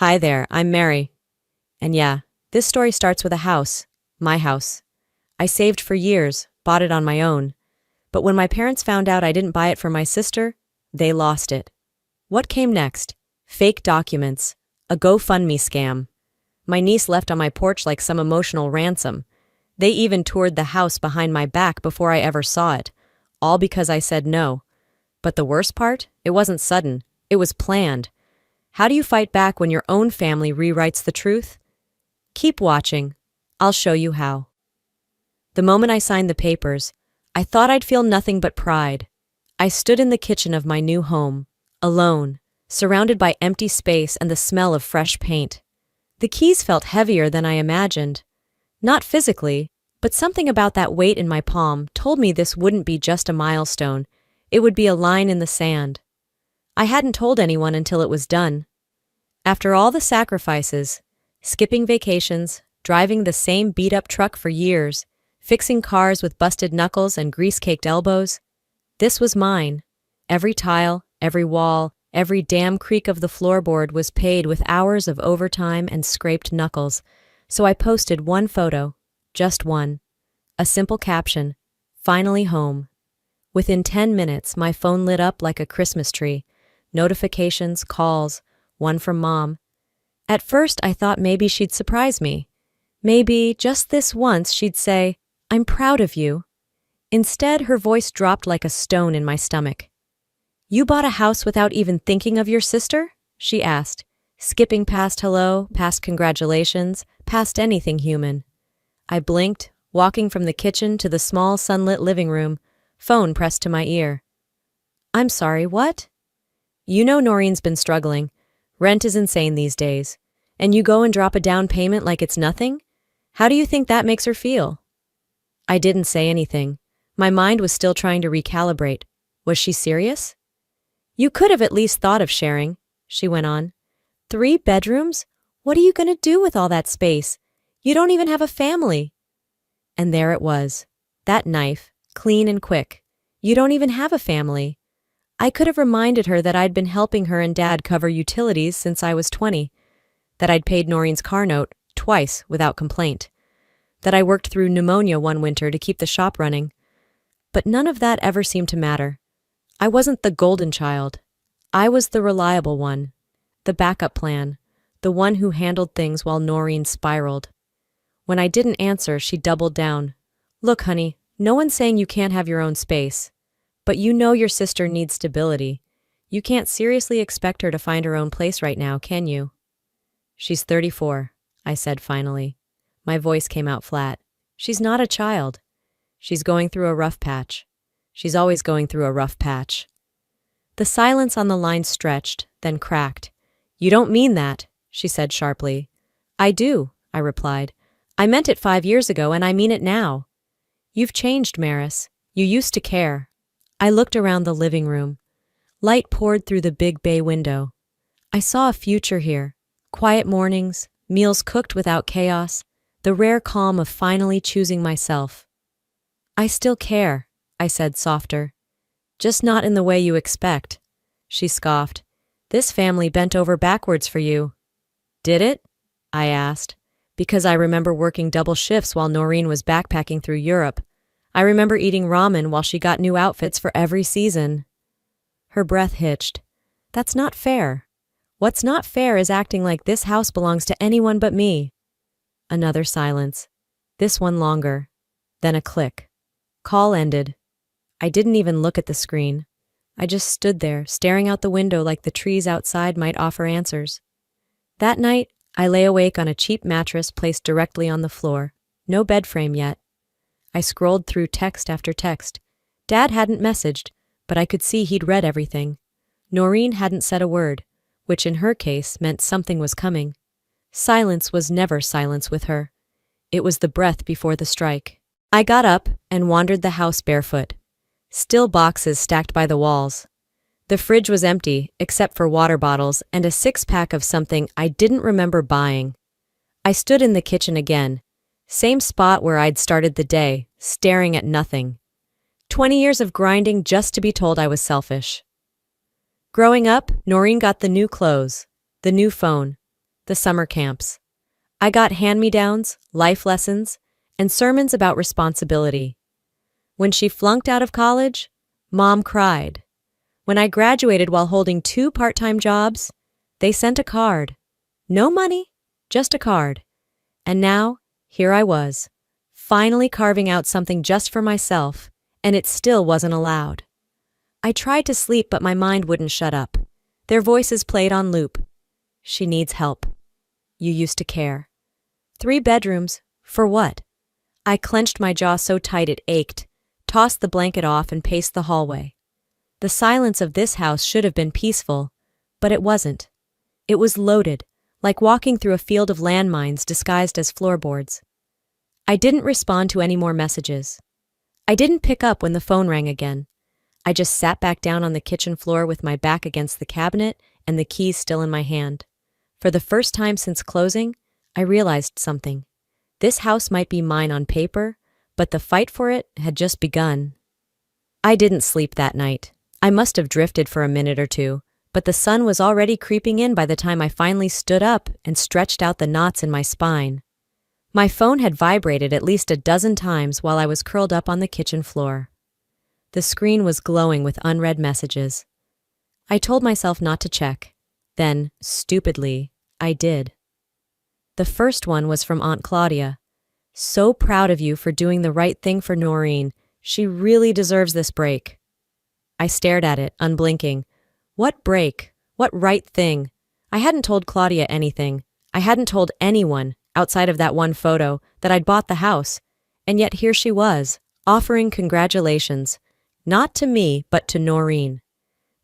Hi there, I'm Mary. And yeah, this story starts with a house, my house. I saved for years, bought it on my own. But when my parents found out I didn't buy it for my sister, they lost it. What came next? Fake documents, a GoFundMe scam. My niece left on my porch like some emotional ransom. They even toured the house behind my back before I ever saw it, all because I said no. But the worst part? It wasn't sudden. It was planned. How do you fight back when your own family rewrites the truth? Keep watching. I'll show you how. The moment I signed the papers, I thought I'd feel nothing but pride. I stood in the kitchen of my new home, alone, surrounded by empty space and the smell of fresh paint. The keys felt heavier than I imagined. Not physically, but something about that weight in my palm told me this wouldn't be just a milestone. It would be a line in the sand. I hadn't told anyone until it was done. After all the sacrifices, skipping vacations, driving the same beat-up truck for years, fixing cars with busted knuckles and grease-caked elbows, this was mine. Every tile, every wall, every damn creak of the floorboard was paid with hours of overtime and scraped knuckles, so I posted one photo, just one. A simple caption, "Finally home." Within 10 minutes, my phone lit up like a Christmas tree. Notifications, calls, one from Mom. At first, I thought maybe she'd surprise me. Maybe, just this once, she'd say, "I'm proud of you." Instead, her voice dropped like a stone in my stomach. "You bought a house without even thinking of your sister?" she asked, skipping past hello, past congratulations, past anything human. I blinked, walking from the kitchen to the small sunlit living room, phone pressed to my ear. "I'm sorry, what?" "You know Noreen's been struggling. Rent is insane these days. And you go and drop a down payment like it's nothing? How do you think that makes her feel?" I didn't say anything. My mind was still trying to recalibrate. Was she serious? "You could have at least thought of sharing," she went on. 3 bedrooms? What are you going to do with all that space? You don't even have a family." And there it was. That knife, clean and quick. You don't even have a family. I could have reminded her that I'd been helping her and Dad cover utilities since I was 20, that I'd paid Noreen's car note twice without complaint, that I worked through pneumonia one winter to keep the shop running. But none of that ever seemed to matter. I wasn't the golden child. I was the reliable one, the backup plan, the one who handled things while Noreen spiraled. When I didn't answer, she doubled down. "Look, honey, no one's saying you can't have your own space. But you know your sister needs stability. You can't seriously expect her to find her own place right now, can you?" "She's 34, I said finally. My voice came out flat. "She's not a child. She's going through a rough patch. She's always going through a rough patch." The silence on the line stretched, then cracked. "You don't mean that," she said sharply. "I do," I replied. "I meant it 5 years ago, and I mean it now. You've changed, Maris. You used to care." I looked around the living room. Light poured through the big bay window. I saw a future here. Quiet mornings, meals cooked without chaos, the rare calm of finally choosing myself. "I still care," I said softer. "Just not in the way you expect." She scoffed. "This family bent over backwards for you." "Did it?" I asked, because I remember working double shifts while Noreen was backpacking through Europe. I remember eating ramen while she got new outfits for every season. Her breath hitched. "That's not fair. What's not fair is acting like this house belongs to anyone but me." Another silence. This one longer. Then a click. Call ended. I didn't even look at the screen. I just stood there, staring out the window like the trees outside might offer answers. That night, I lay awake on a cheap mattress placed directly on the floor. No bed frame yet. I scrolled through text after text. Dad hadn't messaged, but I could see he'd read everything. Noreen hadn't said a word, which in her case meant something was coming. Silence was never silence with her. It was the breath before the strike. I got up and wandered the house barefoot. Still boxes stacked by the walls. The fridge was empty, except for water bottles and a 6-pack of something I didn't remember buying. I stood in the kitchen again. Same spot where I'd started the day, staring at nothing. 20 years of grinding just to be told I was selfish. Growing up, Noreen got the new clothes, the new phone. The summer camps. I got hand-me-downs, life lessons, and sermons about responsibility. When she flunked out of college, Mom cried. When I graduated while holding 2 part-time jobs, they sent a card. No money, just a card. And now, here I was, finally carving out something just for myself, and it still wasn't allowed. I tried to sleep, but my mind wouldn't shut up. Their voices played on loop. She needs help. You used to care. 3 bedrooms, for what? I clenched my jaw so tight it ached, tossed the blanket off and paced the hallway. The silence of this house should have been peaceful, but it wasn't. It was loaded, like walking through a field of landmines disguised as floorboards. I didn't respond to any more messages. I didn't pick up when the phone rang again. I just sat back down on the kitchen floor with my back against the cabinet and the keys still in my hand. For the first time since closing, I realized something. This house might be mine on paper, but the fight for it had just begun. I didn't sleep that night. I must have drifted for a minute or two, but the sun was already creeping in by the time I finally stood up and stretched out the knots in my spine. My phone had vibrated at least a dozen times while I was curled up on the kitchen floor. The screen was glowing with unread messages. I told myself not to check. Then, stupidly, I did. The first one was from Aunt Claudia. So proud of you for doing the right thing for Noreen. She really deserves this break. I stared at it, unblinking. What break? What right thing? I hadn't told Claudia anything. I hadn't told anyone, outside of that one photo, that I'd bought the house. And yet here she was, offering congratulations. Not to me, but to Noreen.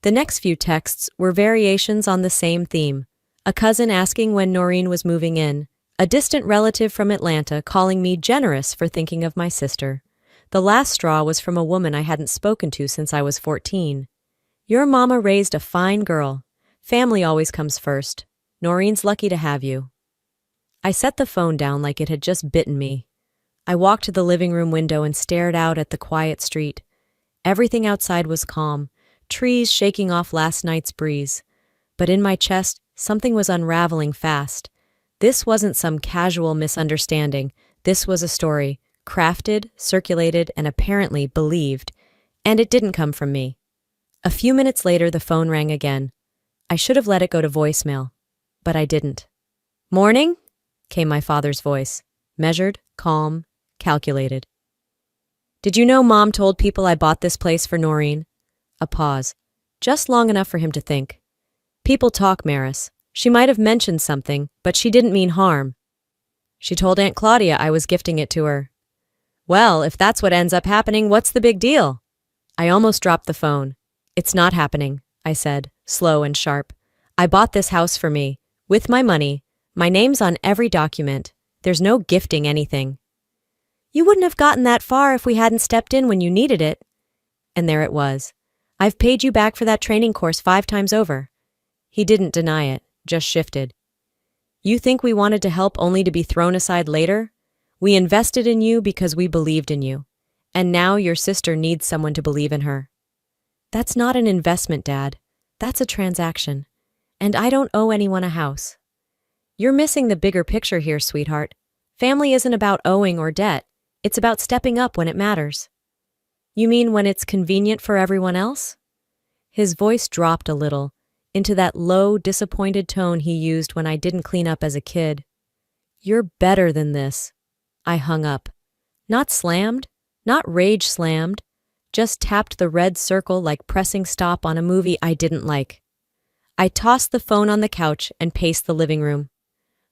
The next few texts were variations on the same theme. A cousin asking when Noreen was moving in. A distant relative from Atlanta calling me generous for thinking of my sister. The last straw was from a woman I hadn't spoken to since I was 14. Your mama raised a fine girl. Family always comes first. Noreen's lucky to have you. I set the phone down like it had just bitten me. I walked to the living room window and stared out at the quiet street. Everything outside was calm, trees shaking off last night's breeze. But in my chest, something was unraveling fast. This wasn't some casual misunderstanding. This was a story, crafted, circulated, and apparently believed. And it didn't come from me. A few minutes later, the phone rang again. I should have let it go to voicemail, but I didn't. Morning? Came my father's voice, measured, calm, calculated. Did you know Mom told people I bought this place for Noreen? A pause, just long enough for him to think. People talk, Maris. She might have mentioned something, but she didn't mean harm. She told Aunt Claudia I was gifting it to her. Well, if that's what ends up happening, what's the big deal? I almost dropped the phone. It's not happening, I said, slow and sharp. I bought this house for me, with my money. My name's on every document. There's no gifting anything. You wouldn't have gotten that far if we hadn't stepped in when you needed it. And there it was. I've paid you back for that training course 5 times over. He didn't deny it, just shifted. You think we wanted to help only to be thrown aside later? We invested in you because we believed in you. And now your sister needs someone to believe in her. That's not an investment, Dad. That's a transaction. And I don't owe anyone a house. You're missing the bigger picture here, sweetheart. Family isn't about owing or debt. It's about stepping up when it matters. You mean when it's convenient for everyone else? His voice dropped a little, into that low, disappointed tone he used when I didn't clean up as a kid. You're better than this. I hung up. Not slammed, not rage slammed, just tapped the red circle like pressing stop on a movie I didn't like. I tossed the phone on the couch and paced the living room.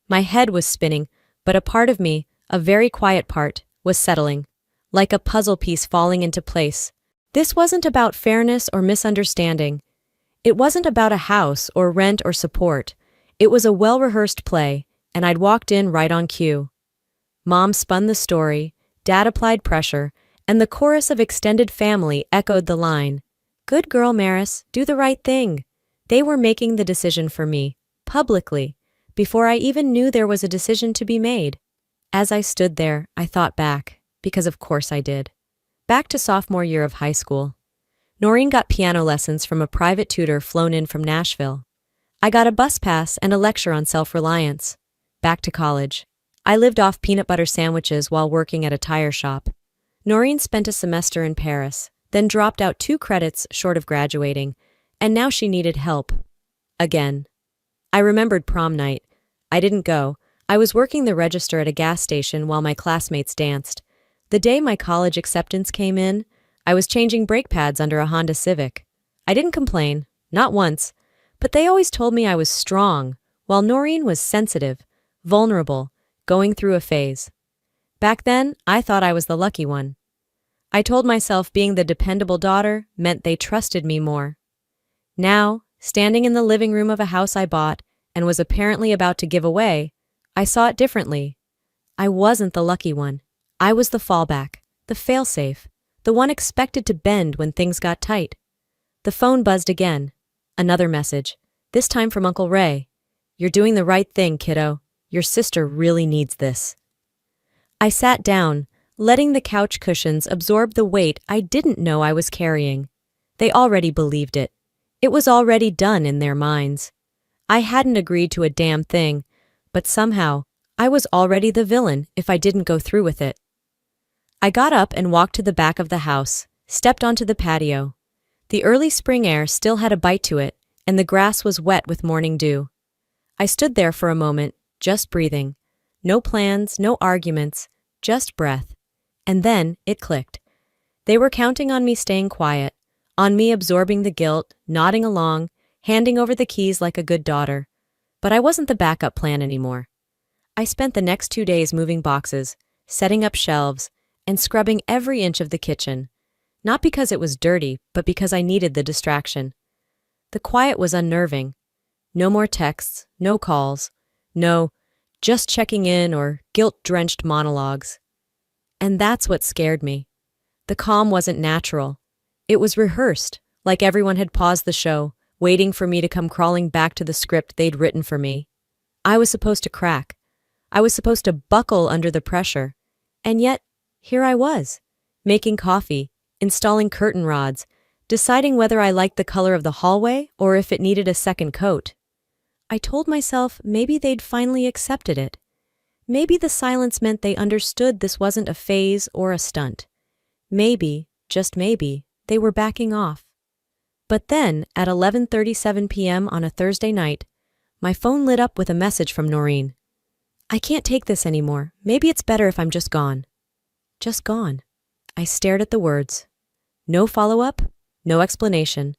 My head was spinning, but a part of me, a very quiet part, was settling, like a puzzle piece falling into place. This wasn't about fairness or misunderstanding. It wasn't about a house or rent or support. It was a well-rehearsed play, and I'd walked in right on cue. Mom spun the story, Dad applied pressure, and the chorus of extended family echoed the line, "Good girl, Maris, do the right thing." They were making the decision for me, publicly, before I even knew there was a decision to be made. As I stood there, I thought back, because of course I did. Back to sophomore year of high school. Noreen got piano lessons from a private tutor flown in from Nashville. I got a bus pass and a lecture on self-reliance. Back to college. I lived off peanut butter sandwiches while working at a tire shop. Noreen spent a semester in Paris, then dropped out 2 credits short of graduating, and now she needed help. Again. I remembered prom night. I didn't go. I was working the register at a gas station while my classmates danced. The day my college acceptance came in, I was changing brake pads under a Honda Civic. I didn't complain, not once, but they always told me I was strong, while Noreen was sensitive, vulnerable, going through a phase. Back then, I thought I was the lucky one. I told myself being the dependable daughter meant they trusted me more. Now, standing in the living room of a house I bought and was apparently about to give away, I saw it differently. I wasn't the lucky one. I was the fallback, the failsafe, the one expected to bend when things got tight. The phone buzzed again. Another message, this time from Uncle Ray. "You're doing the right thing, kiddo. Your sister really needs this." I sat down, letting the couch cushions absorb the weight I didn't know I was carrying. They already believed it. It was already done in their minds. I hadn't agreed to a damn thing, but somehow, I was already the villain if I didn't go through with it. I got up and walked to the back of the house, stepped onto the patio. The early spring air still had a bite to it, and the grass was wet with morning dew. I stood there for a moment, just breathing. No plans, no arguments, just breath. And then it clicked. They were counting on me staying quiet, on me absorbing the guilt, nodding along, handing over the keys like a good daughter. But I wasn't the backup plan anymore. I spent the next 2 days moving boxes, setting up shelves, and scrubbing every inch of the kitchen. Not because it was dirty, but because I needed the distraction. The quiet was unnerving. No more texts, no calls, no just checking in or guilt-drenched monologues. And that's what scared me. The calm wasn't natural. It was rehearsed, like everyone had paused the show, waiting for me to come crawling back to the script they'd written for me. I was supposed to crack. I was supposed to buckle under the pressure. And yet, here I was, making coffee, installing curtain rods, deciding whether I liked the color of the hallway or if it needed a second coat. I told myself maybe they'd finally accepted it. Maybe the silence meant they understood this wasn't a phase or a stunt. Maybe, just maybe, they were backing off. But then, at 11:37 p.m. on a Thursday night, my phone lit up with a message from Noreen. "I can't take this anymore. Maybe it's better if I'm just gone." Just gone. I stared at the words. No follow-up, no explanation.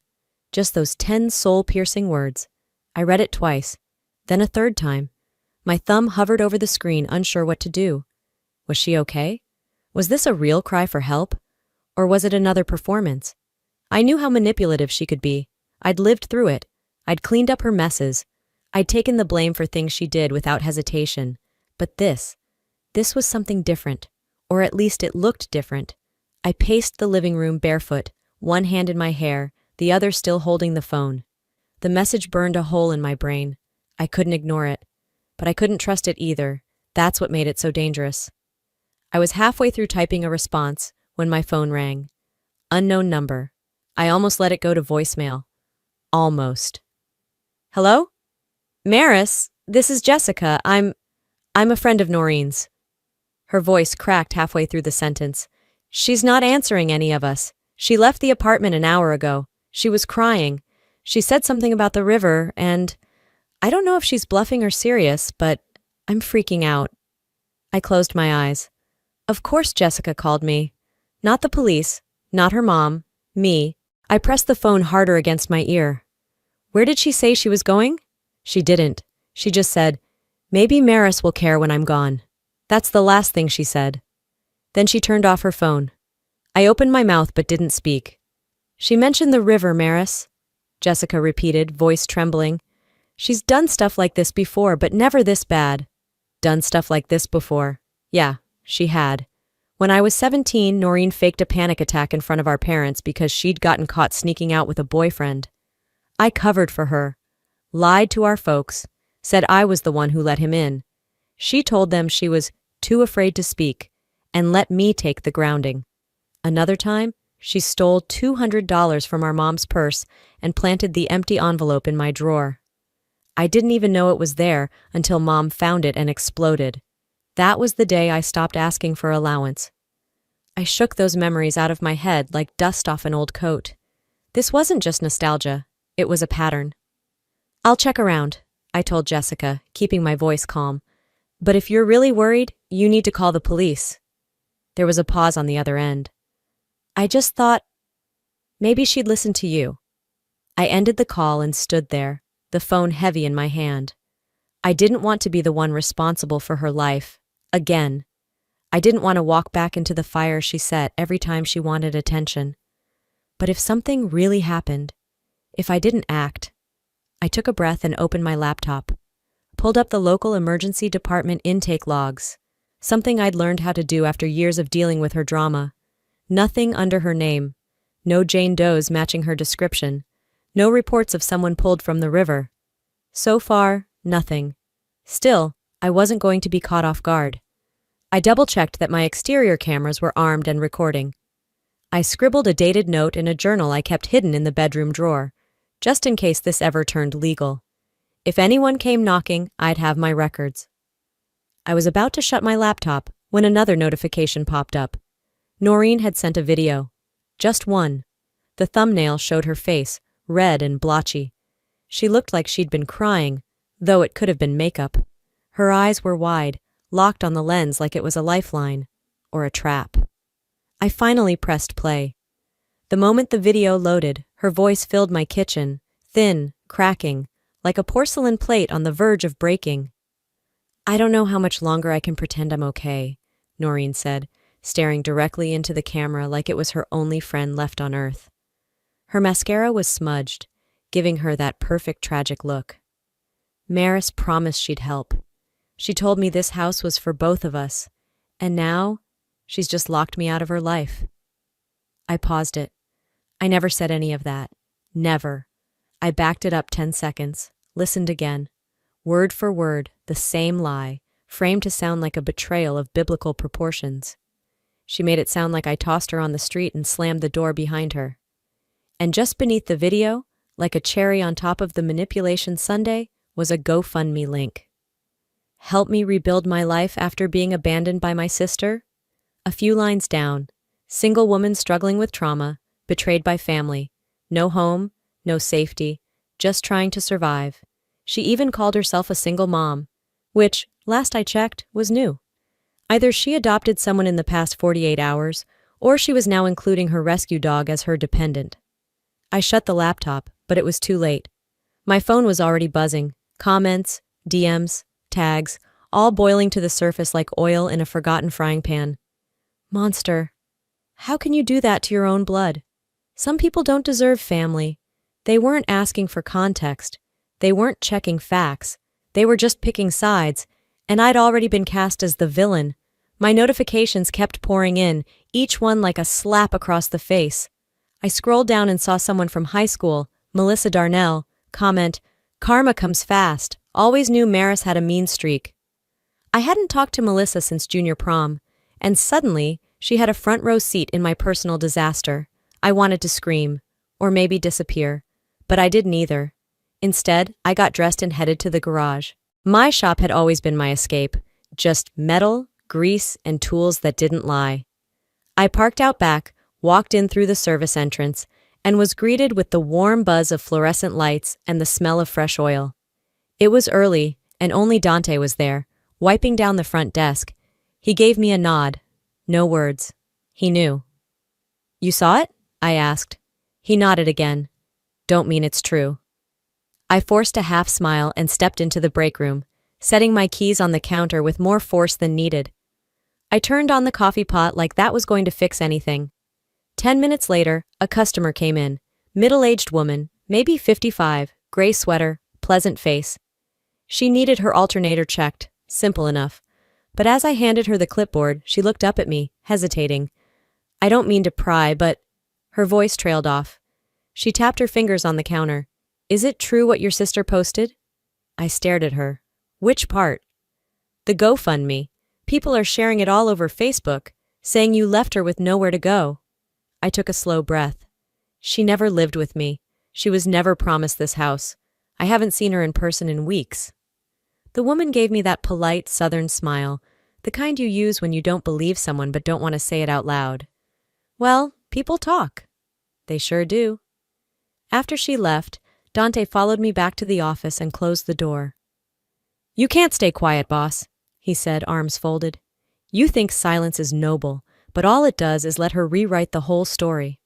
Just those 10 soul-piercing words. I read it twice, then a third time. My thumb hovered over the screen, unsure what to do. Was she okay? Was this a real cry for help? Or was it another performance? I knew how manipulative she could be. I'd lived through it. I'd cleaned up her messes. I'd taken the blame for things she did without hesitation. But this was something different. Or at least it looked different. I paced the living room barefoot, one hand in my hair, the other still holding the phone. The message burned a hole in my brain. I couldn't ignore it. But I couldn't trust it either. That's what made it so dangerous. I was halfway through typing a response when my phone rang. Unknown number. I almost let it go to voicemail. Almost. "Hello? Maris, this is Jessica. I'm a friend of Noreen's." Her voice cracked halfway through the sentence. "She's not answering any of us. She left the apartment an hour ago. She was crying. She said something about the river, and I don't know if she's bluffing or serious, but I'm freaking out." I closed my eyes. Of course Jessica called me. Not the police, not her mom, me. I pressed the phone harder against my ear. Where did she say she was going? She didn't. She just said, "Maybe Maris will care when I'm gone." That's the last thing she said. Then she turned off her phone. I opened my mouth but didn't speak. "She mentioned the river, Maris," Jessica repeated, voice trembling. "She's done stuff like this before, but never this bad." Done stuff like this before. Yeah, she had. When I was 17, Noreen faked a panic attack in front of our parents because she'd gotten caught sneaking out with a boyfriend. I covered for her, lied to our folks, said I was the one who let him in. She told them she was too afraid to speak, and let me take the grounding. Another time, she stole $200 from our mom's purse and planted the empty envelope in my drawer. I didn't even know it was there until Mom found it and exploded. That was the day I stopped asking for allowance. I shook those memories out of my head like dust off an old coat. This wasn't just nostalgia, it was a pattern. "I'll check around," I told Jessica, keeping my voice calm. "But if you're really worried, you need to call the police." There was a pause on the other end. I just thought, maybe she'd listen to you. I ended the call and stood there, the phone heavy in my hand. I didn't want to be the one responsible for her life, again. I didn't want to walk back into the fire she set every time she wanted attention. But if something really happened, if I didn't act, I took a breath and opened my laptop, pulled up the local emergency department intake logs, something I'd learned how to do after years of dealing with her drama. Nothing under her name, no Jane Does matching her description, no reports of someone pulled from the river. So far, nothing. Still, I wasn't going to be caught off guard. I double-checked that my exterior cameras were armed and recording. I scribbled a dated note in a journal I kept hidden in the bedroom drawer, just in case this ever turned legal. If anyone came knocking, I'd have my records. I was about to shut my laptop when another notification popped up. Noreen had sent a video. Just one. The thumbnail showed her face, red and blotchy. She looked like she'd been crying, though it could have been makeup. Her eyes were wide, locked on the lens like it was a lifeline, or a trap. I finally pressed play. The moment the video loaded, her voice filled my kitchen, thin, cracking, like a porcelain plate on the verge of breaking. "I don't know how much longer I can pretend I'm okay," Noreen said, staring directly into the camera like it was her only friend left on earth. Her mascara was smudged, giving her that perfect tragic look. "Maris promised she'd help. She told me this house was for both of us, and now she's just locked me out of her life." I paused it. I never said any of that. Never. I backed it up 10 seconds, listened again. Word for word, the same lie, framed to sound like a betrayal of biblical proportions. She made it sound like I tossed her on the street and slammed the door behind her. And just beneath the video, like a cherry on top of the manipulation sundae, was a GoFundMe link. "Help me rebuild my life after being abandoned by my sister?" A few lines down. Single woman struggling with trauma, betrayed by family. No home, no safety, just trying to survive. She even called herself a single mom, which, last I checked, was new. Either she adopted someone in the past 48 hours, or she was now including her rescue dog as her dependent. I shut the laptop, but it was too late. My phone was already buzzing. Comments, DMs, tags, all boiling to the surface like oil in a forgotten frying pan. "Monster. How can you do that to your own blood? Some people don't deserve family." They weren't asking for context. They weren't checking facts. They were just picking sides, and I'd already been cast as the villain. My notifications kept pouring in, each one like a slap across the face. I scrolled down and saw someone from high school, Melissa Darnell, comment, "Karma comes fast. Always knew Maris had a mean streak." I hadn't talked to Melissa since junior prom, and suddenly she had a front row seat in my personal disaster. I wanted to scream, or maybe disappear, but I did neither. Instead, I got dressed and headed to the garage. My shop had always been my escape, just metal, grease, and tools that didn't lie. I parked out back, walked in through the service entrance, and was greeted with the warm buzz of fluorescent lights and the smell of fresh oil. It was early, and only Dante was there, wiping down the front desk. He gave me a nod. No words. He knew. "You saw it?" I asked. He nodded again. "Don't mean it's true." I forced a half smile and stepped into the break room, setting my keys on the counter with more force than needed. I turned on the coffee pot like that was going to fix anything. 10 minutes later, a customer came in. Middle-aged woman, maybe 55, gray sweater, pleasant face. She needed her alternator checked, simple enough. But as I handed her the clipboard, she looked up at me, hesitating. "I don't mean to pry, but..." Her voice trailed off. She tapped her fingers on the counter. "Is it true what your sister posted?" I stared at her. "Which part?" "The GoFundMe. People are sharing it all over Facebook, saying you left her with nowhere to go." I took a slow breath. She never lived with me. She was never promised this house. I haven't seen her in person in weeks." The woman gave me that polite southern smile, the kind you use when you don't believe someone but don't want to say it out loud. Well, people talk. They sure do. After she left, Dante followed me back to the office and closed the door. "You can't stay quiet, boss," he said, arms folded. "You think silence is noble, but all it does is let her rewrite the whole story."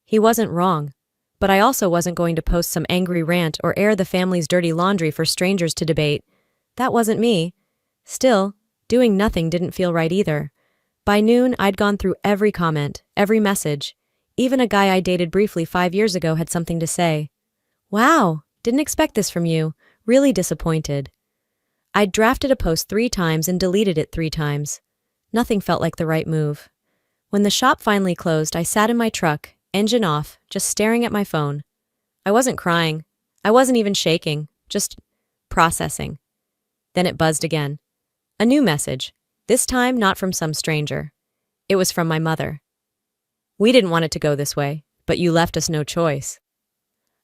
He wasn't wrong, but I also wasn't going to post some angry rant or air the family's dirty laundry for strangers to debate. That wasn't me. Still, doing nothing didn't feel right either. By noon, I'd gone through every comment, every message. Even a guy I dated briefly 5 years ago had something to say. "Wow, didn't expect this from you. Really disappointed." I'd drafted a post 3 times and deleted it 3 times. Nothing felt like the right move. When the shop finally closed, I sat in my truck, engine off, just staring at my phone. I wasn't crying. I wasn't even shaking, just processing. Then it buzzed again. A new message, this time not from some stranger. It was from my mother. "We didn't want it to go this way, but you left us no choice."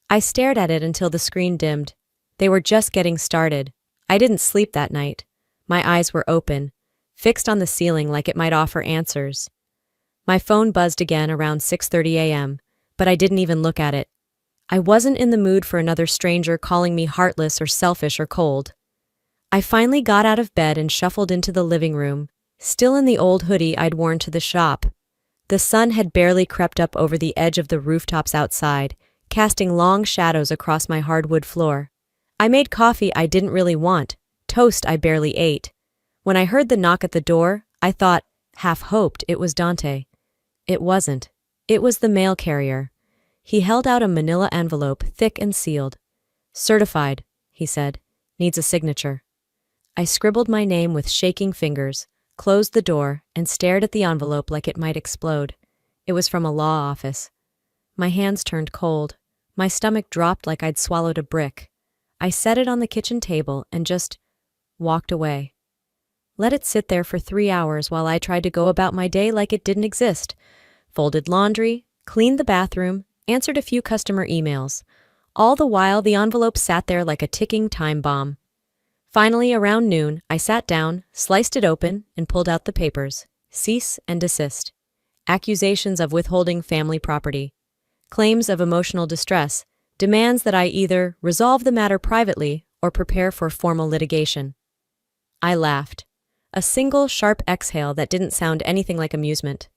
I stared at it until the screen dimmed. They were just getting started. I didn't sleep that night. My eyes were open, fixed on the ceiling like it might offer answers. My phone buzzed again around 6:30 a.m., but I didn't even look at it. I wasn't in the mood for another stranger calling me heartless or selfish or cold. I finally got out of bed and shuffled into the living room, still in the old hoodie I'd worn to the shop. The sun had barely crept up over the edge of the rooftops outside, casting long shadows across my hardwood floor. I made coffee I didn't really want, toast I barely ate. When I heard the knock at the door, I thought, half hoped, it was Dante. It wasn't. It was the mail carrier. He held out a manila envelope, thick and sealed. "Certified," he said. "Needs a signature." I scribbled my name with shaking fingers, closed the door, and stared at the envelope like it might explode. It was from a law office. My hands turned cold. My stomach dropped like I'd swallowed a brick. I set it on the kitchen table and just walked away. Let it sit there for 3 hours while I tried to go about my day like it didn't exist. Folded laundry, cleaned the bathroom, answered a few customer emails. All the while, the envelope sat there like a ticking time bomb. Finally, around noon, I sat down, sliced it open, and pulled out the papers. Cease and desist. Accusations of withholding family property. Claims of emotional distress. Demands that I either resolve the matter privately or prepare for formal litigation. I laughed. A single, sharp exhale that didn't sound anything like amusement.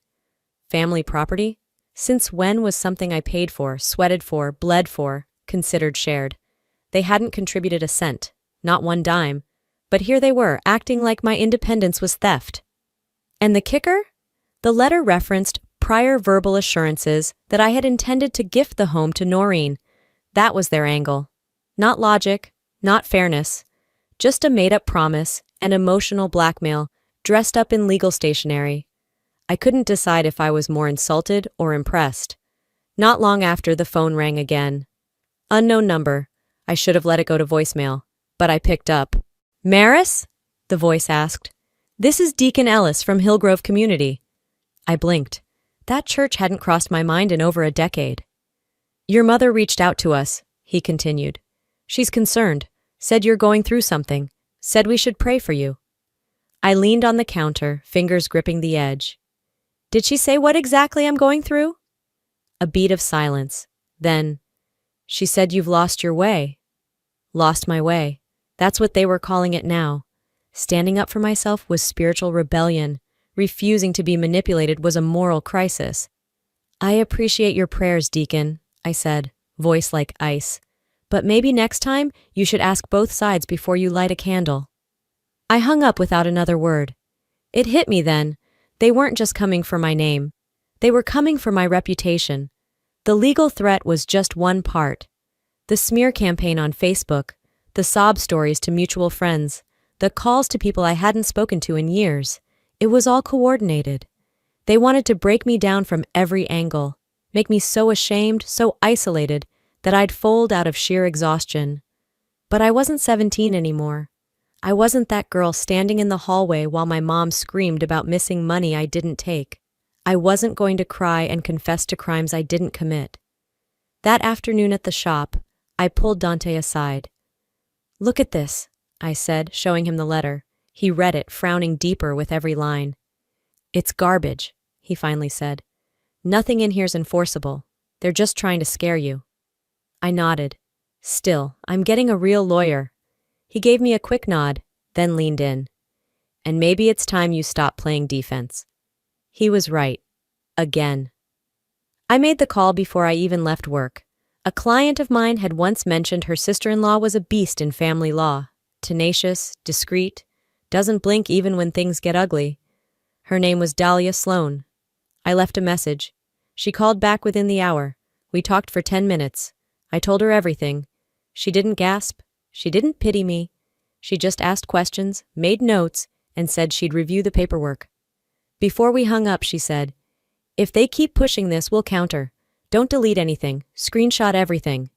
Family property? Since when was something I paid for, sweated for, bled for, considered shared? They hadn't contributed a cent, not 1 dime, but here they were, acting like my independence was theft. And the kicker? The letter referenced prior verbal assurances that I had intended to gift the home to Noreen. That was their angle. Not logic, not fairness, just a made-up promise and emotional blackmail dressed up in legal stationery. I couldn't decide if I was more insulted or impressed. Not long after, the phone rang again. Unknown number. I should have let it go to voicemail, but I picked up. "Maris?" the voice asked. "This is Deacon Ellis from Hillgrove Community." I blinked. That church hadn't crossed my mind in over a decade. "Your mother reached out to us," he continued. "She's concerned, said you're going through something, said we should pray for you." I leaned on the counter, fingers gripping the edge. "Did she say what exactly I'm going through?" A beat of silence. Then, "She said you've lost your way." Lost my way. That's what they were calling it now. Standing up for myself was spiritual rebellion. Refusing to be manipulated was a moral crisis. "I appreciate your prayers, Deacon," I said, voice like ice. "But maybe next time you should ask both sides before you light a candle." I hung up without another word. It hit me then. They weren't just coming for my name. They were coming for my reputation. The legal threat was just one part. The smear campaign on Facebook, the sob stories to mutual friends, the calls to people I hadn't spoken to in years. It was all coordinated. They wanted to break me down from every angle, make me so ashamed, so isolated, that I'd fold out of sheer exhaustion. But I wasn't 17 anymore. I wasn't that girl standing in the hallway while my mom screamed about missing money I didn't take. I wasn't going to cry and confess to crimes I didn't commit. That afternoon at the shop, I pulled Dante aside. Look at this, I said, showing him the letter. He read it, frowning deeper with every line. It's garbage, he finally said. Nothing in here's enforceable. They're just trying to scare you. I nodded. Still, I'm getting a real lawyer. He gave me a quick nod, then leaned in. And maybe it's time you stop playing defense. He was right. Again. I made the call before I even left work. A client of mine had once mentioned her sister-in-law was a beast in family law. Tenacious, discreet, doesn't blink even when things get ugly. Her name was Dahlia Sloan. I left a message. She called back within the hour. We talked for 10 minutes. I told her everything. She didn't gasp. She didn't pity me. She just asked questions, made notes, and said she'd review the paperwork. Before we hung up, she said, "If they keep pushing this, we'll counter. Don't delete anything. Screenshot everything."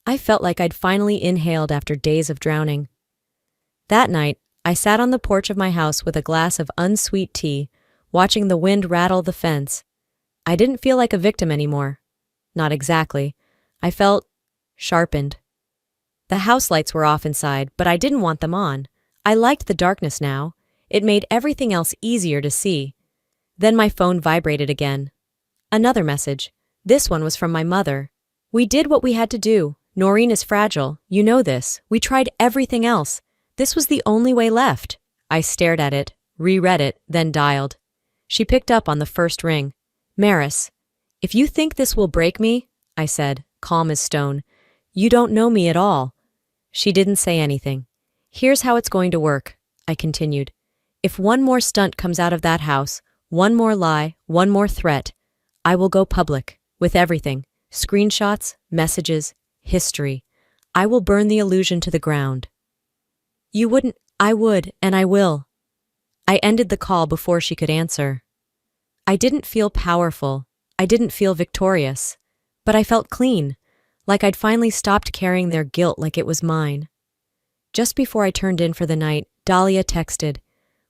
I felt like I'd finally inhaled after days of drowning. That night, I sat on the porch of my house with a glass of unsweet tea, watching the wind rattle the fence. I didn't feel like a victim anymore. Not exactly. I felt sharpened. The house lights were off inside, but I didn't want them on. I liked the darkness now. It made everything else easier to see. Then my phone vibrated again. Another message. This one was from my mother. "We did what we had to do. Noreen is fragile. You know this. We tried everything else. This was the only way left." I stared at it, reread it, then dialed. She picked up on the first ring. "Maris, if you think this will break me," I said, calm as stone, "you don't know me at all." She didn't say anything. "Here's how it's going to work," I continued. "If one more stunt comes out of that house, one more lie, one more threat, I will go public, with everything. Screenshots, messages, history. I will burn the illusion to the ground." "You wouldn't." "I would, and I will." I ended the call before she could answer. I didn't feel powerful. I didn't feel victorious. But I felt clean, like I'd finally stopped carrying their guilt like it was mine. Just before I turned in for the night, Dahlia texted,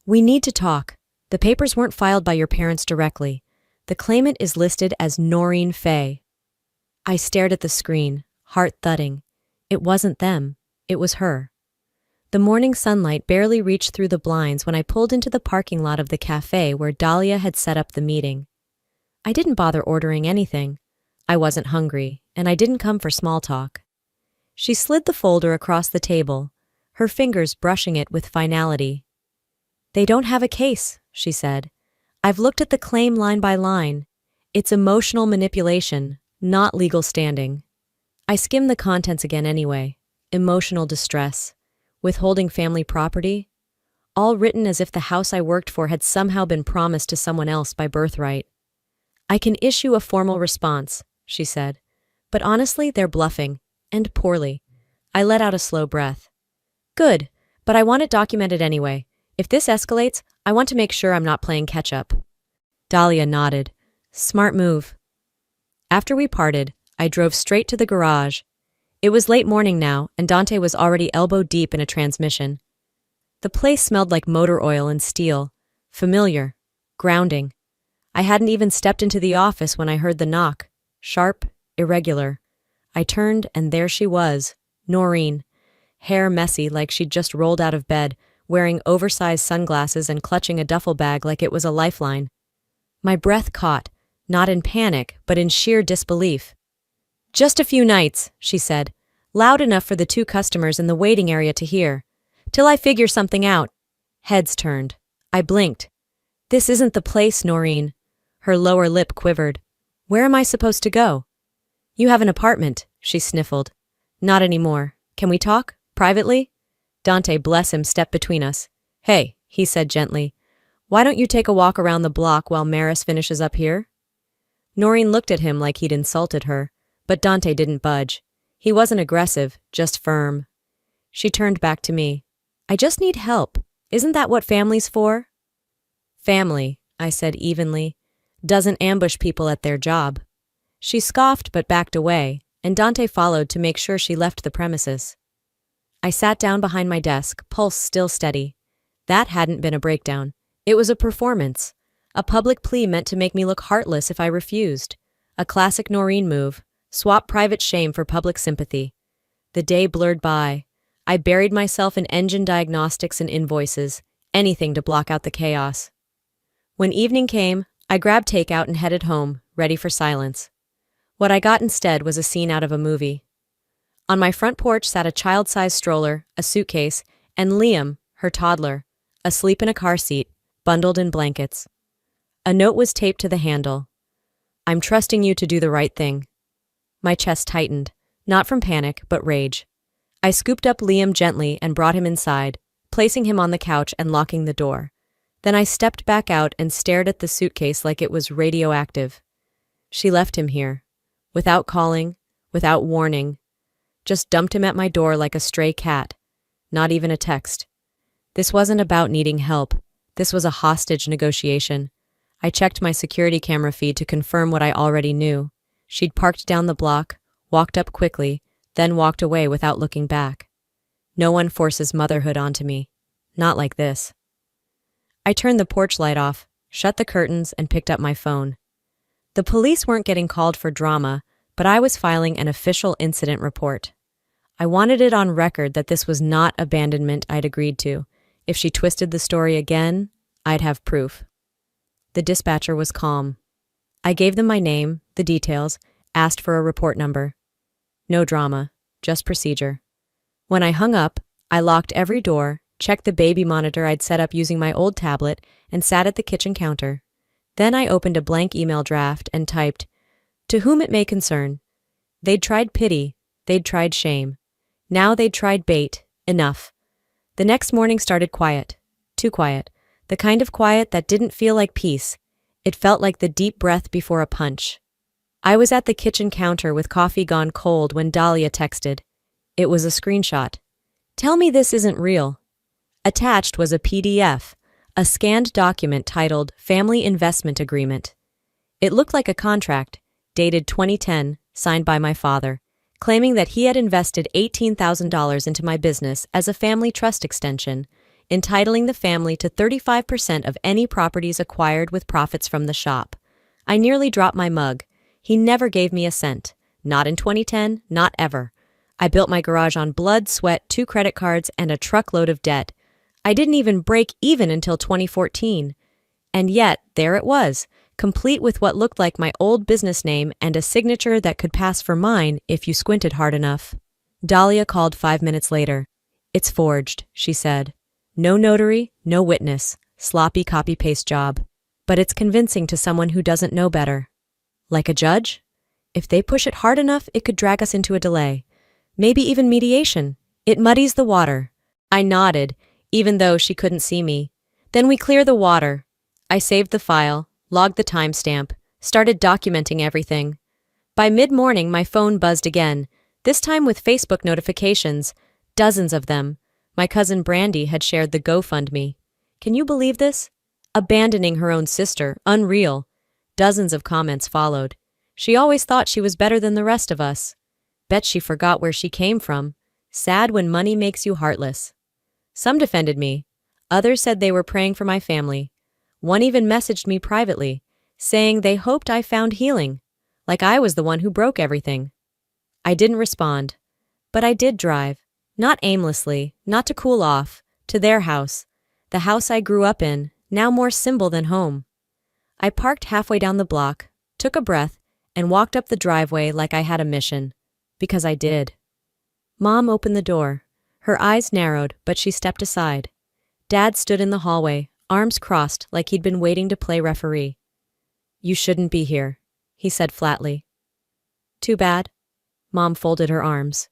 "We need to talk. The papers weren't filed by your parents directly. The claimant is listed as Noreen Fay." I stared at the screen, heart thudding. It wasn't them. It was her. The morning sunlight barely reached through the blinds when I pulled into the parking lot of the cafe where Dahlia had set up the meeting. I didn't bother ordering anything. I wasn't hungry, and I didn't come for small talk. She slid the folder across the table, her fingers brushing it with finality. "They don't have a case," she said. "I've looked at the claim line by line. It's emotional manipulation, not legal standing." I skimmed the contents again anyway. Emotional distress. Withholding family property. All written as if the house I worked for had somehow been promised to someone else by birthright. "I can issue a formal response," she said. "But honestly, they're bluffing. And poorly." I let out a slow breath. "Good, but I want it documented anyway. If this escalates, I want to make sure I'm not playing catch-up." Dahlia nodded. "Smart move." After we parted, I drove straight to the garage. It was late morning now, and Dante was already elbow-deep in a transmission. The place smelled like motor oil and steel. Familiar. Grounding. I hadn't even stepped into the office when I heard the knock. Sharp, irregular. I turned, and there she was, Noreen. Hair messy like she'd just rolled out of bed, wearing oversized sunglasses and clutching a duffel bag like it was a lifeline. My breath caught, not in panic, but in sheer disbelief. "Just a few nights," she said, loud enough for the two customers in the waiting area to hear. "Till I figure something out." Heads turned. I blinked. "This isn't the place, Noreen." Her lower lip quivered. "Where am I supposed to go?" "You have an apartment," she sniffled. "Not anymore. Can we talk? Privately?" Dante, bless him, stepped between us. "Hey," he said gently. "Why don't you take a walk around the block while Maris finishes up here?" Noreen looked at him like he'd insulted her. But Dante didn't budge. He wasn't aggressive, just firm. She turned back to me. "I just need help. Isn't that what family's for?" "Family," I said evenly, "doesn't ambush people at their job." She scoffed but backed away, and Dante followed to make sure she left the premises. I sat down behind my desk, pulse still steady. That hadn't been a breakdown. It was a performance. A public plea meant to make me look heartless if I refused. A classic Noreen move. Swap private shame for public sympathy. The day blurred by. I buried myself in engine diagnostics and invoices, anything to block out the chaos. When evening came, I grabbed takeout and headed home, ready for silence. What I got instead was a scene out of a movie. On my front porch sat a child-sized stroller, a suitcase, and Liam, her toddler, asleep in a car seat, bundled in blankets. A note was taped to the handle. "I'm trusting you to do the right thing." My chest tightened, not from panic, but rage. I scooped up Liam gently and brought him inside, placing him on the couch and locking the door. Then I stepped back out and stared at the suitcase like it was radioactive. She left him here, without calling, without warning, just dumped him at my door like a stray cat. Not even a text. This wasn't about needing help. This was a hostage negotiation. I checked my security camera feed to confirm what I already knew. She'd parked down the block, walked up quickly, then walked away without looking back. No one forces motherhood onto me. Not like this. I turned the porch light off, shut the curtains, and picked up my phone. The police weren't getting called for drama, but I was filing an official incident report. I wanted it on record that this was not abandonment I'd agreed to. If she twisted the story again, I'd have proof. The dispatcher was calm. I gave them my name, the details, asked for a report number. No drama, just procedure. When I hung up, I locked every door, checked the baby monitor I'd set up using my old tablet, and sat at the kitchen counter. Then I opened a blank email draft and typed, "To whom it may concern." They'd tried pity, they'd tried shame. Now they'd tried bait. Enough. The next morning started quiet. Too quiet. The kind of quiet that didn't feel like peace. It felt like the deep breath before a punch. I was at the kitchen counter with coffee gone cold when Dahlia texted. It was a screenshot. "Tell me this isn't real." Attached was a PDF, a scanned document titled Family Investment Agreement. It looked like a contract, dated 2010, signed by my father, claiming that he had invested $18,000 into my business as a family trust extension, entitling the family to 35% of any properties acquired with profits from the shop. I nearly dropped my mug. He never gave me a cent. Not in 2010, not ever. I built my garage on blood, sweat, 2 credit cards, and a truckload of debt. I didn't even break even until 2014. And yet, there it was, complete with what looked like my old business name and a signature that could pass for mine if you squinted hard enough. Dahlia called 5 minutes later. "It's forged," she said. "No notary, no witness, sloppy copy-paste job. But it's convincing to someone who doesn't know better." Like a judge? If they push it hard enough, it could drag us into a delay. Maybe even mediation. It muddies the water. I nodded, even though she couldn't see me. Then we clear the water. I saved the file, logged the timestamp, started documenting everything. By mid-morning, my phone buzzed again, this time with Facebook notifications, dozens of them. My cousin Brandy had shared the GoFundMe. Can you believe this? Abandoning her own sister, unreal. Dozens of comments followed. She always thought she was better than the rest of us. Bet she forgot where she came from. Sad when money makes you heartless. Some defended me. Others said they were praying for my family. One even messaged me privately, saying they hoped I found healing, like I was the one who broke everything. I didn't respond, but I did drive, not aimlessly, not to cool off, to their house, the house I grew up in, now more symbol than home. I parked halfway down the block, took a breath, and walked up the driveway like I had a mission, because I did. Mom opened the door. Her eyes narrowed, but she stepped aside. Dad stood in the hallway, arms crossed like he'd been waiting to play referee. "You shouldn't be here," he said flatly. "Too bad." Mom folded her arms.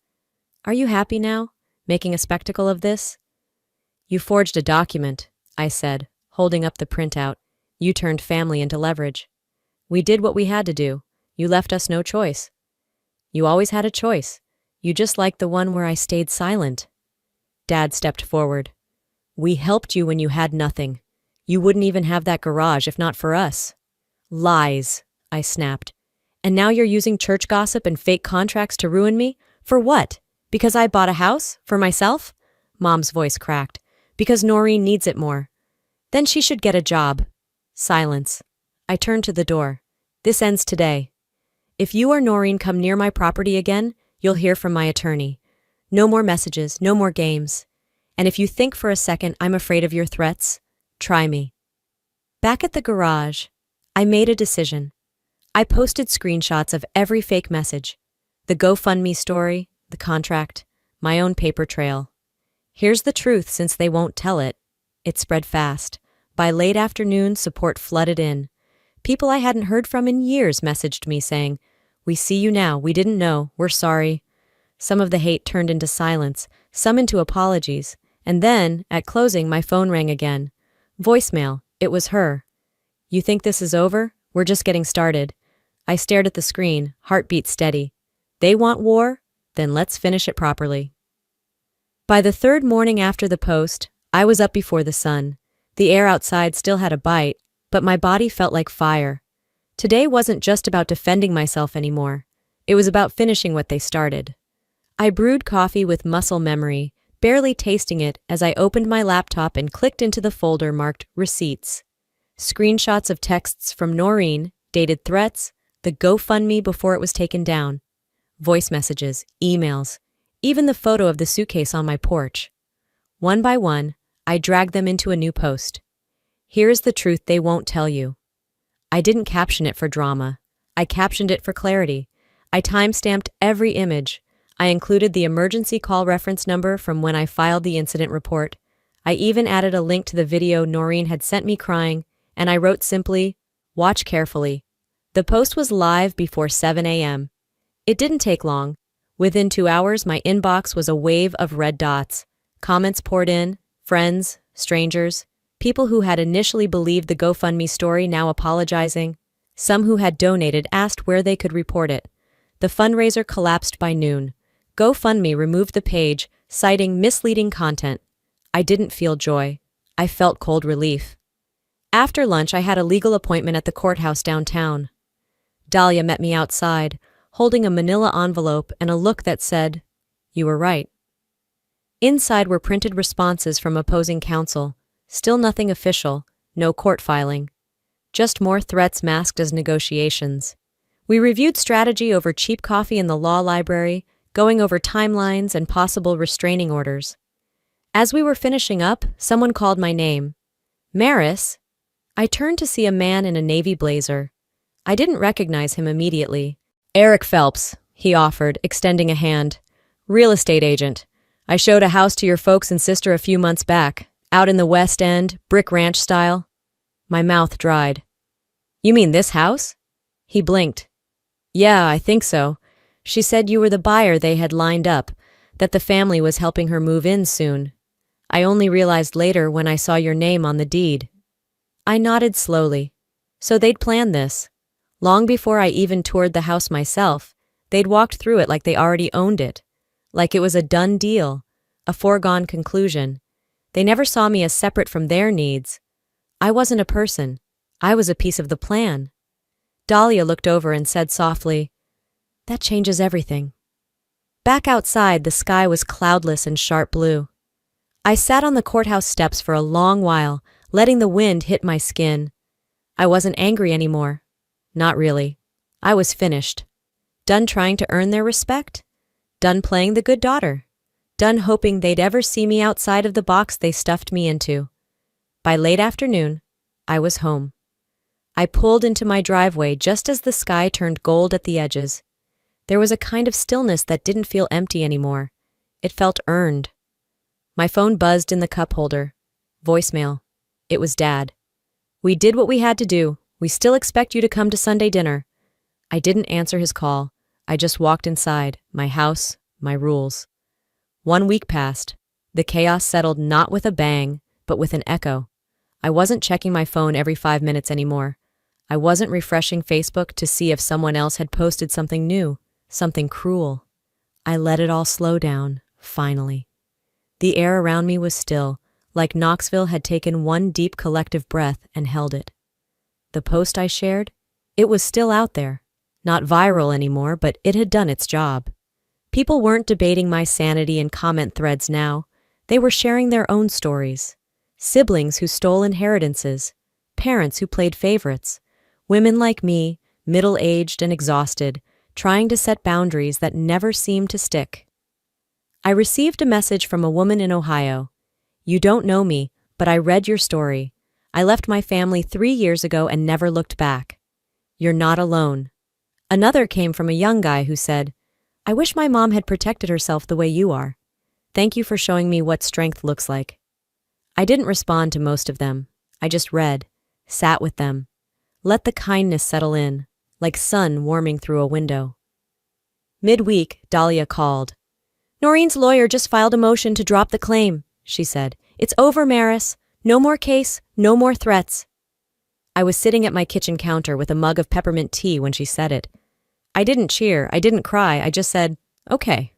"Are you happy now, making a spectacle of this?" "You forged a document," I said, holding up the printout. "You turned family into leverage. We did what we had to do. You left us no choice." "You always had a choice. You just liked the one where I stayed silent." Dad stepped forward. "We helped you when you had nothing. You wouldn't even have that garage if not for us." "Lies," I snapped. "And now you're using church gossip and fake contracts to ruin me? For what? Because I bought a house? For myself?" Mom's voice cracked. "Because Noreen needs it more. Then she should get a job." Silence. I turned to the door. "This ends today." If you or Noreen come near my property again, you'll hear from my attorney. No more messages, no more games. And if you think for a second I'm afraid of your threats, try me. Back at the garage, I made a decision. I posted screenshots of every fake message. The GoFundMe story, the contract, my own paper trail. Here's the truth since they won't tell it. It spread fast. By late afternoon, support flooded in. People I hadn't heard from in years messaged me saying, "We see you now, we didn't know, we're sorry." Some of the hate turned into silence, some into apologies, and then, at closing, my phone rang again. Voicemail, it was her. "You think this is over? We're just getting started." I stared at the screen, heartbeat steady. They want war? Then let's finish it properly. By the third morning after the post, I was up before the sun. The air outside still had a bite, but my body felt like fire. Today wasn't just about defending myself anymore. It was about finishing what they started. I brewed coffee with muscle memory, barely tasting it as I opened my laptop and clicked into the folder marked Receipts. Screenshots of texts from Noreen, dated threats, the GoFundMe before it was taken down, voice messages, emails, even the photo of the suitcase on my porch. One by one, I dragged them into a new post. Here's the truth they won't tell you. I didn't caption it for drama. I captioned it for clarity. I time-stamped every image. I included the emergency call reference number from when I filed the incident report. I even added a link to the video Noreen had sent me crying, and I wrote simply, "Watch carefully." The post was live before 7 a.m. It didn't take long. Within 2 hours, my inbox was a wave of red dots. Comments poured in, friends, strangers, people who had initially believed the GoFundMe story now apologizing. Some who had donated asked where they could report it. The fundraiser collapsed by noon. GoFundMe removed the page, citing misleading content. I didn't feel joy. I felt cold relief. After lunch, I had a legal appointment at the courthouse downtown. Dahlia met me outside, holding a manila envelope and a look that said, "You were right." Inside were printed responses from opposing counsel. Still nothing official, no court filing. Just more threats masked as negotiations. We reviewed strategy over cheap coffee in the law library, going over timelines and possible restraining orders. As we were finishing up, someone called my name. "Maris?" I turned to see a man in a navy blazer. I didn't recognize him immediately. "Eric Phelps," he offered, extending a hand. "Real estate agent. I showed a house to your folks and sister a few months back, out in the West End, brick ranch style." My mouth dried. "You mean this house?" He blinked. "Yeah, I think so. She said you were the buyer they had lined up, that the family was helping her move in soon. I only realized later when I saw your name on the deed." I nodded slowly. So they'd planned this. Long before I even toured the house myself, they'd walked through it like they already owned it. Like it was a done deal, a foregone conclusion. They never saw me as separate from their needs. I wasn't a person. I was a piece of the plan. Dahlia looked over and said softly, "That changes everything." Back outside, the sky was cloudless and sharp blue. I sat on the courthouse steps for a long while, letting the wind hit my skin. I wasn't angry anymore. Not really. I was finished. Done trying to earn their respect. Done playing the good daughter. Done hoping they'd ever see me outside of the box they stuffed me into. By late afternoon, I was home. I pulled into my driveway just as the sky turned gold at the edges. There was a kind of stillness that didn't feel empty anymore. It felt earned. My phone buzzed in the cup holder. Voicemail. It was Dad. "We did what we had to do. We still expect you to come to Sunday dinner." I didn't answer his call. I just walked inside, my house, my rules. 1 week passed. The chaos settled not with a bang, but with an echo. I wasn't checking my phone every 5 minutes anymore. I wasn't refreshing Facebook to see if someone else had posted something new, something cruel. I let it all slow down, finally. The air around me was still, like Knoxville had taken one deep collective breath and held it. The post I shared? It was still out there. Not viral anymore, but it had done its job. People weren't debating my sanity in comment threads now. They were sharing their own stories. Siblings who stole inheritances. Parents who played favorites. Women like me, middle-aged and exhausted, trying to set boundaries that never seemed to stick. I received a message from a woman in Ohio. You don't know me, but I read your story. I left my family 3 years ago and never looked back. You're not alone. Another came from a young guy who said, I wish my mom had protected herself the way you are. Thank you for showing me what strength looks like. I didn't respond to most of them. I just read, sat with them, let the kindness settle in, like sun warming through a window. Midweek, Dahlia called. Noreen's lawyer just filed a motion to drop the claim, she said. It's over, Maris. No more case, no more threats. I was sitting at my kitchen counter with a mug of peppermint tea when she said it. I didn't cheer, I didn't cry, I just said, okay.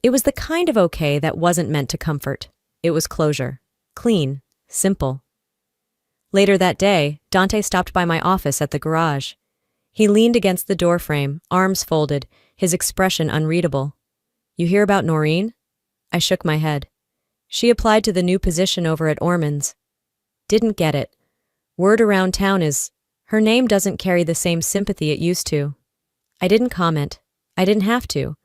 It was the kind of okay that wasn't meant to comfort. It was closure. Clean. Simple. Later that day, Dante stopped by my office at the garage. He leaned against the doorframe, arms folded, his expression unreadable. You hear about Noreen? I shook my head. She applied to the new position over at Ormond's. Didn't get it. Word around town is, her name doesn't carry the same sympathy it used to. I didn't comment. I didn't have to.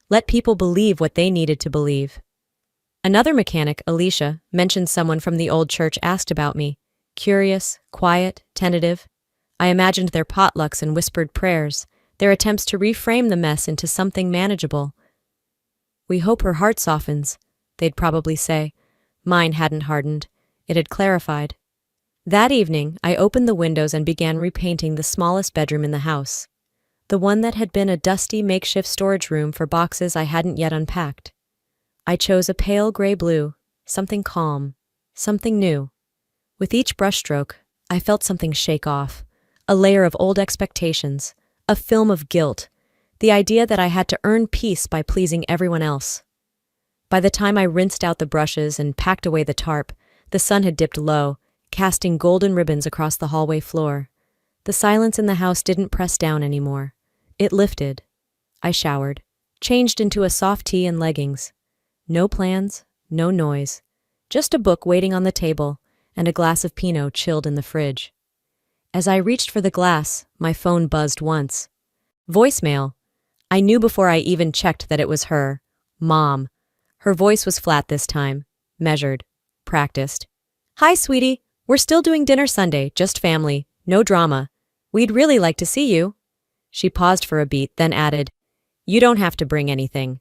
Let people believe what they needed to believe. Another mechanic, Alicia, mentioned someone from the old church asked about me. Curious, quiet, tentative. I imagined their potlucks and whispered prayers, their attempts to reframe the mess into something manageable. We hope her heart softens, they'd probably say. Mine hadn't hardened. It had clarified. That evening, I opened the windows and began repainting the smallest bedroom in the house. The one that had been a dusty makeshift storage room for boxes I hadn't yet unpacked. I chose a pale gray blue, something calm, something new. With each brushstroke, I felt something shake off, a layer of old expectations, a film of guilt, the idea that I had to earn peace by pleasing everyone else. By the time I rinsed out the brushes and packed away the tarp, the sun had dipped low, casting golden ribbons across the hallway floor. The silence in the house didn't press down anymore. It lifted. I showered, changed into a soft tee and leggings. No plans, no noise. Just a book waiting on the table, and a glass of Pinot chilled in the fridge. As I reached for the glass, my phone buzzed once. Voicemail. I knew before I even checked that it was her. Mom. Her voice was flat this time, measured, practiced. Hi, sweetie. We're still doing dinner Sunday, just family, no drama. We'd really like to see you. She paused for a beat, then added, You don't have to bring anything.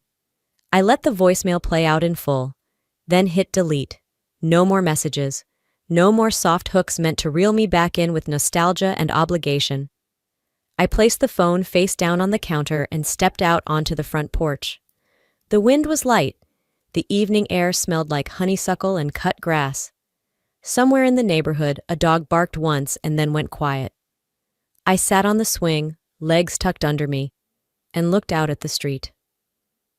I let the voicemail play out in full, then hit delete. No more messages. No more soft hooks meant to reel me back in with nostalgia and obligation. I placed the phone face down on the counter and stepped out onto the front porch. The wind was light. The evening air smelled like honeysuckle and cut grass. Somewhere in the neighborhood, a dog barked once and then went quiet. I sat on the swing, legs tucked under me, and looked out at the street.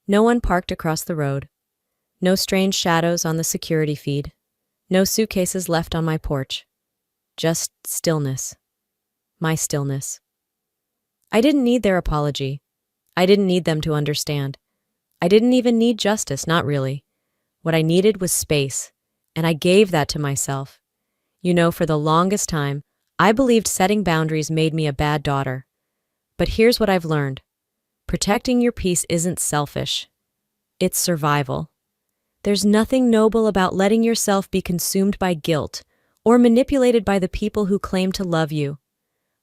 No one parked across the road. No strange shadows on the security feed. No suitcases left on my porch. Just stillness. My stillness. I didn't need their apology. I didn't need them to understand. I didn't even need justice, not really. What I needed was space, and I gave that to myself. You know, for the longest time, I believed setting boundaries made me a bad daughter. But here's what I've learned. Protecting your peace isn't selfish. It's survival. There's nothing noble about letting yourself be consumed by guilt or manipulated by the people who claim to love you.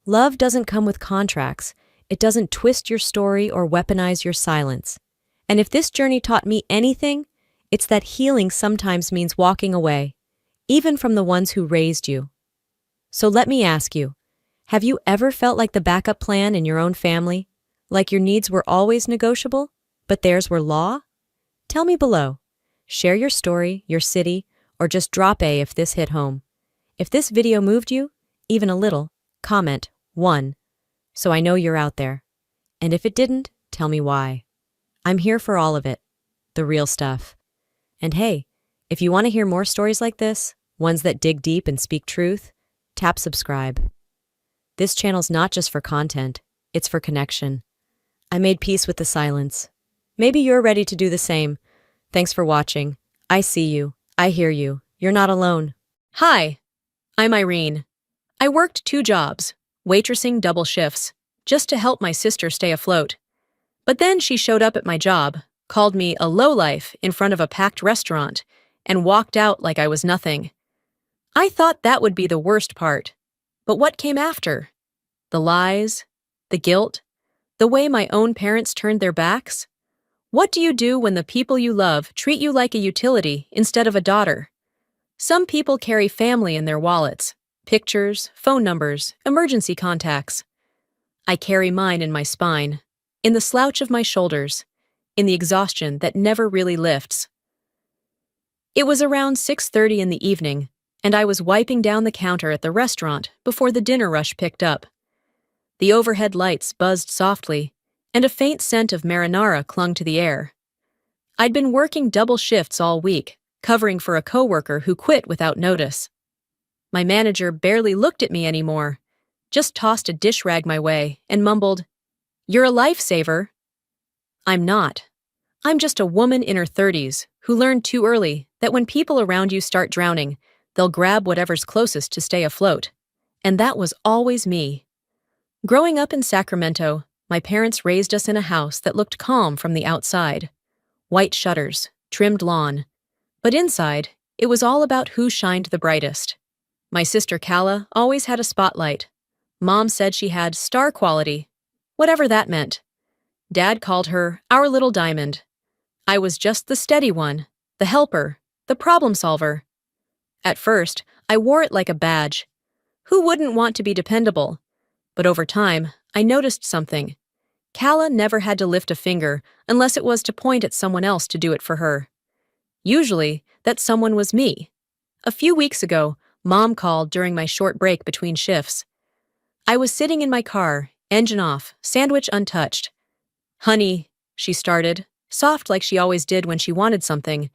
Love doesn't come with contracts. It doesn't twist your story or weaponize your silence. And if this journey taught me anything, it's that healing sometimes means walking away, even from the ones who raised you. So let me ask you, have you ever felt like the backup plan in your own family? Like your needs were always negotiable, but theirs were law? Tell me below. Share your story, your city, or just drop A if this hit home. If this video moved you, even a little, comment 1, so I know you're out there. And if it didn't, tell me why. I'm here for all of it, the real stuff. And hey, if you want to hear more stories like this, ones that dig deep and speak truth, tap subscribe. This channel's not just for content, it's for connection. I made peace with the silence. Maybe you're ready to do the same. Thanks for watching. I see you. I hear you. You're not alone. Hi, I'm Irene. I worked 2 jobs, waitressing double shifts, just to help my sister stay afloat. But then she showed up at my job, called me a lowlife in front of a packed restaurant, and walked out like I was nothing. I thought that would be the worst part. But what came after? The lies, the guilt, the way my own parents turned their backs? What do you do when the people you love treat you like a utility instead of a daughter? Some people carry family in their wallets, pictures, phone numbers, emergency contacts. I carry mine in my spine, in the slouch of my shoulders, in the exhaustion that never really lifts. It was around 6:30 in the evening, and I was wiping down the counter at the restaurant before the dinner rush picked up. The overhead lights buzzed softly, and a faint scent of marinara clung to the air. I'd been working double shifts all week, covering for a coworker who quit without notice. My manager barely looked at me anymore, just tossed a dish rag my way and mumbled, "You're a lifesaver." I'm not. I'm just a woman in her 30s who learned too early that when people around you start drowning, they'll grab whatever's closest to stay afloat. And that was always me. Growing up in Sacramento, my parents raised us in a house that looked calm from the outside. White shutters, trimmed lawn. But inside, it was all about who shined the brightest. My sister Calla always had a spotlight. Mom said she had star quality, whatever that meant. Dad called her our little diamond. I was just the steady one, the helper, the problem solver. At first, I wore it like a badge. Who wouldn't want to be dependable? But over time, I noticed something. Calla never had to lift a finger unless it was to point at someone else to do it for her. Usually, that someone was me. A few weeks ago, Mom called during my short break between shifts. I was sitting in my car, engine off, sandwich untouched. "Honey," she started, soft like she always did when she wanted something,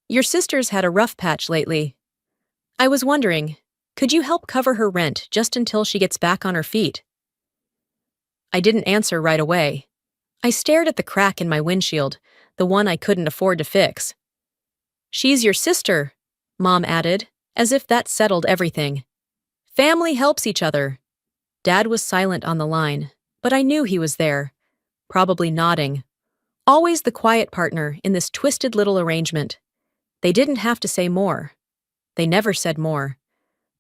"your sister's had a rough patch lately. I was wondering, could you help cover her rent just until she gets back on her feet?" I didn't answer right away. I stared at the crack in my windshield, the one I couldn't afford to fix. "She's your sister," Mom added, as if that settled everything. "Family helps each other." Dad was silent on the line, but I knew he was there, probably nodding. Always the quiet partner in this twisted little arrangement. They didn't have to say more. They never said more.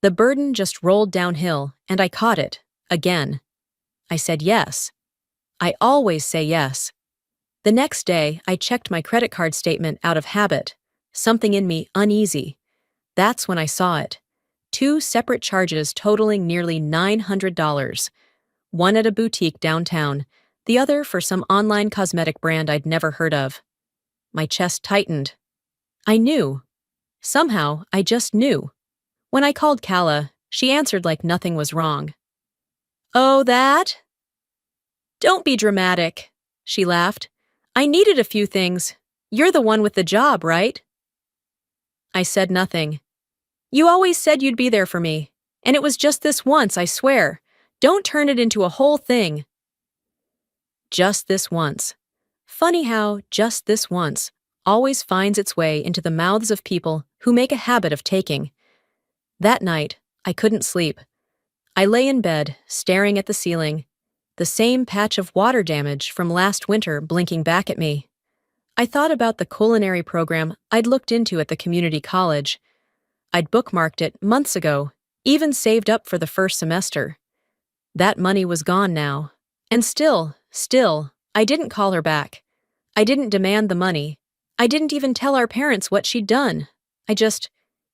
The burden just rolled downhill, and I caught it, again. I said yes. I always say yes. The next day, I checked my credit card statement out of habit, something in me uneasy. That's when I saw it. 2 separate charges totaling nearly $900. One at a boutique downtown, the other for some online cosmetic brand I'd never heard of. My chest tightened. I knew. Somehow, I just knew. When I called Calla, she answered like nothing was wrong. "Oh, that? Don't be dramatic," she laughed. "I needed a few things. You're the one with the job, right?" I said nothing. "You always said you'd be there for me, and it was just this once, I swear. Don't turn it into a whole thing." Just this once. Funny how just this once always finds its way into the mouths of people who make a habit of taking. That night, I couldn't sleep. I lay in bed, staring at the ceiling, the same patch of water damage from last winter blinking back at me. I thought about the culinary program I'd looked into at the community college. I'd bookmarked it months ago, even saved up for the first semester. That money was gone now. And still, I didn't call her back. I didn't demand the money. I didn't even tell our parents what she'd done. I just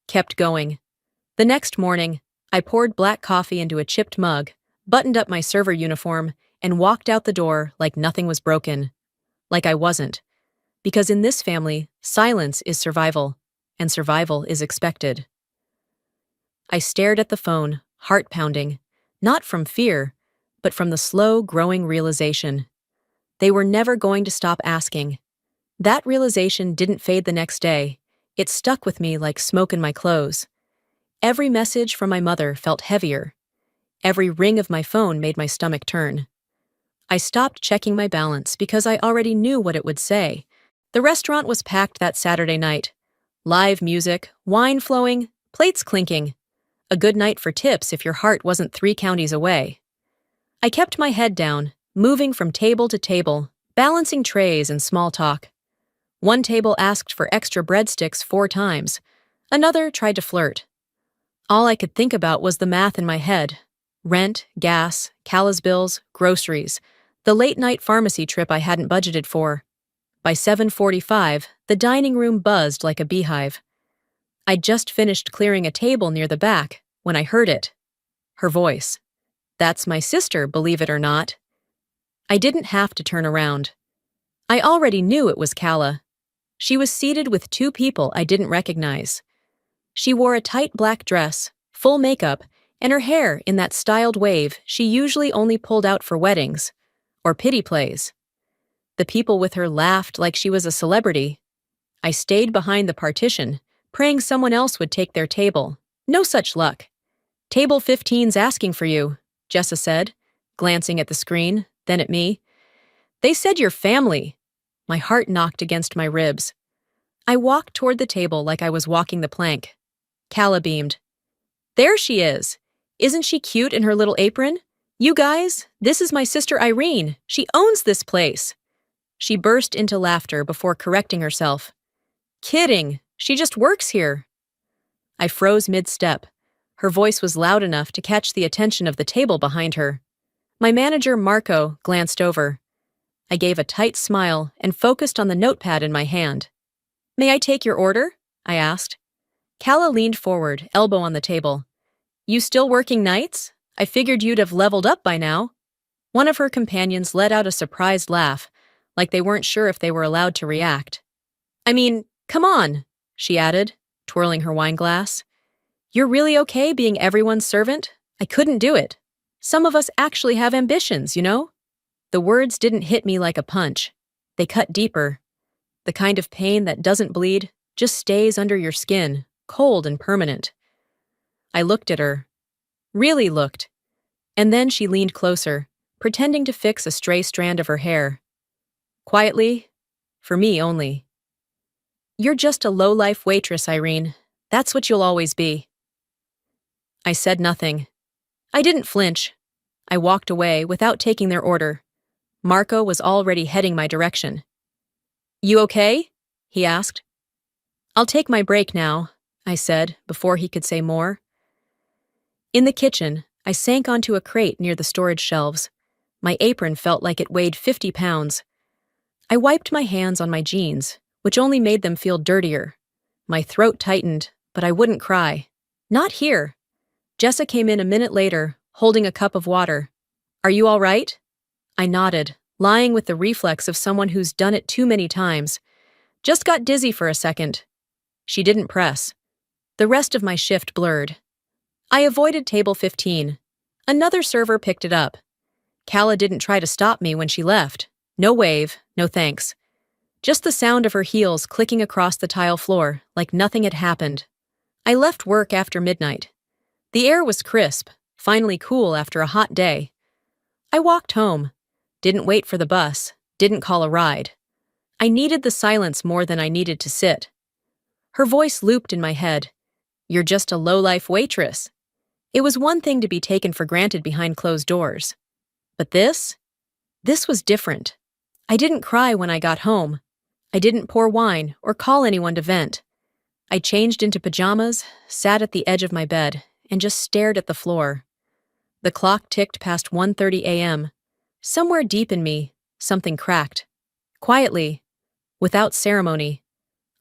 kept going. The next morning, I poured black coffee into a chipped mug, buttoned up my server uniform, and walked out the door like nothing was broken. Like I wasn't. Because in this family, silence is survival, and survival is expected. I stared at the phone, heart pounding, not from fear, but from the slow, growing realization. They were never going to stop asking. That realization didn't fade the next day. It stuck with me like smoke in my clothes. Every message from my mother felt heavier. Every ring of my phone made my stomach turn. I stopped checking my balance because I already knew what it would say. The restaurant was packed that Saturday night. Live music, wine flowing, plates clinking. A good night for tips if your heart wasn't 3 counties away. I kept my head down, moving from table to table, balancing trays and small talk. One table asked for extra breadsticks 4 times. Another tried to flirt. All I could think about was the math in my head. Rent, gas, Cala's bills, groceries, the late-night pharmacy trip I hadn't budgeted for. By 7:45, the dining room buzzed like a beehive. I'd just finished clearing a table near the back when I heard it. Her voice. That's my sister, believe it or not. I didn't have to turn around. I already knew it was Cala. She was seated with 2 people I didn't recognize. She wore a tight black dress, full makeup, and her hair in that styled wave she usually only pulled out for weddings or pity plays. The people with her laughed like she was a celebrity. I stayed behind the partition, praying someone else would take their table. No such luck. Table 15's asking for you, Jessa said, glancing at the screen, then at me. They said you're family. My heart knocked against my ribs. I walked toward the table like I was walking the plank. Cala beamed. There she is. Isn't she cute in her little apron? You guys, this is my sister Irene. She owns this place. She burst into laughter before correcting herself. Kidding. She just works here. I froze mid-step. Her voice was loud enough to catch the attention of the table behind her. My manager, Marco, glanced over. I gave a tight smile and focused on the notepad in my hand. May I take your order? I asked. Cala leaned forward, elbow on the table. You still working nights? I figured you'd have leveled up by now. One of her companions let out a surprised laugh, like they weren't sure if they were allowed to react. I mean, come on, she added, twirling her wine glass. You're really okay being everyone's servant? I couldn't do it. Some of us actually have ambitions, you know? The words didn't hit me like a punch. They cut deeper. The kind of pain that doesn't bleed, just stays under your skin, cold and permanent. I looked at her. Really looked. And then she leaned closer, pretending to fix a stray strand of her hair. Quietly, for me only. You're just a low-life waitress, Irene. That's what you'll always be. I said nothing. I didn't flinch. I walked away without taking their order. Marco was already heading my direction. You okay? He asked. I'll take my break now, I said before he could say more. In the kitchen, I sank onto a crate near the storage shelves. My apron felt like it weighed 50 pounds. I wiped my hands on my jeans, which only made them feel dirtier. My throat tightened, but I wouldn't cry. Not here. Jessa came in a minute later, holding a cup of water. Are you all right? I nodded, lying with the reflex of someone who's done it too many times. Just got dizzy for a second. She didn't press. The rest of my shift blurred. I avoided table 15. Another server picked it up. Cala didn't try to stop me when she left. No wave, no thanks. Just the sound of her heels clicking across the tile floor like nothing had happened. I left work after midnight. The air was crisp, finally cool after a hot day. I walked home. Didn't wait for the bus, didn't call a ride. I needed the silence more than I needed to sit. Her voice looped in my head. You're just a low-life waitress. It was one thing to be taken for granted behind closed doors. But this was different. I didn't cry when I got home. I didn't pour wine or call anyone to vent. I changed into pajamas, sat at the edge of my bed, and just stared at the floor. The clock ticked past 1:30 a.m. Somewhere deep in me, something cracked. Quietly, without ceremony.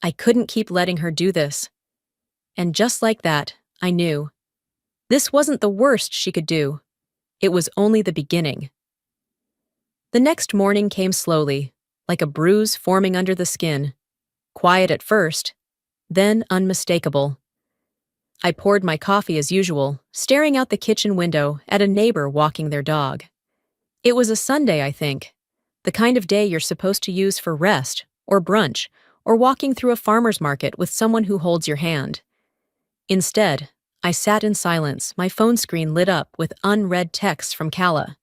I couldn't keep letting her do this. And just like that, I knew. This wasn't the worst she could do. It was only the beginning. The next morning came slowly, like a bruise forming under the skin. Quiet at first, then unmistakable. I poured my coffee as usual, staring out the kitchen window at a neighbor walking their dog. It was a Sunday, I think. The kind of day you're supposed to use for rest, or brunch, or walking through a farmer's market with someone who holds your hand. Instead, I sat in silence, my phone screen lit up with unread texts from Cala.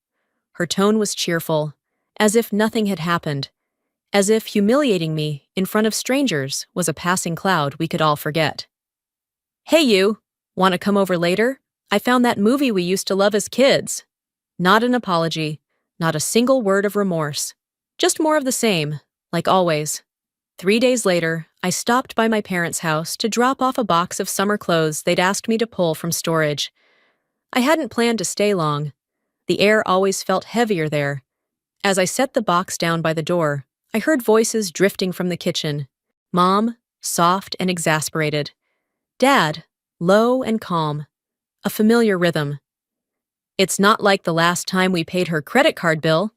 Her tone was cheerful, as if nothing had happened, as if humiliating me in front of strangers was a passing cloud we could all forget. Hey you, want to come over later? I found that movie we used to love as kids. Not an apology, not a single word of remorse. Just more of the same, like always. 3 days later, I stopped by my parents' house to drop off a box of summer clothes they'd asked me to pull from storage. I hadn't planned to stay long. The air always felt heavier there. As I set the box down by the door, I heard voices drifting from the kitchen. Mom, soft and exasperated. Dad, low and calm. A familiar rhythm. "It's not like the last time we paid her credit card bill,"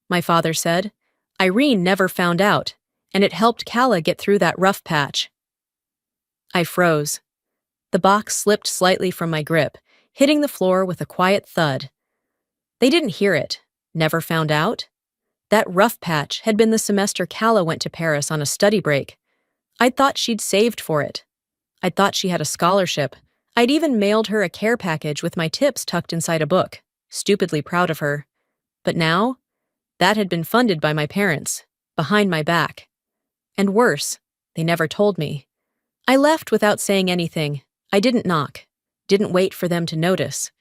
my father said. "Irene never found out, and it helped Calla get through that rough patch." I froze. The box slipped slightly from my grip, hitting the floor with a quiet thud. They didn't hear it. Never found out? That rough patch had been the semester Calla went to Paris on a study break. I'd thought she'd saved for it. I'd thought she had a scholarship. I'd even mailed her a care package with my tips tucked inside a book, stupidly proud of her. But now, that had been funded by my parents, behind my back. And worse, they never told me. I left without saying anything. I didn't knock, didn't wait for them to notice.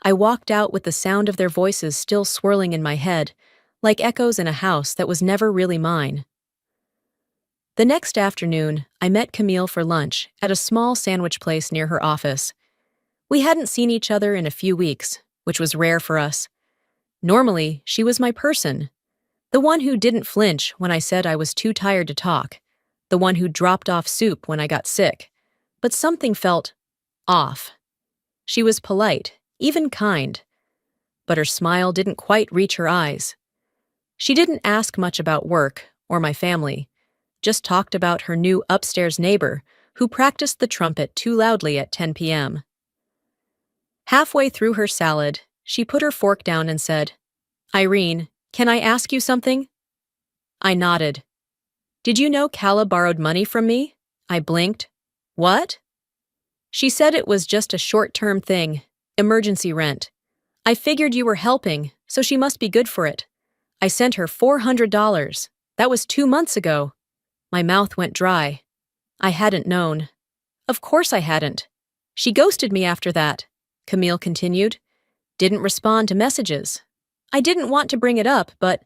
I walked out with the sound of their voices still swirling in my head, like echoes in a house that was never really mine. The next afternoon, I met Camille for lunch at a small sandwich place near her office. We hadn't seen each other in a few weeks, which was rare for us. Normally, she was my person. The one who didn't flinch when I said I was too tired to talk. The one who dropped off soup when I got sick. But something felt off. She was polite, even kind. But her smile didn't quite reach her eyes. She didn't ask much about work or my family, just talked about her new upstairs neighbor who practiced the trumpet too loudly at 10 p.m. Halfway through her salad, she put her fork down and said, "Irene, can I ask you something?" I nodded. "Did you know Calla borrowed money from me?" I blinked. "What?" She said it was just a short-term thing, emergency rent. "I figured you were helping, so she must be good for it. I sent her $400. That was 2 months ago." My mouth went dry. I hadn't known. Of course I hadn't. "She ghosted me after that," Camille continued. "Didn't respond to messages. I didn't want to bring it up, but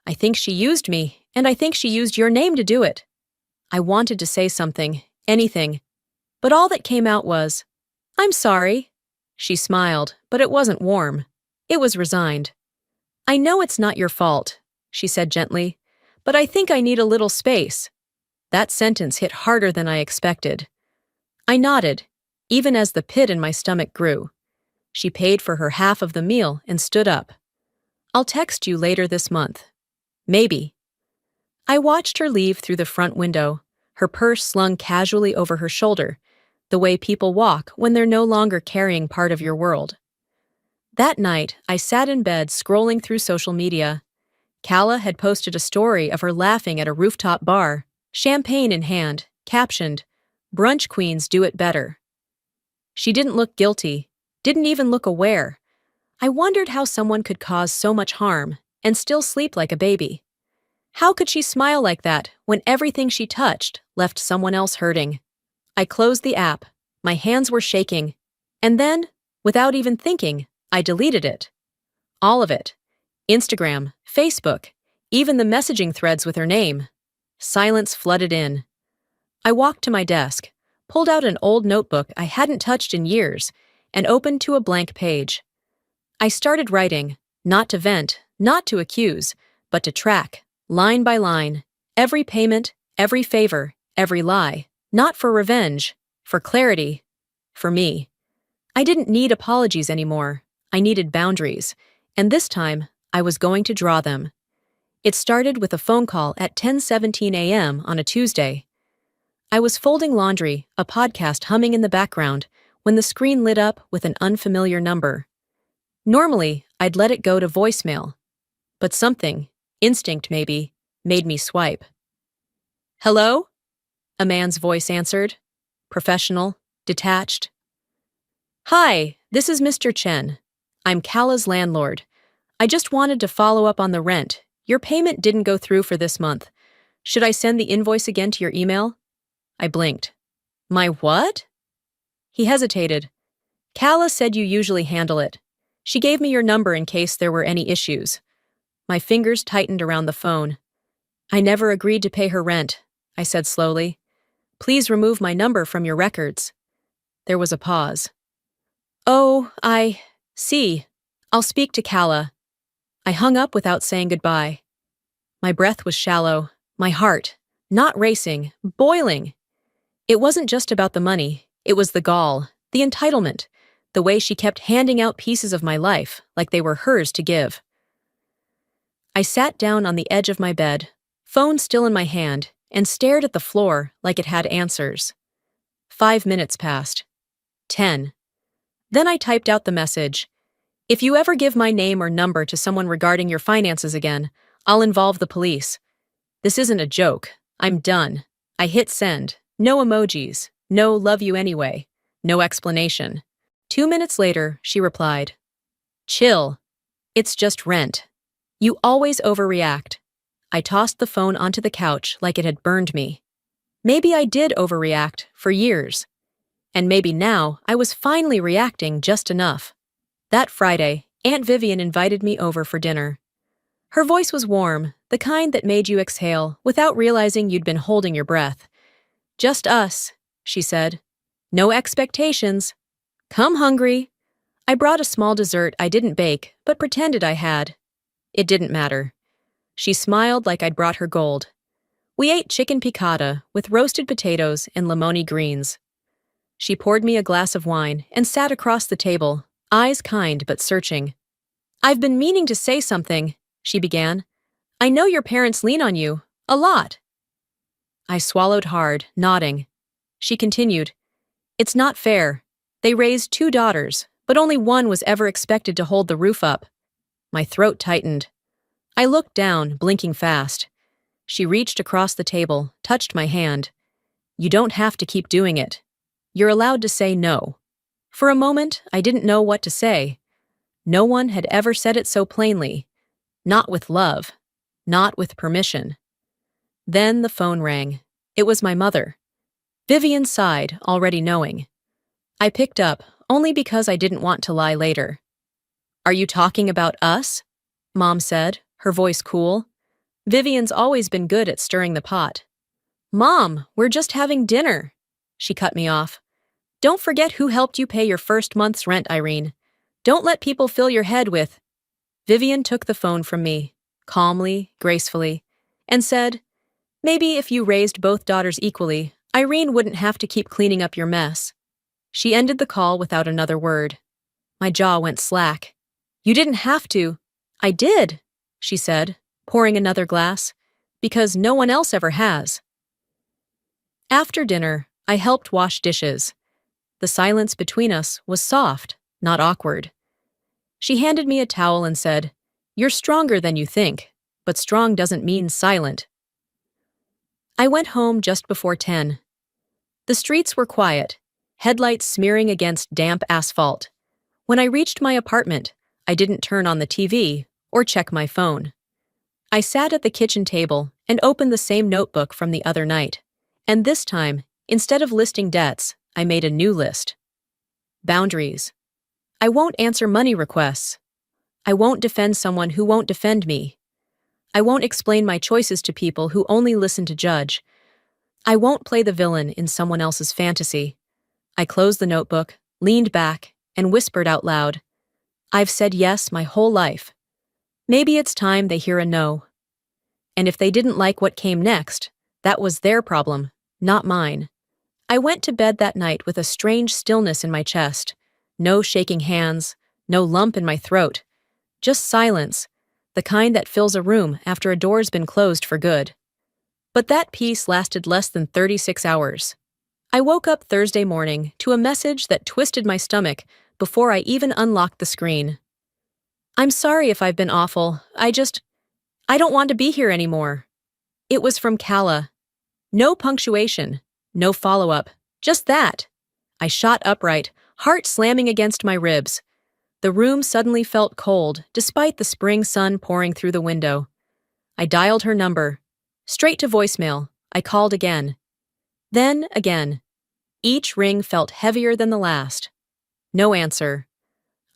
I think she used me, and I think she used your name to do it." I wanted to say something, anything, but all that came out was, "I'm sorry." She smiled, but it wasn't warm. It was resigned. "I know it's not your fault," she said gently, "but I think I need a little space." That sentence hit harder than I expected. I nodded, even as the pit in my stomach grew. She paid for her half of the meal and stood up. "I'll text you later this month. Maybe." I watched her leave through the front window, her purse slung casually over her shoulder, the way people walk when they're no longer carrying part of your world. That night, I sat in bed scrolling through social media. Calla had posted a story of her laughing at a rooftop bar, champagne in hand, captioned, "Brunch queens do it better." She didn't look guilty, didn't even look aware. I wondered how someone could cause so much harm and still sleep like a baby. How could she smile like that when everything she touched left someone else hurting? I closed the app, my hands were shaking, and then, without even thinking, I deleted it. All of it. Instagram, Facebook, even the messaging threads with her name. Silence flooded in. I walked to my desk, pulled out an old notebook I hadn't touched in years, and opened to a blank page. I started writing, not to vent, not to accuse, but to track, line by line, every payment, every favor, every lie, not for revenge, for clarity, for me. I didn't need apologies anymore. I needed boundaries, and this time, I was going to draw them. It started with a phone call at 10:17 a.m. on a Tuesday. I was folding laundry, a podcast humming in the background, when the screen lit up with an unfamiliar number. Normally, I'd let it go to voicemail, but something, instinct maybe, made me swipe. "Hello?" A man's voice answered, professional, detached. "Hi, this is Mr. Chen. I'm Calla's landlord. I just wanted to follow up on the rent. Your payment didn't go through for this month. Should I send the invoice again to your email?" I blinked. "My what?" He hesitated. "Calla said you usually handle it. She gave me your number in case there were any issues." My fingers tightened around the phone. I never agreed to pay her rent, I said slowly. Please remove my number from your records. There was a pause. Oh, I see. I'll speak to Calla. I hung up without saying goodbye. My breath was shallow, my heart, not racing, boiling. It wasn't just about the money, it was the gall, the entitlement, the way she kept handing out pieces of my life like they were hers to give. I sat down on the edge of my bed, phone still in my hand, and stared at the floor like it had answers. 5 minutes passed. 10. Then I typed out the message. If you ever give my name or number to someone regarding your finances again, I'll involve the police. This isn't a joke. I'm done. I hit send. No emojis. No love you anyway. No explanation. 2 minutes later, she replied. Chill. It's just rent. You always overreact. I tossed the phone onto the couch like it had burned me. Maybe I did overreact for years. And maybe now I was finally reacting just enough. That Friday, Aunt Vivian invited me over for dinner. Her voice was warm, the kind that made you exhale without realizing you'd been holding your breath. Just us, she said. No expectations. Come hungry. I brought a small dessert I didn't bake, but pretended I had. It didn't matter. She smiled like I'd brought her gold. We ate chicken piccata with roasted potatoes and limoni greens. She poured me a glass of wine and sat across the table, eyes kind but searching. I've been meaning to say something, she began. I know your parents lean on you, a lot. I swallowed hard, nodding. She continued. It's not fair. They raised 2 daughters, but only one was ever expected to hold the roof up. My throat tightened. I looked down, blinking fast. She reached across the table, touched my hand. You don't have to keep doing it. You're allowed to say no. For a moment, I didn't know what to say. No one had ever said it so plainly. Not with love. Not with permission. Then the phone rang. It was my mother. Vivian sighed, already knowing. I picked up, only because I didn't want to lie later. Are you talking about us? Mom said, her voice cool. Vivian's always been good at stirring the pot. Mom, we're just having dinner. She cut me off. Don't forget who helped you pay your first month's rent, Irene. Don't let people fill your head with... Vivian took the phone from me, calmly, gracefully, and said, maybe if you raised both daughters equally, Irene wouldn't have to keep cleaning up your mess. She ended the call without another word. My jaw went slack. You didn't have to. I did, she said, pouring another glass, because no one else ever has. After dinner, I helped wash dishes. The silence between us was soft, not awkward. She handed me a towel and said, You're stronger than you think, but strong doesn't mean silent. I went home just before 10. The streets were quiet, headlights smearing against damp asphalt. When I reached my apartment, I didn't turn on the TV or check my phone. I sat at the kitchen table and opened the same notebook from the other night. And this time, instead of listing debts, I made a new list. Boundaries. I won't answer money requests. I won't defend someone who won't defend me. I won't explain my choices to people who only listen to judge. I won't play the villain in someone else's fantasy. I closed the notebook, leaned back, and whispered out loud, I've said yes my whole life. Maybe it's time they hear a no. And if they didn't like what came next, that was their problem, not mine. I went to bed that night with a strange stillness in my chest. No shaking hands, no lump in my throat. Just silence, the kind that fills a room after a door's been closed for good. But that peace lasted less than 36 hours. I woke up Thursday morning to a message that twisted my stomach before I even unlocked the screen. I'm sorry if I've been awful. I don't want to be here anymore. It was from Calla. No punctuation, no follow-up, just that. I shot upright, heart slamming against my ribs. The room suddenly felt cold, despite the spring sun pouring through the window. I dialed her number. Straight to voicemail, I called again. Then again. Each ring felt heavier than the last. No answer.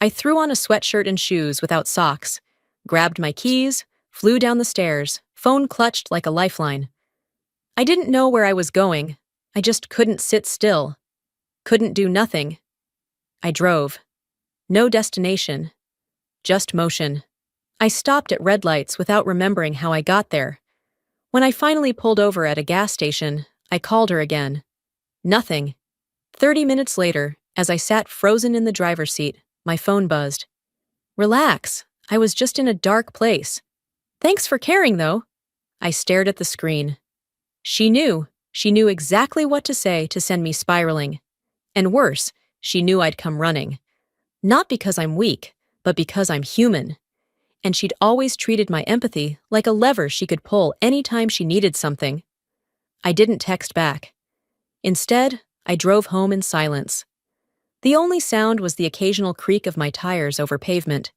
I threw on a sweatshirt and shoes without socks, grabbed my keys, flew down the stairs, phone clutched like a lifeline. I didn't know where I was going. I just couldn't sit still. Couldn't do nothing. I drove. No destination. Just motion. I stopped at red lights without remembering how I got there. When I finally pulled over at a gas station, I called her again. Nothing. 30 minutes later, as I sat frozen in the driver's seat, my phone buzzed. Relax. I was just in a dark place. Thanks for caring, though. I stared at the screen. She knew. She knew exactly what to say to send me spiraling. And worse, she knew I'd come running. Not because I'm weak, but because I'm human. And she'd always treated my empathy like a lever she could pull anytime she needed something. I didn't text back. Instead, I drove home in silence. The only sound was the occasional creak of my tires over pavement.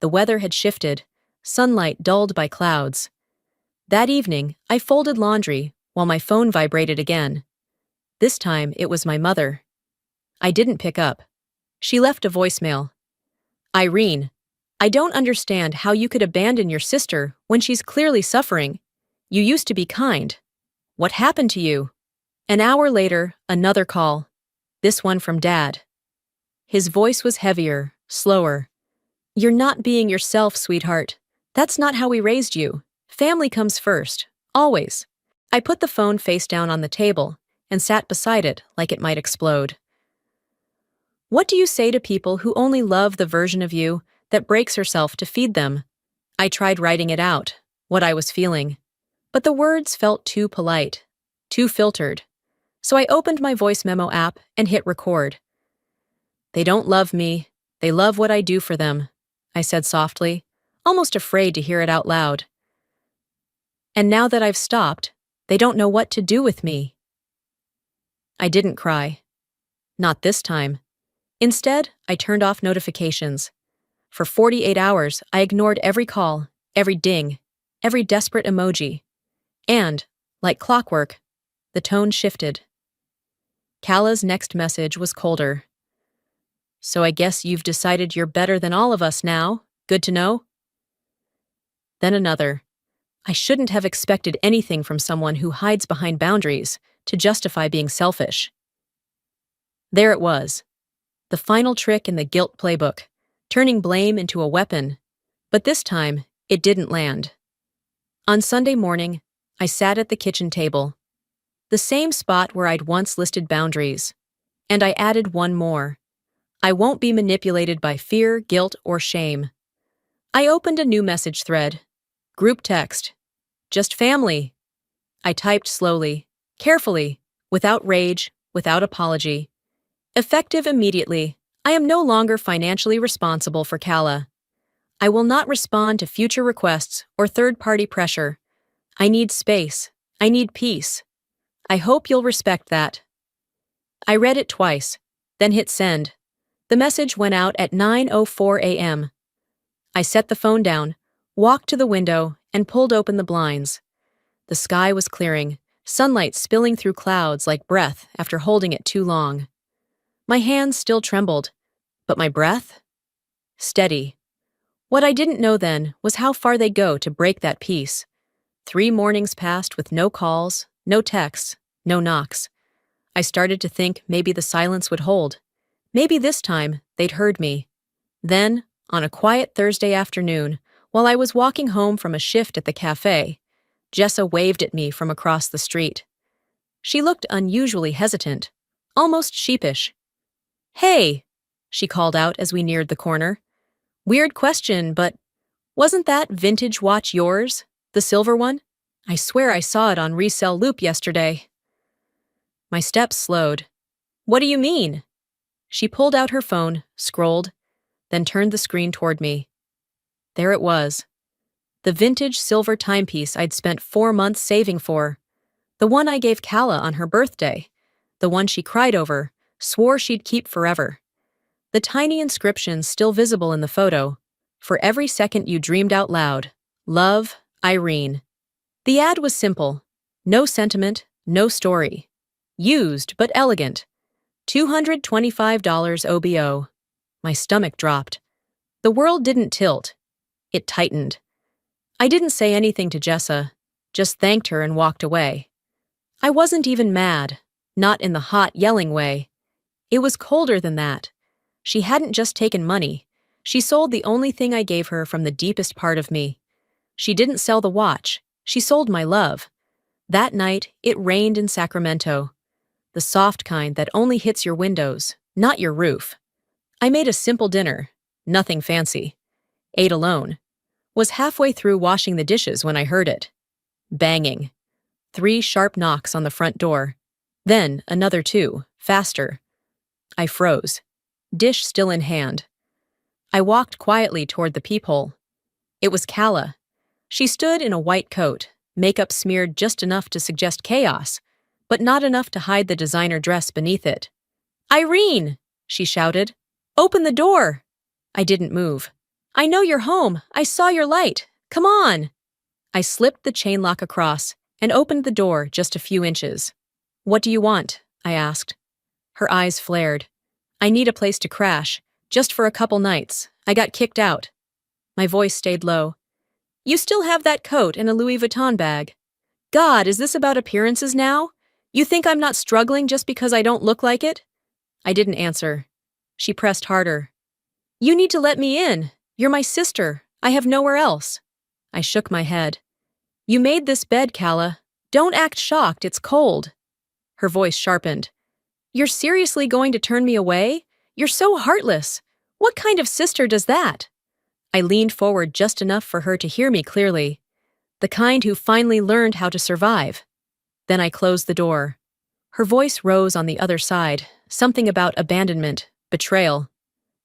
The weather had shifted, sunlight dulled by clouds. That evening, I folded laundry while my phone vibrated again. This time, it was my mother. I didn't pick up. She left a voicemail. Irene, I don't understand how you could abandon your sister when she's clearly suffering. You used to be kind. What happened to you? An hour later, another call. This one from Dad. His voice was heavier, slower. You're not being yourself, sweetheart. That's not how we raised you. Family comes first, always. I put the phone face down on the table and sat beside it like it might explode. What do you say to people who only love the version of you that breaks herself to feed them? I tried writing it out, what I was feeling. But the words felt too polite, too filtered. So I opened my voice memo app and hit record. They don't love me. They love what I do for them, I said softly, almost afraid to hear it out loud. And now that I've stopped, they don't know what to do with me. I didn't cry. Not this time. Instead, I turned off notifications. For 48 hours, I ignored every call, every ding, every desperate emoji. And, like clockwork, the tone shifted. Kala's next message was colder. So I guess you've decided you're better than all of us now. Good to know? Then another. I shouldn't have expected anything from someone who hides behind boundaries to justify being selfish. There it was. The final trick in the guilt playbook, turning blame into a weapon. But this time, it didn't land. On Sunday morning, I sat at the kitchen table, the same spot where I'd once listed boundaries. And I added one more. I won't be manipulated by fear, guilt, or shame. I opened a new message thread. Group text. Just family. I typed slowly, carefully, without rage, without apology. Effective immediately. I am no longer financially responsible for Kala. I will not respond to future requests or third-party pressure. I need space. I need peace. I hope you'll respect that. I read it twice, then hit send. The message went out at 9:04 a.m. I set the phone down, walked to the window, and pulled open the blinds. The sky was clearing, sunlight spilling through clouds like breath after holding it too long. My hands still trembled, but my breath? Steady. What I didn't know then was how far they go to break that peace. 3 mornings passed with no calls, no texts, no knocks. I started to think maybe the silence would hold. Maybe this time they'd heard me. Then, on a quiet Thursday afternoon, while I was walking home from a shift at the cafe, Jessa waved at me from across the street. She looked unusually hesitant, almost sheepish. Hey, she called out as we neared the corner. Weird question, but wasn't that vintage watch yours, the silver one? I swear I saw it on Resell Loop yesterday. My steps slowed. What do you mean? She pulled out her phone, scrolled, then turned the screen toward me. There it was. The vintage silver timepiece I'd spent 4 months saving for. The one I gave Kala on her birthday. The one she cried over, swore she'd keep forever. The tiny inscription still visible in the photo. For every second you dreamed out loud. Love, Irene. The ad was simple. No sentiment, no story. Used but elegant. $225 OBO. My stomach dropped. The world didn't tilt. It tightened. I didn't say anything to Jessa, just thanked her and walked away. I wasn't even mad, not in the hot, yelling way. It was colder than that. She hadn't just taken money. She sold the only thing I gave her from the deepest part of me. She didn't sell the watch. She sold my love. That night, it rained in Sacramento. The soft kind that only hits your windows, not your roof. I made a simple dinner, nothing fancy. Ate alone. Was halfway through washing the dishes when I heard it. Banging. 3 sharp knocks on the front door. Then another 2, faster. I froze. Dish still in hand. I walked quietly toward the peephole. It was Calla. She stood in a white coat, makeup smeared just enough to suggest chaos, but not enough to hide the designer dress beneath it. "Irene!" she shouted. "Open the door!" I didn't move. "I know you're home. I saw your light. Come on!" I slipped the chain lock across and opened the door just a few inches. "What do you want?" I asked. Her eyes flared. "I need a place to crash, just for a couple nights. I got kicked out." My voice stayed low. "You still have that coat and a Louis Vuitton bag. God, is this about appearances now? You think I'm not struggling just because I don't look like it?" I didn't answer. She pressed harder. "You need to let me in. You're my sister. I have nowhere else." I shook my head. "You made this bed, Calla. Don't act shocked, it's cold." Her voice sharpened. "You're seriously going to turn me away? You're so heartless. What kind of sister does that?" I leaned forward just enough for her to hear me clearly. The kind who finally learned how to survive. Then I closed the door. Her voice rose on the other side, something about abandonment, betrayal.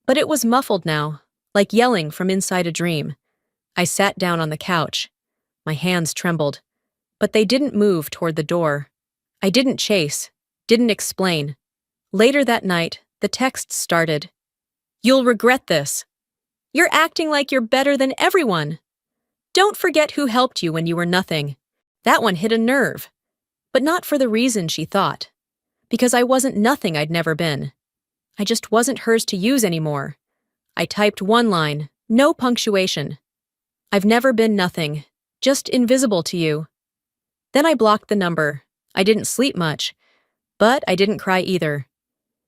But it was muffled now, like yelling from inside a dream. I sat down on the couch. My hands trembled. But they didn't move toward the door. I didn't chase, didn't explain. Later that night, the texts started. "You'll regret this. You're acting like you're better than everyone. Don't forget who helped you when you were nothing." That one hit a nerve. But not for the reason she thought. Because I wasn't nothing I'd never been. I just wasn't hers to use anymore. I typed one line, no punctuation. "I've never been nothing, just invisible to you." Then I blocked the number. I didn't sleep much, but I didn't cry either.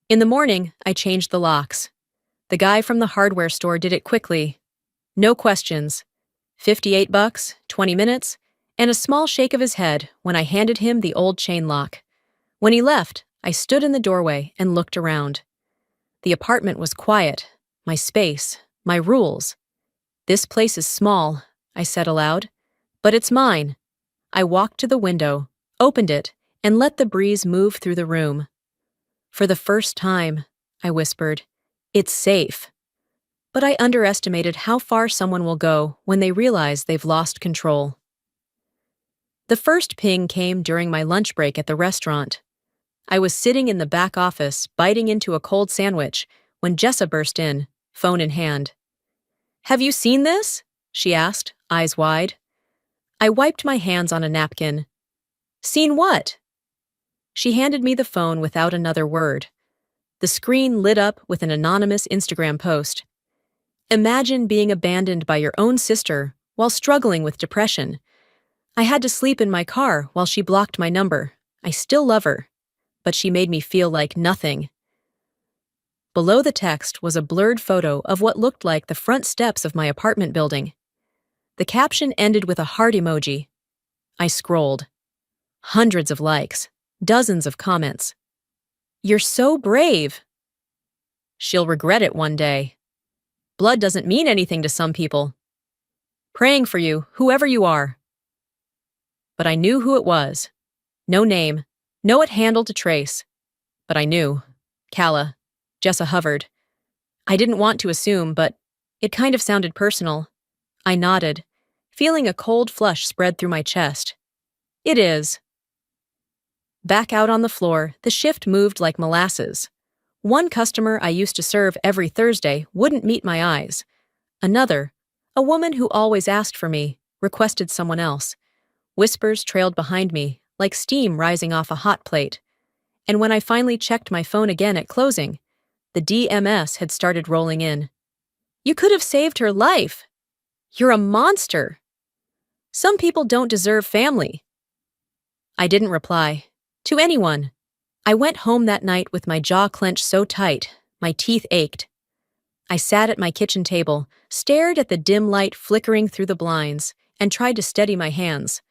In the morning, I changed the locks. The guy from the hardware store did it quickly. No questions. $58, 20 minutes, and a small shake of his head when I handed him the old chain lock. When he left, I stood in the doorway and looked around. The apartment was quiet, my space, my rules. "This place is small," I said aloud, "but it's mine." I walked to the window, opened it, and let the breeze move through the room. "For the first time," I whispered, "it's safe." But I underestimated how far someone will go when they realize they've lost control. The first ping came during my lunch break at the restaurant. I was sitting in the back office, biting into a cold sandwich, when Jessa burst in, phone in hand. "Have you seen this?" she asked, eyes wide. I wiped my hands on a napkin. "Seen what?" She handed me the phone without another word. The screen lit up with an anonymous Instagram post. "Imagine being abandoned by your own sister while struggling with depression. I had to sleep in my car while she blocked my number. I still love her, but she made me feel like nothing." Below the text was a blurred photo of what looked like the front steps of my apartment building. The caption ended with a heart emoji. I scrolled. Hundreds of likes, dozens of comments. "You're so brave." "She'll regret it one day. Blood doesn't mean anything to some people. Praying for you, whoever you are." But I knew who it was. No name, no handle to trace. But I knew. Calla. Jessa hovered. I didn't want to assume, but it kind of sounded personal. I nodded, feeling a cold flush spread through my chest. "It is." Back out on the floor, the shift moved like molasses. One customer I used to serve every Thursday wouldn't meet my eyes. Another, a woman who always asked for me, requested someone else. Whispers trailed behind me, like steam rising off a hot plate. And when I finally checked my phone again at closing, the DMS had started rolling in. "You could have saved her life. You're a monster." Some people don't deserve family. I didn't reply. To anyone. I went home that night with my jaw clenched so tight, my teeth ached. I sat at my kitchen table, stared at the dim light flickering through the blinds, and tried to steady my hands.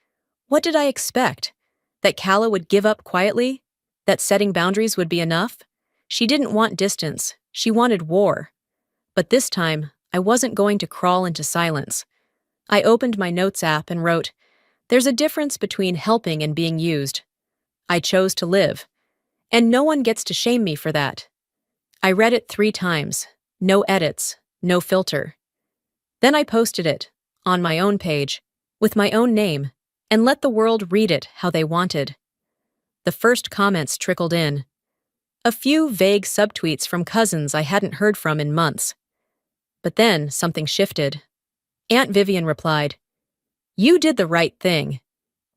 What did I expect? That Calla would give up quietly? That setting boundaries would be enough? She didn't want distance. She wanted war. But this time, I wasn't going to crawl into silence. I opened my notes app and wrote, "There's a difference between helping and being used. I chose to live. And no one gets to shame me for that." I read it 3 times. No edits, no filter. Then I posted it, on my own page, with my own name, and let the world read it how they wanted. The first comments trickled in. A few vague subtweets from cousins I hadn't heard from in months. But then something shifted. Aunt Vivian replied, "You did the right thing.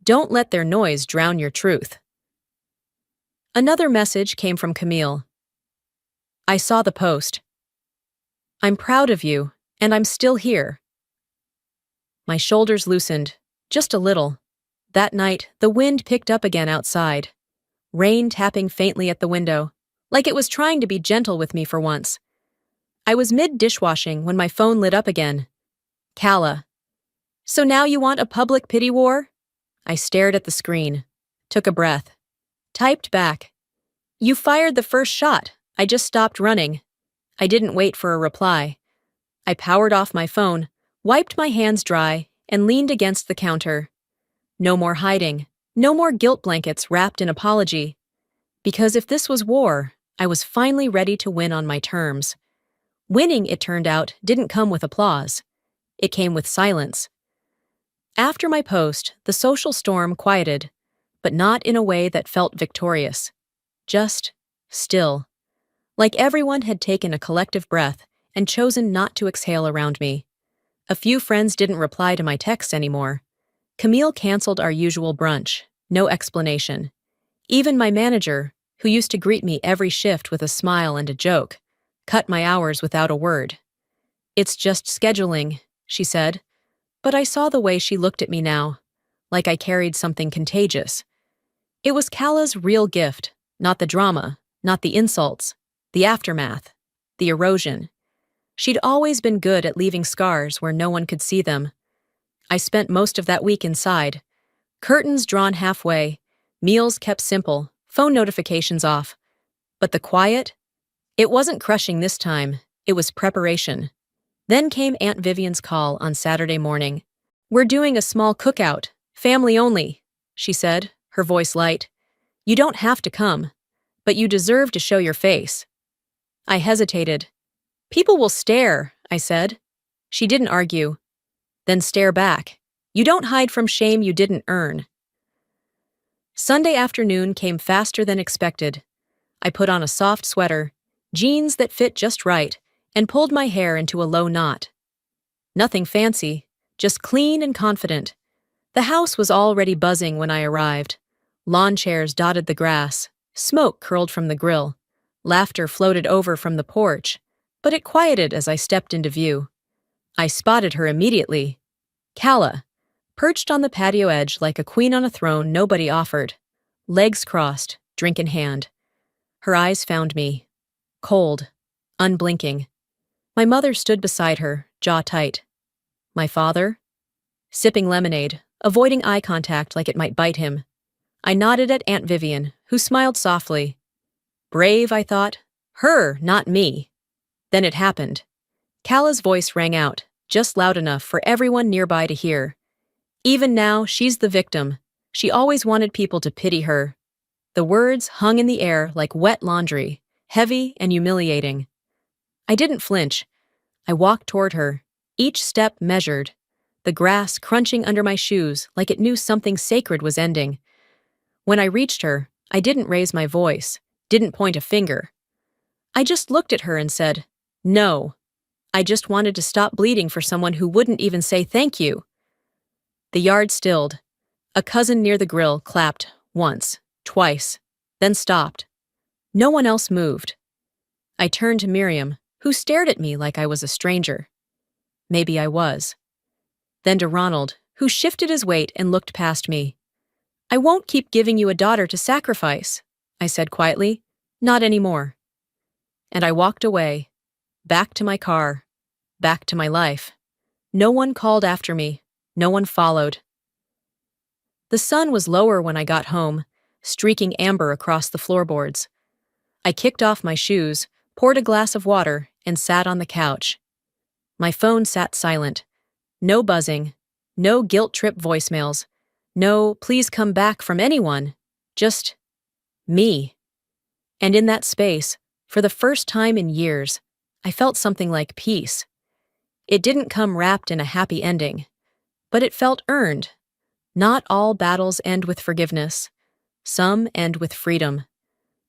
Don't let their noise drown your truth." Another message came from Camille. I saw the post. "I'm proud of you, and I'm still here." My shoulders loosened, just a little. That night, the wind picked up again outside. Rain tapping faintly at the window, like it was trying to be gentle with me for once. I was mid-dishwashing when my phone lit up again. Calla. "So now you want a public pity war?" I stared at the screen, took a breath. Typed back. "You fired the first shot. I just stopped running." I didn't wait for a reply. I powered off my phone, wiped my hands dry, and leaned against the counter. No more hiding. No more guilt blankets wrapped in apology. Because if this was war, I was finally ready to win on my terms. Winning, it turned out, didn't come with applause. It came with silence. After my post, the social storm quieted, but not in a way that felt victorious. Just still. Like everyone had taken a collective breath and chosen not to exhale around me. A few friends didn't reply to my texts anymore. Camille canceled our usual brunch, no explanation. Even my manager, who used to greet me every shift with a smile and a joke, cut my hours without a word. "It's just scheduling," she said, but I saw the way she looked at me now, like I carried something contagious. It was Calla's real gift, not the drama, not the insults, the aftermath, the erosion. She'd always been good at leaving scars where no one could see them. I spent most of that week inside. Curtains drawn halfway, meals kept simple, phone notifications off. But the quiet? It wasn't crushing this time, it was preparation. Then came Aunt Vivian's call on Saturday morning. "We're doing a small cookout, family only," she said, her voice light. "You don't have to come, but you deserve to show your face." I hesitated. "People will stare," I said. She didn't argue. "Then stare back. You don't hide from shame you didn't earn." Sunday afternoon came faster than expected. I put on a soft sweater, jeans that fit just right, and pulled my hair into a low knot. Nothing fancy, just clean and confident. The house was already buzzing when I arrived. Lawn chairs dotted the grass, smoke curled from the grill. Laughter floated over from the porch, but it quieted as I stepped into view. I spotted her immediately. Calla, perched on the patio edge like a queen on a throne nobody offered. Legs crossed, drink in hand. Her eyes found me. Cold, unblinking. My mother stood beside her, jaw tight. My father? Sipping lemonade, avoiding eye contact like it might bite him. I nodded at Aunt Vivian, who smiled softly. Brave, I thought. Her, not me. Then it happened. Calla's voice rang out, just loud enough for everyone nearby to hear. Even now, she's the victim. She always wanted people to pity her. The words hung in the air like wet laundry, heavy and humiliating. I didn't flinch. I walked toward her, each step measured, the grass crunching under my shoes like it knew something sacred was ending. When I reached her, I didn't raise my voice, didn't point a finger. I just looked at her and said, "No." I just wanted to stop bleeding for someone who wouldn't even say thank you. The yard stilled. A cousin near the grill clapped once, twice, then stopped. No one else moved. I turned to Miriam, who stared at me like I was a stranger. Maybe I was. Then to Ronald, who shifted his weight and looked past me. "I won't keep giving you a daughter to sacrifice," I said quietly. "Not anymore." And I walked away, back to my car, back to my life. No one called after me. No one followed. The sun was lower when I got home, streaking amber across the floorboards. I kicked off my shoes, poured a glass of water, and sat on the couch. My phone sat silent. No buzzing, no guilt trip voicemails, no "please come back" from anyone. Just me. And in that space, for the first time in years, I felt something like peace. It didn't come wrapped in a happy ending, but it felt earned. Not all battles end with forgiveness. Some end with freedom.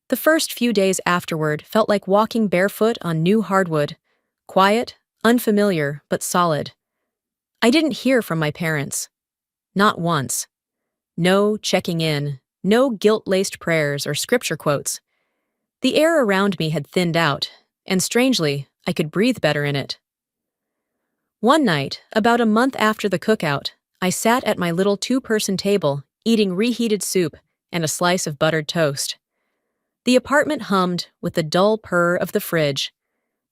The first few days afterward felt like walking barefoot on new hardwood. Quiet, unfamiliar, but solid. I didn't hear from my parents. Not once. No checking in, no guilt-laced prayers or scripture quotes. The air around me had thinned out, and strangely, I could breathe better in it. One night, about a month after the cookout, I sat at my little two-person table, eating reheated soup and a slice of buttered toast. The apartment hummed with the dull purr of the fridge.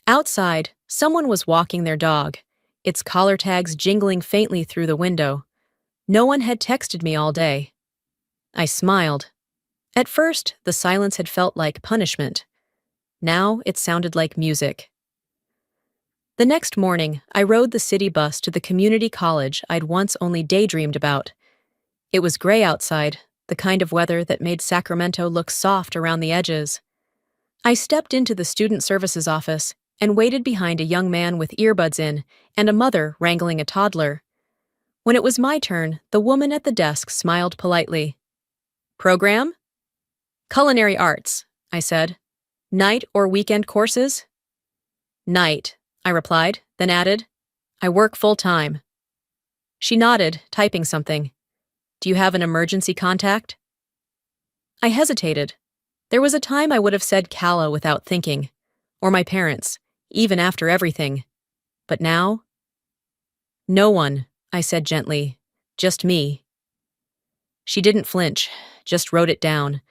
Outside, someone was walking their dog, its collar tags jingling faintly through the window. No one had texted me all day. I smiled. At first, the silence had felt like punishment. Now it sounded like music. The next morning, I rode the city bus to the community college I'd once only daydreamed about. It was gray outside, the kind of weather that made Sacramento look soft around the edges. I stepped into the student services office and waited behind a young man with earbuds in and a mother wrangling a toddler. When it was my turn, the woman at the desk smiled politely. "Program?" "Culinary arts," I said. "Night or weekend courses?" "Night," I replied, then added, "I work full-time." She nodded, typing something. "Do you have an emergency contact?" I hesitated. There was a time I would have said Calla without thinking, or my parents, even after everything. But now? "No one," I said gently. "Just me." She didn't flinch, just wrote it down.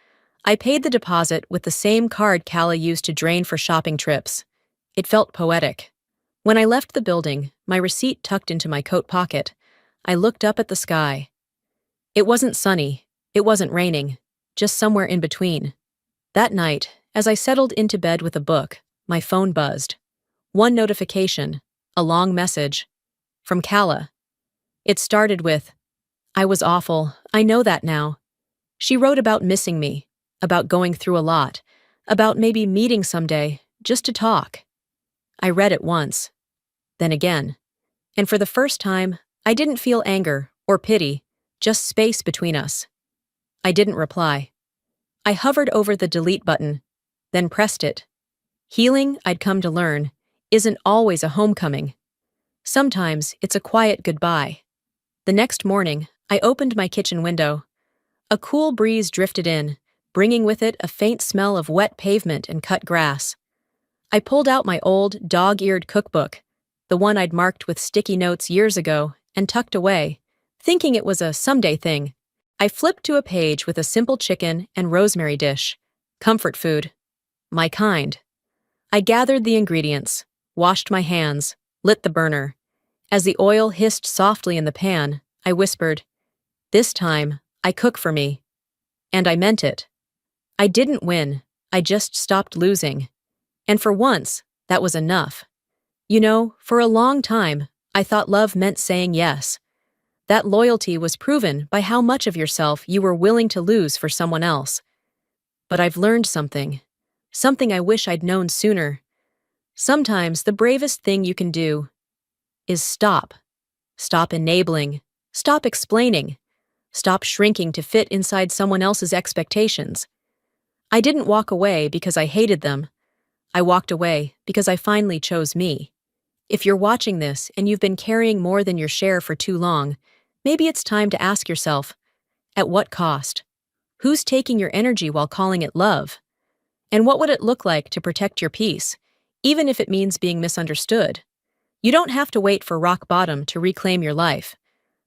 I paid the deposit with the same card Calla used to drain for shopping trips. It felt poetic. When I left the building, my receipt tucked into my coat pocket, I looked up at the sky. It wasn't sunny, it wasn't raining, just somewhere in between. That night, as I settled into bed with a book, my phone buzzed. One notification, a long message. From Calla. It started with, "I was awful, I know that now." She wrote about missing me, about going through a lot, about maybe meeting someday, just to talk. I read it once, then again, and for the first time, I didn't feel anger or pity, just space between us. I didn't reply. I hovered over the delete button, then pressed it. Healing, I'd come to learn, isn't always a homecoming. Sometimes it's a quiet goodbye. The next morning, I opened my kitchen window. A cool breeze drifted in, bringing with it a faint smell of wet pavement and cut grass. I pulled out my old, dog-eared cookbook, the one I'd marked with sticky notes years ago, and tucked away, thinking it was a someday thing. I flipped to a page with a simple chicken and rosemary dish. Comfort food. My kind. I gathered the ingredients, washed my hands, lit the burner. As the oil hissed softly in the pan, I whispered, "This time, I cook for me." And I meant it. I didn't win, I just stopped losing. And for once, that was enough. You know, for a long time, I thought love meant saying yes. That loyalty was proven by how much of yourself you were willing to lose for someone else. But I've learned something I wish I'd known sooner. Sometimes the bravest thing you can do is stop. Stop enabling. Stop explaining. Stop shrinking to fit inside someone else's expectations. I didn't walk away because I hated them. I walked away because I finally chose me. If you're watching this and you've been carrying more than your share for too long, maybe it's time to ask yourself, at what cost? Who's taking your energy while calling it love? And what would it look like to protect your peace, even if it means being misunderstood? You don't have to wait for rock bottom to reclaim your life.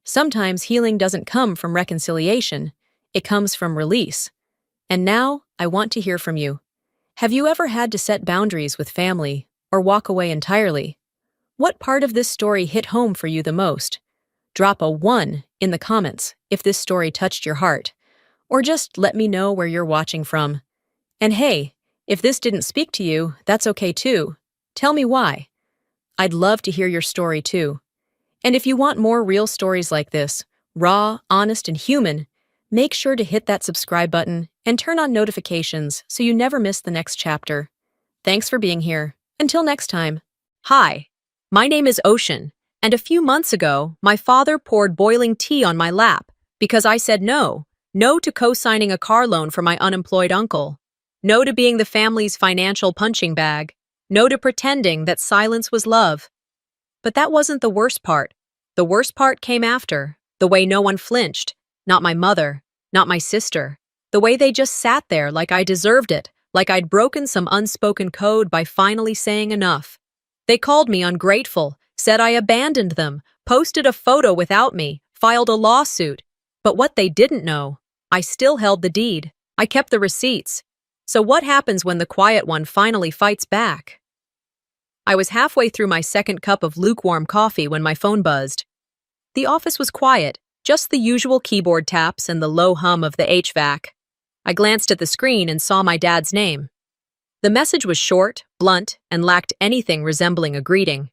Sometimes healing doesn't come from reconciliation, it comes from release. And now, I want to hear from you. Have you ever had to set boundaries with family or walk away entirely? What part of this story hit home for you the most? Drop a 1 in the comments if this story touched your heart, or just let me know where you're watching from. And hey, if this didn't speak to you, that's okay too. Tell me why. I'd love to hear your story too. And if you want more real stories like this, raw, honest, and human, make sure to hit that subscribe button and turn on notifications so you never miss the next chapter. Thanks for being here. Until next time. Hi, my name is Ocean, and a few months ago, my father poured boiling tea on my lap because I said no to co-signing a car loan for my unemployed uncle, no to being the family's financial punching bag, no to pretending that silence was love. But that wasn't the worst part. The worst part came after, the way no one flinched, not my mother, not my sister, the way they just sat there like I deserved it, like I'd broken some unspoken code by finally saying enough. They called me ungrateful, said I abandoned them, posted a photo without me, filed a lawsuit. But what they didn't know, I still held the deed. I kept the receipts. So what happens when the quiet one finally fights back? I was halfway through my second cup of lukewarm coffee when my phone buzzed. The office was quiet, just the usual keyboard taps and the low hum of the HVAC. I glanced at the screen and saw my dad's name. The message was short, blunt, and lacked anything resembling a greeting.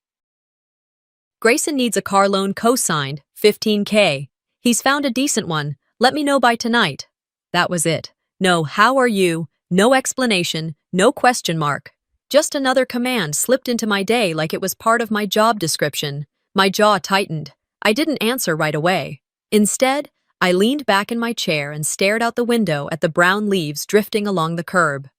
Grayson needs a car loan co-signed, $15K. He's found a decent one. Let me know by tonight. That was it. No how are you, no explanation, no question mark. Just another command slipped into my day like it was part of my job description. My jaw tightened. I didn't answer right away. Instead, I leaned back in my chair and stared out the window at the brown leaves drifting along the curb.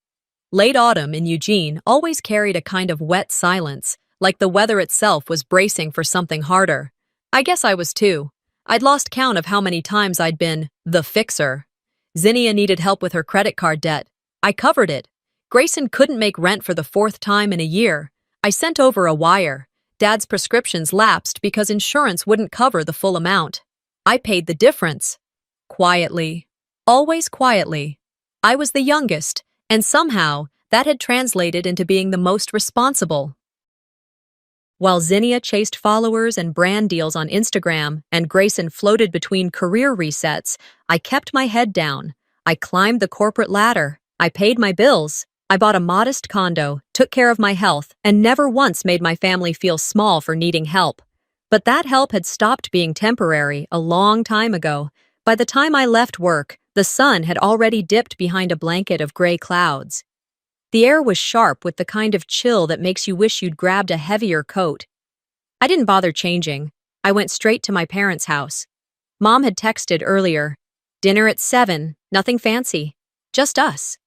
Late autumn in Eugene always carried a kind of wet silence, like the weather itself was bracing for something harder. I guess I was too. I'd lost count of how many times I'd been the fixer. Zinnia needed help with her credit card debt. I covered it. Grayson couldn't make rent for the 4th time in a year. I sent over a wire. Dad's prescriptions lapsed because insurance wouldn't cover the full amount. I paid the difference. Quietly. Always quietly. I was the youngest, and somehow that had translated into being the most responsible. While Zinnia chased followers and brand deals on Instagram and Grayson floated between career resets, I kept my head down. I climbed the corporate ladder. I paid my bills. I bought a modest condo, took care of my health, and never once made my family feel small for needing help. But that help had stopped being temporary a long time ago. By the time I left work, the sun had already dipped behind a blanket of gray clouds. The air was sharp with the kind of chill that makes you wish you'd grabbed a heavier coat. I didn't bother changing. I went straight to my parents' house. Mom had texted earlier. Dinner at 7, nothing fancy. Just us.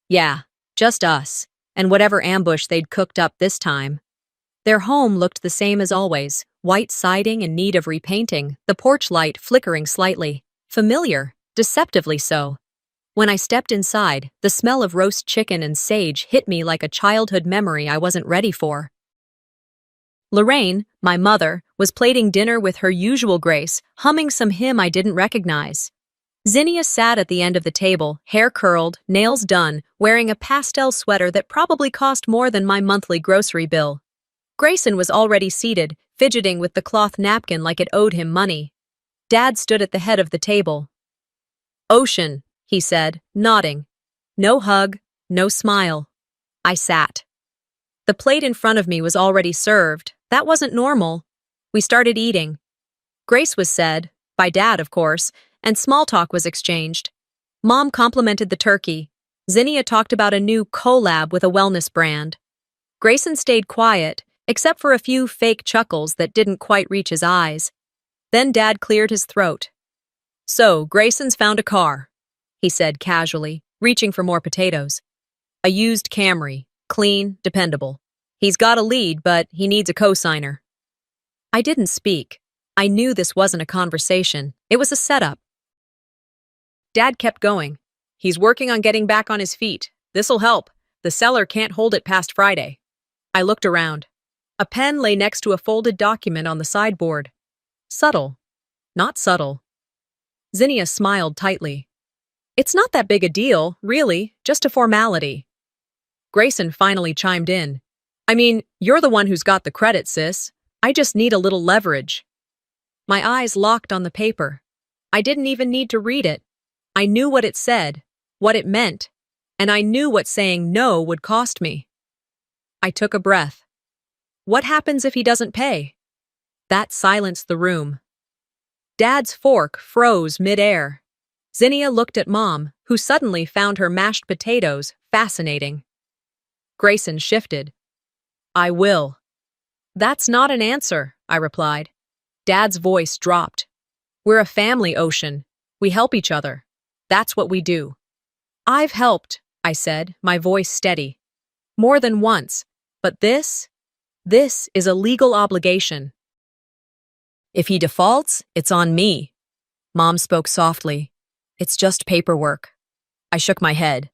Yeah, just us, and whatever ambush they'd cooked up this time. Their home looked the same as always, white siding in need of repainting, the porch light flickering slightly. Familiar, deceptively so. When I stepped inside, the smell of roast chicken and sage hit me like a childhood memory I wasn't ready for. Lorraine, my mother, was plating dinner with her usual grace, humming some hymn I didn't recognize. Zinnia sat at the end of the table, hair curled, nails done, wearing a pastel sweater that probably cost more than my monthly grocery bill. Grayson was already seated, fidgeting with the cloth napkin like it owed him money. Dad stood at the head of the table. Ocean, he said, nodding. No hug, no smile. I sat. The plate in front of me was already served. That wasn't normal. We started eating. Grace was said, by Dad, of course, and small talk was exchanged. Mom complimented the turkey. Zinnia talked about a new collab with a wellness brand. Grayson stayed quiet, except for a few fake chuckles that didn't quite reach his eyes. Then Dad cleared his throat. So, Grayson's found a car, he said casually, reaching for more potatoes. A used Camry, clean, dependable. He's got a lead, but he needs a co-signer. I didn't speak. I knew this wasn't a conversation. It was a setup. Dad kept going. He's working on getting back on his feet. This'll help. The seller can't hold it past Friday. I looked around. A pen lay next to a folded document on the sideboard. Subtle. not subtle. Zinnia smiled tightly. It's not that big a deal, really, just a formality. Grayson finally chimed in. I mean, you're the one who's got the credit, sis. I just need a little leverage. My eyes locked on the paper. I didn't even need to read it. I knew what it said, what it meant, and I knew what saying no would cost me. I took a breath. What happens if he doesn't pay? That silenced the room. Dad's fork froze midair. Zinnia looked at Mom, who suddenly found her mashed potatoes fascinating. Grayson shifted. I will. That's not an answer, I replied. Dad's voice dropped. We're a family, Ocean. We help each other. That's what we do. I've helped, I said, my voice steady. More than once, but this is a legal obligation. If he defaults, it's on me. Mom spoke softly. It's just paperwork. I shook my head.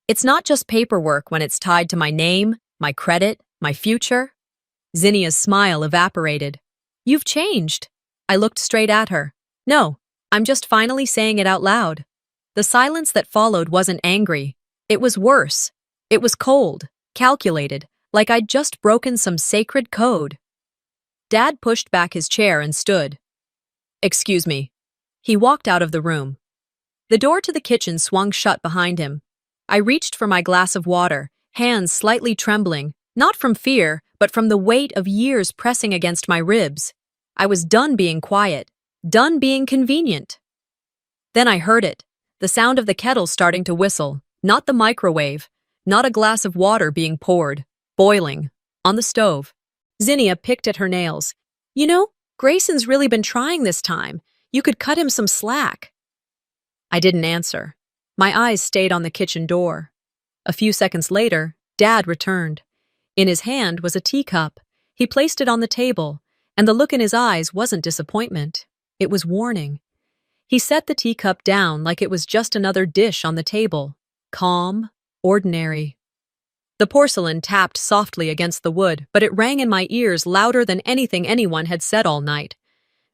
It's not just paperwork when it's tied to my name, my credit, my future. Zinnia's smile evaporated. You've changed. I looked straight at her. No, I'm just finally saying it out loud. The silence that followed wasn't angry. It was worse. It was cold, calculated, like I'd just broken some sacred code. Dad pushed back his chair and stood. Excuse me. He walked out of the room. The door to the kitchen swung shut behind him. I reached for my glass of water, hands slightly trembling, not from fear, but from the weight of years pressing against my ribs. I was done being quiet, done being convenient. Then I heard it, the sound of the kettle starting to whistle, not the microwave, not a glass of water being poured, boiling, on the stove. Zinnia picked at her nails. You know, Grayson's really been trying this time. You could cut him some slack. I didn't answer. My eyes stayed on the kitchen door. A few seconds later, Dad returned. In his hand was a teacup. He placed it on the table, and the look in his eyes wasn't disappointment. It was warning. He set the teacup down like it was just another dish on the table. Calm, ordinary. The porcelain tapped softly against the wood, but it rang in my ears louder than anything anyone had said all night.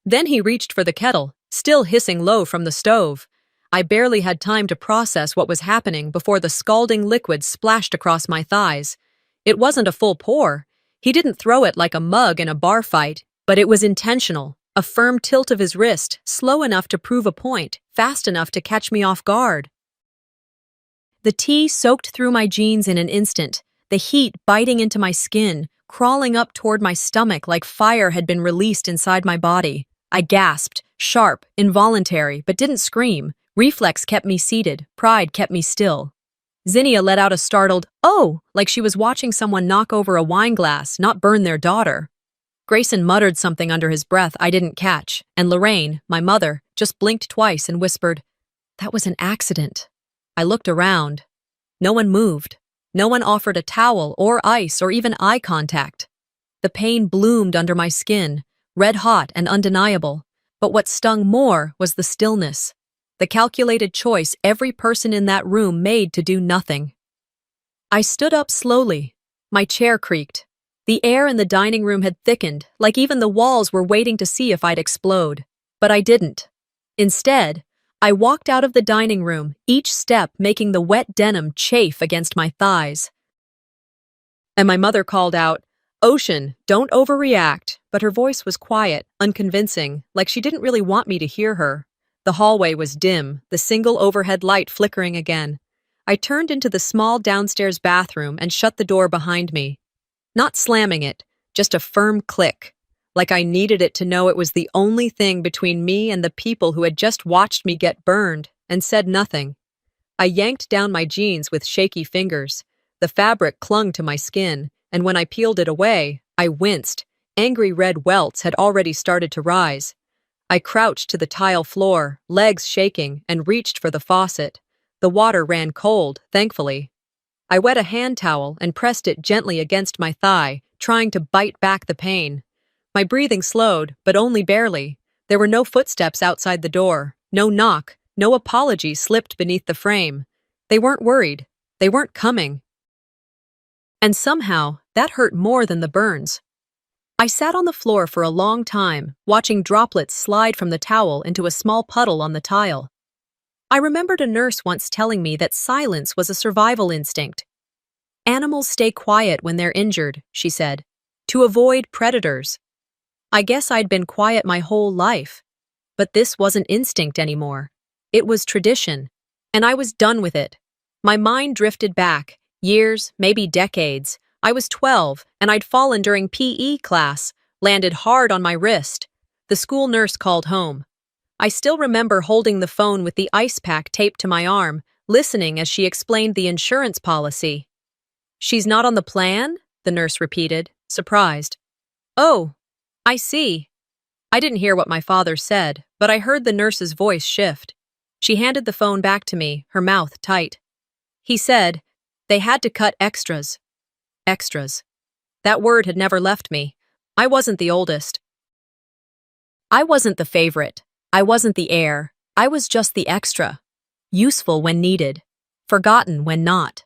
Then he reached for the kettle, still hissing low from the stove. I barely had time to process what was happening before the scalding liquid splashed across my thighs. It wasn't a full pour. He didn't throw it like a mug in a bar fight, but it was intentional, a firm tilt of his wrist, slow enough to prove a point, fast enough to catch me off guard. The tea soaked through my jeans in an instant, the heat biting into my skin, crawling up toward my stomach like fire had been released inside my body. I gasped, sharp, involuntary, but didn't scream. Reflex kept me seated, pride kept me still. Zinnia let out a startled, "Oh," like she was watching someone knock over a wine glass, not burn their daughter. Grayson muttered something under his breath I didn't catch, and Lorraine, my mother, just blinked twice and whispered, "That was an accident." I looked around. No one moved. No one offered a towel or ice or even eye contact. The pain bloomed under my skin, red hot and undeniable, but what stung more was the stillness, the calculated choice every person in that room made to do nothing. I stood up slowly. My chair creaked. The air in the dining room had thickened, like even the walls were waiting to see if I'd explode. But I didn't. Instead, I walked out of the dining room, each step making the wet denim chafe against my thighs. And my mother called out, "Ocean, don't overreact," but her voice was quiet, unconvincing, like she didn't really want me to hear her. The hallway was dim, the single overhead light flickering again. I turned into the small downstairs bathroom and shut the door behind me. Not slamming it, just a firm click, like I needed it to know it was the only thing between me and the people who had just watched me get burned and said nothing. I yanked down my jeans with shaky fingers. The fabric clung to my skin, and when I peeled it away, I winced. Angry red welts had already started to rise. I crouched to the tile floor, legs shaking, and reached for the faucet. The water ran cold, thankfully. I wet a hand towel and pressed it gently against my thigh, trying to bite back the pain. My breathing slowed, but only barely. There were no footsteps outside the door, no knock, no apology slipped beneath the frame. They weren't worried. They weren't coming. And somehow, that hurt more than the burns. I sat on the floor for a long time, watching droplets slide from the towel into a small puddle on the tile. I remembered a nurse once telling me that silence was a survival instinct. Animals stay quiet when they're injured, she said, to avoid predators. I guess I'd been quiet my whole life. But this wasn't instinct anymore. It was tradition. And I was done with it. My mind drifted back, years, maybe decades. I was 12, and I'd fallen during PE class, landed hard on my wrist. The school nurse called home. I still remember holding the phone with the ice pack taped to my arm, listening as she explained the insurance policy. "She's not on the plan?" the nurse repeated, surprised. "Oh, I see." I didn't hear what my father said, but I heard the nurse's voice shift. She handed the phone back to me, her mouth tight. He said, "They had to cut extras." Extras. That word had never left me. I wasn't the oldest. I wasn't the favorite. I wasn't the heir. I was just the extra. Useful when needed. Forgotten when not.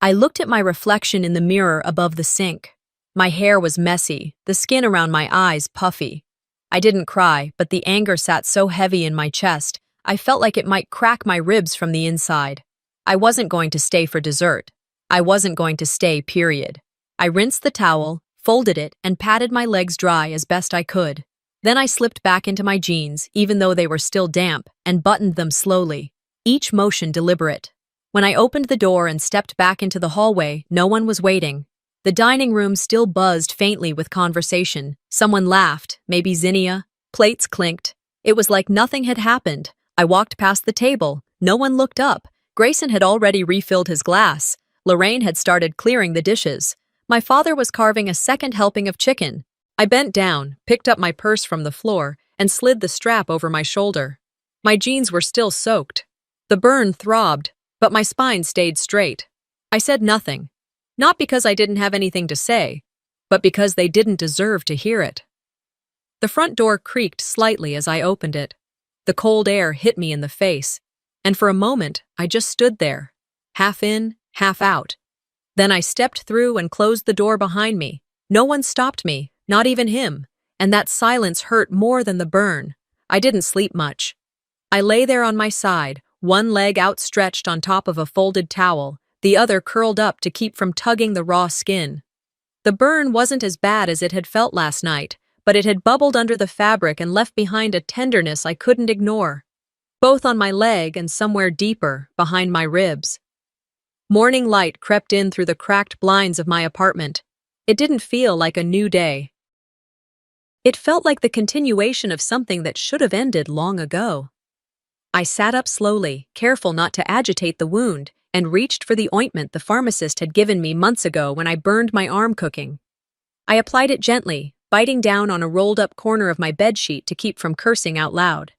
I looked at my reflection in the mirror above the sink. My hair was messy, the skin around my eyes puffy. I didn't cry, but the anger sat so heavy in my chest, I felt like it might crack my ribs from the inside. I wasn't going to stay for dessert. I wasn't going to stay, period. I rinsed the towel, folded it, and patted my legs dry as best I could. Then I slipped back into my jeans, even though they were still damp, and buttoned them slowly, each motion deliberate. When I opened the door and stepped back into the hallway, no one was waiting. The dining room still buzzed faintly with conversation. Someone laughed, maybe Zinnia. Plates clinked. It was like nothing had happened. I walked past the table. No one looked up. Grayson had already refilled his glass. Lorraine had started clearing the dishes. My father was carving a second helping of chicken. I bent down, picked up my purse from the floor, and slid the strap over my shoulder. My jeans were still soaked. The burn throbbed, but my spine stayed straight. I said nothing. Not because I didn't have anything to say, but because they didn't deserve to hear it. The front door creaked slightly as I opened it. The cold air hit me in the face, and for a moment I just stood there, half in, half out. Then I stepped through and closed the door behind me. No one stopped me, not even him, and that silence hurt more than the burn. I didn't sleep much. I lay there on my side, one leg outstretched on top of a folded towel, the other curled up to keep from tugging the raw skin. The burn wasn't as bad as it had felt last night, but it had bubbled under the fabric and left behind a tenderness I couldn't ignore, both on my leg and somewhere deeper, behind my ribs. Morning light crept in through the cracked blinds of my apartment. It didn't feel like a new day. It felt like the continuation of something that should have ended long ago. I sat up slowly, careful not to agitate the wound, and reached for the ointment the pharmacist had given me months ago when I burned my arm cooking. I applied it gently, biting down on a rolled-up corner of my bedsheet to keep from cursing out loud.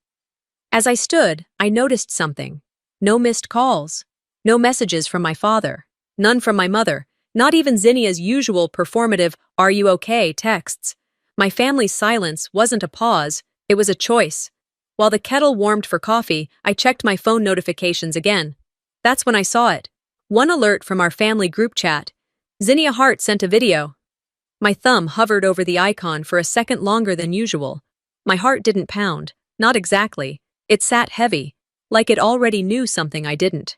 As I stood, I noticed something. No missed calls. No messages from my father. None from my mother. Not even Zinnia's usual performative, "Are you okay?" texts. My family's silence wasn't a pause, it was a choice. While the kettle warmed for coffee, I checked my phone notifications again. That's when I saw it. One alert from our family group chat. Zinnia Hart sent a video. My thumb hovered over the icon for a second longer than usual. My heart didn't pound. Not exactly. It sat heavy, like it already knew something I didn't.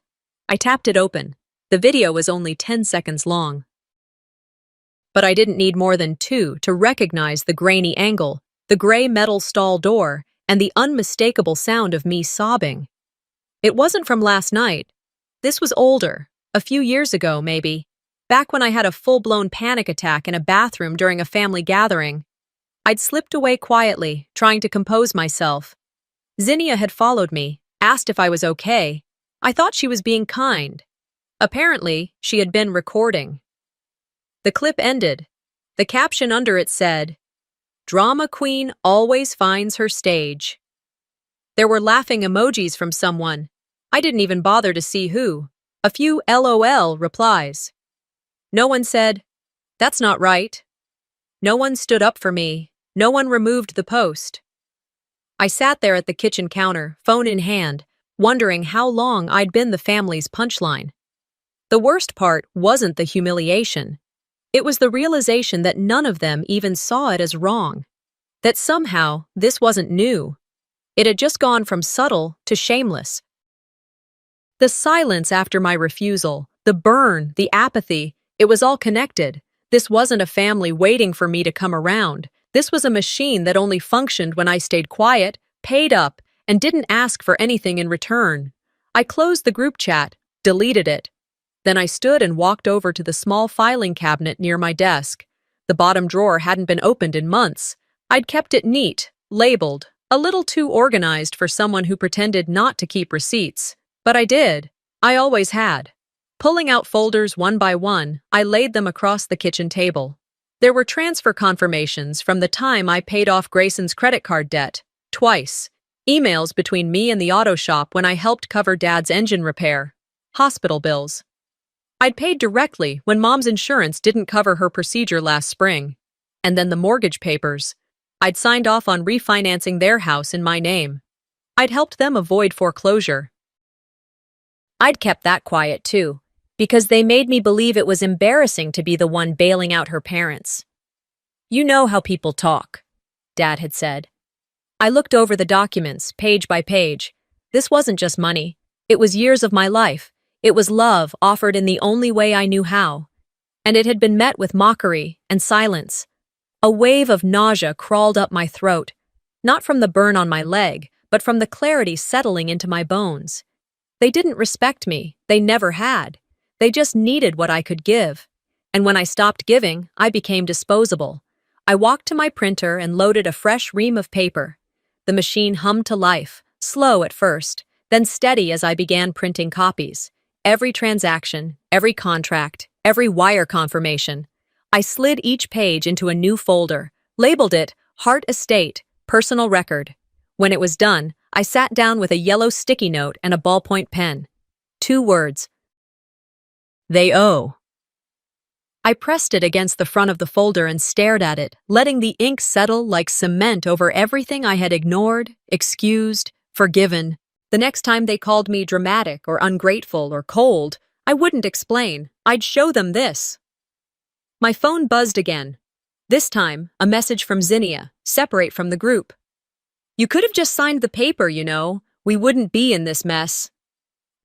I tapped it open. The video was only 10 seconds long. But I didn't need more than 2 to recognize the grainy angle, the gray metal stall door, and the unmistakable sound of me sobbing. It wasn't from last night. This was older, a few years ago, maybe, back when I had a full-blown panic attack in a bathroom during a family gathering. I'd slipped away quietly, trying to compose myself. Zinnia had followed me, asked if I was okay. I thought she was being kind. Apparently, she had been recording. The clip ended. The caption under it said, "Drama queen always finds her stage." There were laughing emojis from someone. I didn't even bother to see who. A few LOL replies. No one said, "That's not right." No one stood up for me. No one removed the post. I sat there at the kitchen counter, phone in hand, wondering how long I'd been the family's punchline. The worst part wasn't the humiliation. It was the realization that none of them even saw it as wrong. That somehow, this wasn't new. It had just gone from subtle to shameless. The silence after my refusal, the burn, the apathy, it was all connected. This wasn't a family waiting for me to come around. This was a machine that only functioned when I stayed quiet, paid up, and didn't ask for anything in return. I closed the group chat, deleted it. Then I stood and walked over to the small filing cabinet near my desk. The bottom drawer hadn't been opened in months. I'd kept it neat, labeled, a little too organized for someone who pretended not to keep receipts. But I did. I always had. Pulling out folders one by one, I laid them across the kitchen table. There were transfer confirmations from the time I paid off Grayson's credit card debt, twice. Emails between me and the auto shop when I helped cover Dad's engine repair. Hospital bills. I'd paid directly when Mom's insurance didn't cover her procedure last spring. And then the mortgage papers. I'd signed off on refinancing their house in my name. I'd helped them avoid foreclosure. I'd kept that quiet too, because they made me believe it was embarrassing to be the one bailing out her parents. "You know how people talk," Dad had said. I looked over the documents, page by page. This wasn't just money. It was years of my life. It was love offered in the only way I knew how. And it had been met with mockery and silence. A wave of nausea crawled up my throat, not from the burn on my leg, but from the clarity settling into my bones. They didn't respect me. They never had. They just needed what I could give. And when I stopped giving, I became disposable. I walked to my printer and loaded a fresh ream of paper. The machine hummed to life, slow at first, then steady as I began printing copies. Every transaction, every contract, every wire confirmation. I slid each page into a new folder, labeled it Hart Estate, Personal Record. When it was done, I sat down with a yellow sticky note and a ballpoint pen. 2 words. They owe. I pressed it against the front of the folder and stared at it, letting the ink settle like cement over everything I had ignored, excused, forgiven. The next time they called me dramatic or ungrateful or cold, I wouldn't explain. I'd show them this. My phone buzzed again. This time, a message from Zinnia, separate from the group. "You could have just signed the paper, you know. We wouldn't be in this mess."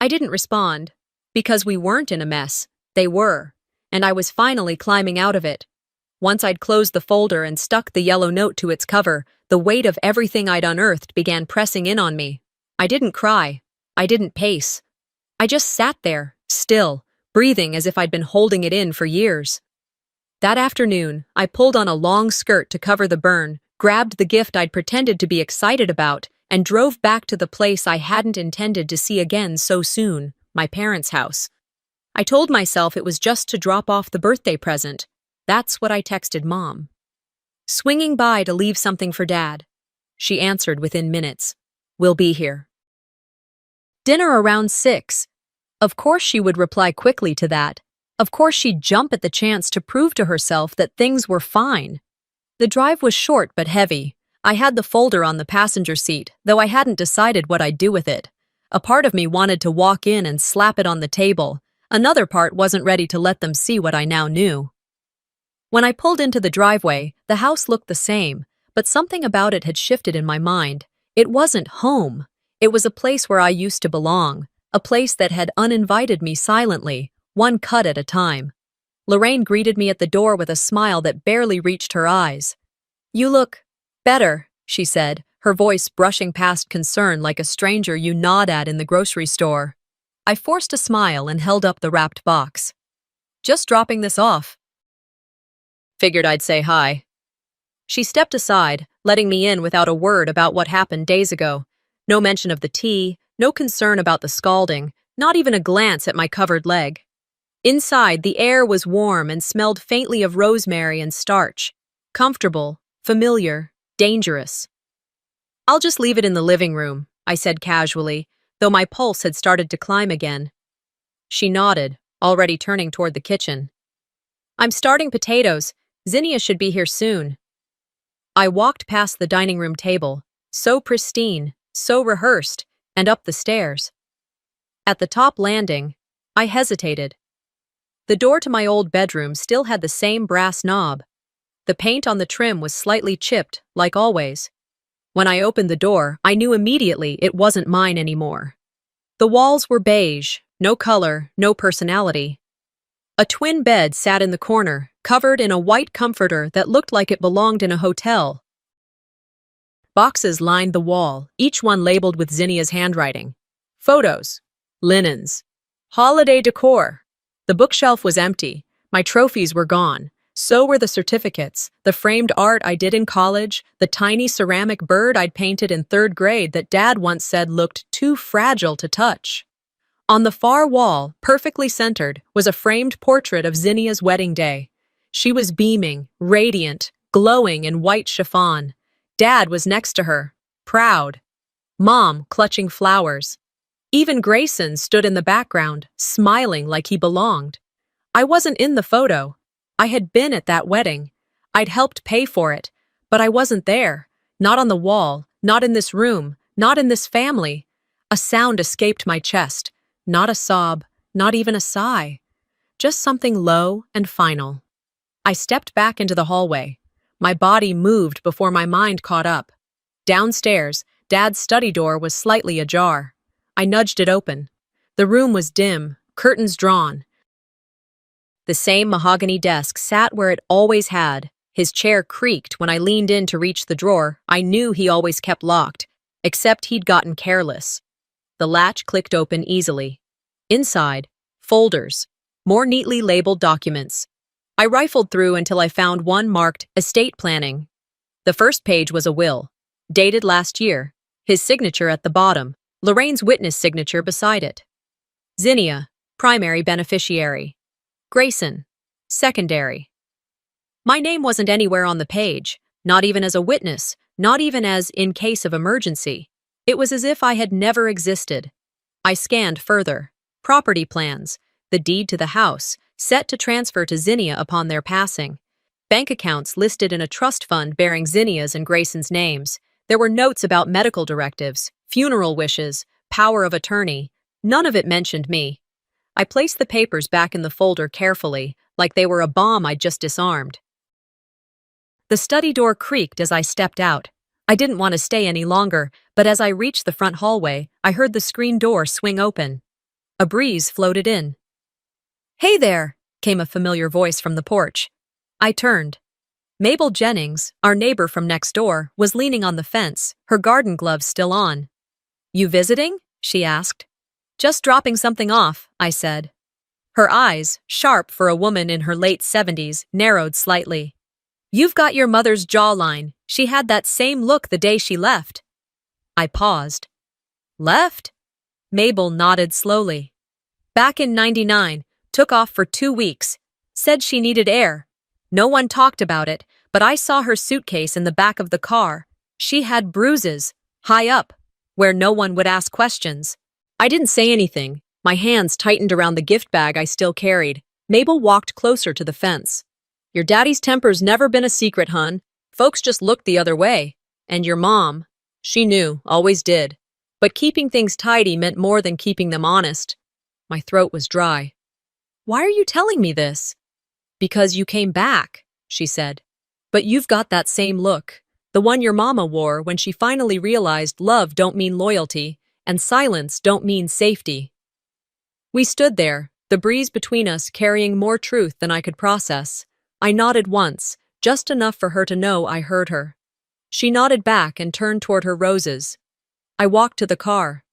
I didn't respond, because we weren't in a mess. They were, and I was finally climbing out of it. Once I'd closed the folder and stuck the yellow note to its cover, the weight of everything I'd unearthed began pressing in on me. I didn't cry. I didn't pace. I just sat there, still, breathing as if I'd been holding it in for years. That afternoon, I pulled on a long skirt to cover the burn, grabbed the gift I'd pretended to be excited about, and drove back to the place I hadn't intended to see again so soon, my parents' house. I told myself it was just to drop off the birthday present. That's what I texted Mom. Swinging by to leave something for Dad. She answered within minutes. "We'll be here." Dinner around 6. Of course she would reply quickly to that. Of course she'd jump at the chance to prove to herself that things were fine. The drive was short but heavy. I had the folder on the passenger seat, though I hadn't decided what I'd do with it. A part of me wanted to walk in and slap it on the table. Another part wasn't ready to let them see what I now knew. When I pulled into the driveway, the house looked the same, but something about it had shifted in my mind. It wasn't home. It was a place where I used to belong, a place that had uninvited me silently, one cut at a time. Lorraine greeted me at the door with a smile that barely reached her eyes. "You look better," she said, her voice brushing past concern like a stranger you nod at in the grocery store. I forced a smile and held up the wrapped box. "Just dropping this off." Figured I'd say hi. She stepped aside, letting me in without a word about what happened days ago. No mention of the tea, no concern about the scalding, not even a glance at my covered leg. Inside, the air was warm and smelled faintly of rosemary and starch. Comfortable, familiar, dangerous. "I'll just leave it in the living room," I said casually, though my pulse had started to climb again. She nodded, already turning toward the kitchen. "I'm starting potatoes. Zinnia should be here soon." I walked past the dining room table, so pristine, so rehearsed, and up the stairs. At the top landing, I hesitated. The door to my old bedroom still had the same brass knob. The paint on the trim was slightly chipped, like always. When I opened the door, I knew immediately it wasn't mine anymore. The walls were beige, no color, no personality. A twin bed sat in the corner, covered in a white comforter that looked like it belonged in a hotel. Boxes lined the wall, each one labeled with Zinnia's handwriting. Photos, linens, holiday decor. The bookshelf was empty. My trophies were gone. So were the certificates, the framed art I did in college, the tiny ceramic bird I'd painted in 3rd grade that Dad once said looked too fragile to touch. On the far wall, perfectly centered, was a framed portrait of Zinnia's wedding day. She was beaming, radiant, glowing in white chiffon. Dad was next to her, proud. Mom clutching flowers. Even Grayson stood in the background, smiling like he belonged. I wasn't in the photo. I had been at that wedding. I'd helped pay for it, but I wasn't there. Not on the wall, not in this room, not in this family. A sound escaped my chest. Not a sob, not even a sigh. Just something low and final. I stepped back into the hallway. My body moved before my mind caught up. Downstairs, Dad's study door was slightly ajar. I nudged it open. The room was dim, curtains drawn. The same mahogany desk sat where it always had. His chair creaked when I leaned in to reach the drawer I knew he always kept locked, except he'd gotten careless. The latch clicked open easily. Inside, folders, more neatly labeled documents. I rifled through until I found one marked estate planning. The first page was a will, dated last year, his signature at the bottom, Lorraine's witness signature beside it. Zinnia, primary beneficiary. Grayson, secondary. My name wasn't anywhere on the page, not even as a witness, not even as in case of emergency. It was as if I had never existed. I scanned further. Property plans, the deed to the house, set to transfer to Zinnia upon their passing. Bank accounts listed in a trust fund bearing Zinnia's and Grayson's names. There were notes about medical directives, funeral wishes, power of attorney. None of it mentioned me. I placed the papers back in the folder carefully, like they were a bomb I'd just disarmed. The study door creaked as I stepped out. I didn't want to stay any longer, but as I reached the front hallway, I heard the screen door swing open. A breeze floated in. "Hey there," came a familiar voice from the porch. I turned. Mabel Jennings, our neighbor from next door, was leaning on the fence, her garden gloves still on. "You visiting?" she asked. "Just dropping something off," I said. Her eyes, sharp for a woman in her late 70s, narrowed slightly. "You've got your mother's jawline. She had that same look the day she left." I paused. "Left?" Mabel nodded slowly. "Back in '99, took off for 2 weeks. Said she needed air. No one talked about it, but I saw her suitcase in the back of the car. She had bruises, high up, where no one would ask questions." I didn't say anything. My hands tightened around the gift bag I still carried. Mabel walked closer to the fence. "Your daddy's temper's never been a secret, hun. Folks just looked the other way. And your mom, she knew, always did. But keeping things tidy meant more than keeping them honest." My throat was dry. "Why are you telling me this?" "Because you came back," she said. "But you've got that same look. The one your mama wore when she finally realized love don't mean loyalty, and silence don't mean safety." We stood there, the breeze between us carrying more truth than I could process. I nodded once, just enough for her to know I heard her. She nodded back and turned toward her roses. I walked to the car.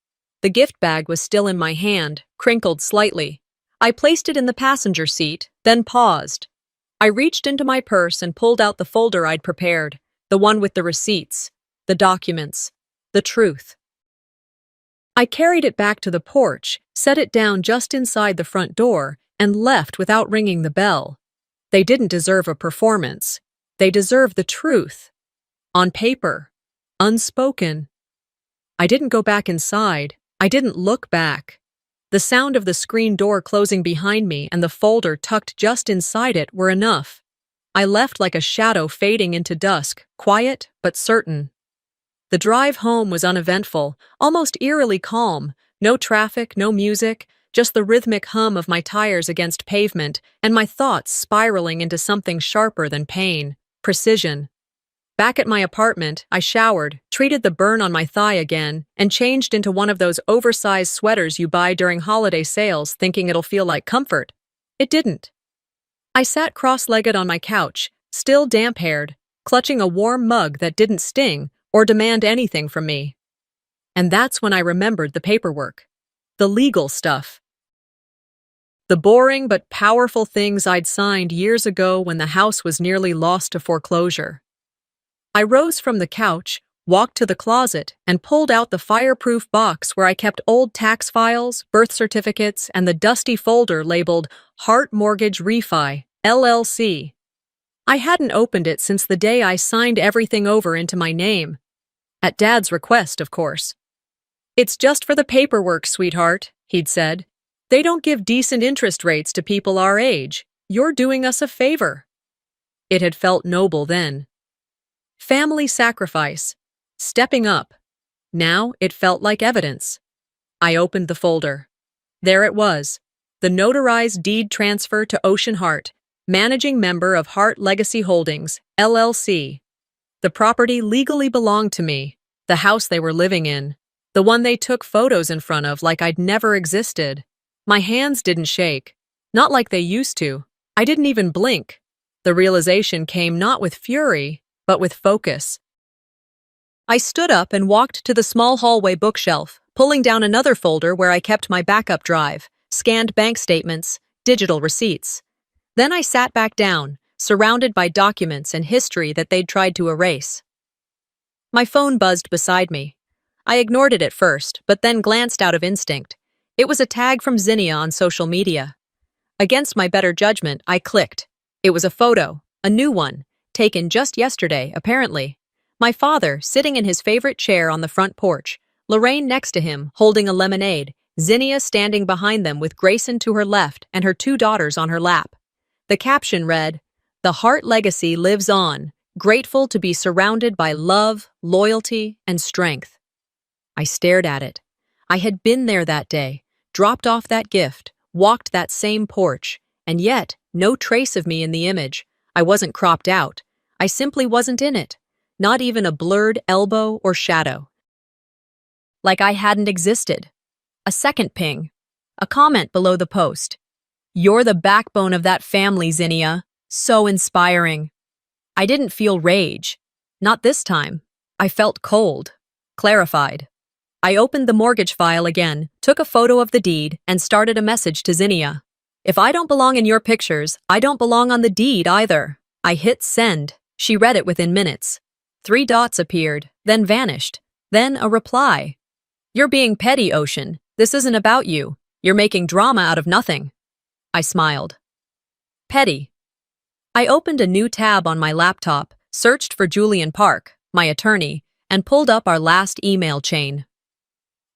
The gift bag was still in my hand, crinkled slightly. I placed it in the passenger seat, then paused. I reached into my purse and pulled out the folder I'd prepared, the one with the receipts, the documents, the truth. I carried it back to the porch, set it down just inside the front door, and left without ringing the bell. They didn't deserve a performance. They deserved the truth. On paper. Unspoken. I didn't go back inside. I didn't look back. The sound of the screen door closing behind me and the folder tucked just inside it were enough. I left like a shadow fading into dusk, quiet but certain. The drive home was uneventful, almost eerily calm. No traffic, no music, just the rhythmic hum of my tires against pavement and my thoughts spiraling into something sharper than pain, precision. Back at my apartment, I showered, treated the burn on my thigh again, and changed into one of those oversized sweaters you buy during holiday sales thinking it'll feel like comfort. It didn't. I sat cross-legged on my couch, still damp-haired, clutching a warm mug that didn't sting or demand anything from me. And that's when I remembered the paperwork. The legal stuff. The boring but powerful things I'd signed years ago when the house was nearly lost to foreclosure. I rose from the couch, walked to the closet, and pulled out the fireproof box where I kept old tax files, birth certificates, and the dusty folder labeled Hart Mortgage Refi, LLC. I hadn't opened it since the day I signed everything over into my name. At Dad's request, of course. "It's just for the paperwork, sweetheart," he'd said. "They don't give decent interest rates to people our age. You're doing us a favor." It had felt noble then. Family sacrifice. Stepping up. Now it felt like evidence. I opened the folder. There it was. The notarized deed transfer to Ocean Hart, managing member of Hart Legacy Holdings, LLC. The property legally belonged to me, the house they were living in, the one they took photos in front of like I'd never existed. My hands didn't shake. Not like they used to. I didn't even blink. The realization came not with fury, but with focus. I stood up and walked to the small hallway bookshelf, pulling down another folder where I kept my backup drive, scanned bank statements, digital receipts. Then I sat back down, surrounded by documents and history that they'd tried to erase. My phone buzzed beside me. I ignored it at first, but then glanced out of instinct. It was a tag from Zinnia on social media. Against my better judgment, I clicked. It was a photo, a new one, taken just yesterday, apparently. My father, sitting in his favorite chair on the front porch, Lorraine next to him, holding a lemonade, Zinnia standing behind them with Grayson to her left and her 2 daughters on her lap. The caption read, "The Hart legacy lives on, grateful to be surrounded by love, loyalty, and strength." I stared at it. I had been there that day, dropped off that gift, walked that same porch, and yet, no trace of me in the image. I wasn't cropped out. I simply wasn't in it. Not even a blurred elbow or shadow. Like I hadn't existed. A second ping. A comment below the post. "You're the backbone of that family, Zinnia. So inspiring." I didn't feel rage. Not this time. I felt cold. Clarified. I opened the mortgage file again, took a photo of the deed, and started a message to Zinnia. "If I don't belong in your pictures, I don't belong on the deed either." I hit send. She read it within minutes. 3 dots appeared, then vanished. Then a reply. "You're being petty, Ocean. This isn't about you. You're making drama out of nothing." I smiled. Petty. I opened a new tab on my laptop, searched for Julian Park, my attorney, and pulled up our last email chain.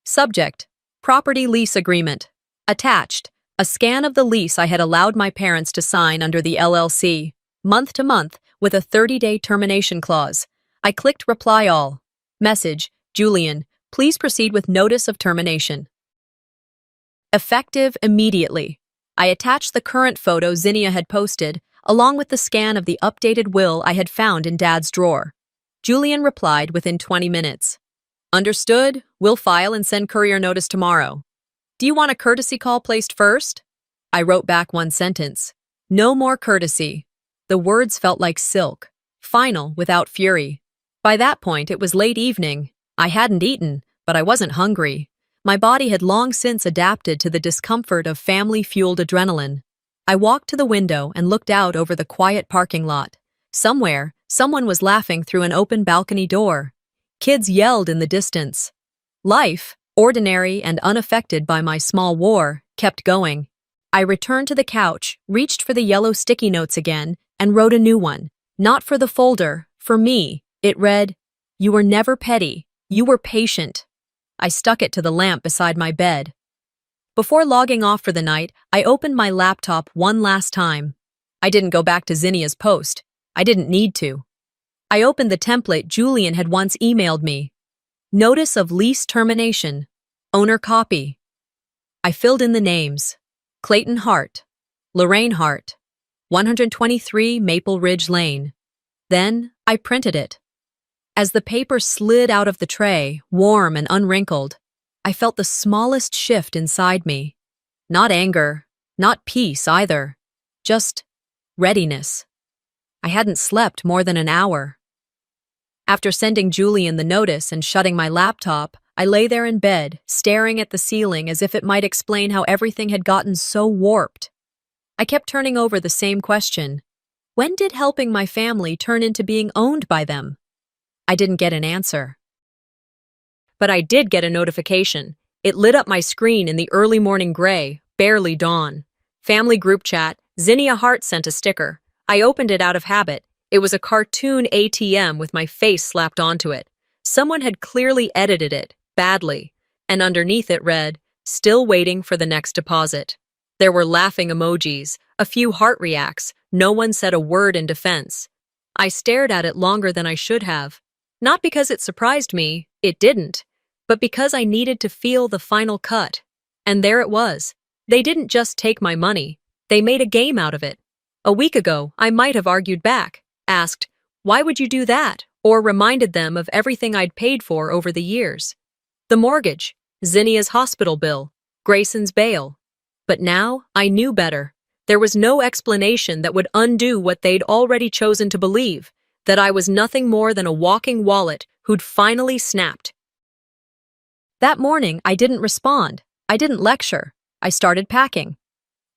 Subject: Property Lease Agreement. Attached: a scan of the lease I had allowed my parents to sign under the LLC, month to month, with a 30-day termination clause. I clicked Reply All. Message: Julian, please proceed with notice of termination. Effective immediately. I attached the current photo Zinnia had posted, along with the scan of the updated will I had found in Dad's drawer. Julian replied within 20 minutes. "Understood. We'll file and send courier notice tomorrow. Do you want a courtesy call placed first?" I wrote back one sentence. No more courtesy. The words felt like silk. Final without fury. By that point, it was late evening. I hadn't eaten, but I wasn't hungry. My body had long since adapted to the discomfort of family-fueled adrenaline. I walked to the window and looked out over the quiet parking lot. Somewhere, someone was laughing through an open balcony door. Kids yelled in the distance. Life, ordinary and unaffected by my small war, kept going. I returned to the couch, reached for the yellow sticky notes again, and wrote a new one. Not for the folder, for me. It read, "You were never petty. You were patient." I stuck it to the lamp beside my bed. Before logging off for the night, I opened my laptop one last time. I didn't go back to Zinnia's post. I didn't need to. I opened the template Julian had once emailed me. Notice of lease termination. Owner copy. I filled in the names. Clayton Hart, Lorraine Hart, 123 Maple Ridge Lane. Then I printed it. As the paper slid out of the tray, warm and unwrinkled, I felt the smallest shift inside me. Not anger, not peace either, just readiness. I hadn't slept more than an hour. After sending Julian the notice and shutting my laptop, I lay there in bed, staring at the ceiling as if it might explain how everything had gotten so warped. I kept turning over the same question. When did helping my family turn into being owned by them? I didn't get an answer. But I did get a notification. It lit up my screen in the early morning gray, barely dawn. Family group chat, Zinnia Hart sent a sticker. I opened it out of habit. It was a cartoon ATM with my face slapped onto it. Someone had clearly edited it, badly, and underneath it read, "Still waiting for the next deposit." There were laughing emojis, a few heart reacts. No one said a word in defense. I stared at it longer than I should have. Not because it surprised me, it didn't, but because I needed to feel the final cut. And there it was. They didn't just take my money. They made a game out of it. A week ago, I might have argued back, asked, "Why would you do that?" or reminded them of everything I'd paid for over the years. The mortgage, Zinnia's hospital bill, Grayson's bail. But now, I knew better. There was no explanation that would undo what they'd already chosen to believe, that I was nothing more than a walking wallet who'd finally snapped. That morning, I didn't respond. I didn't lecture. I started packing.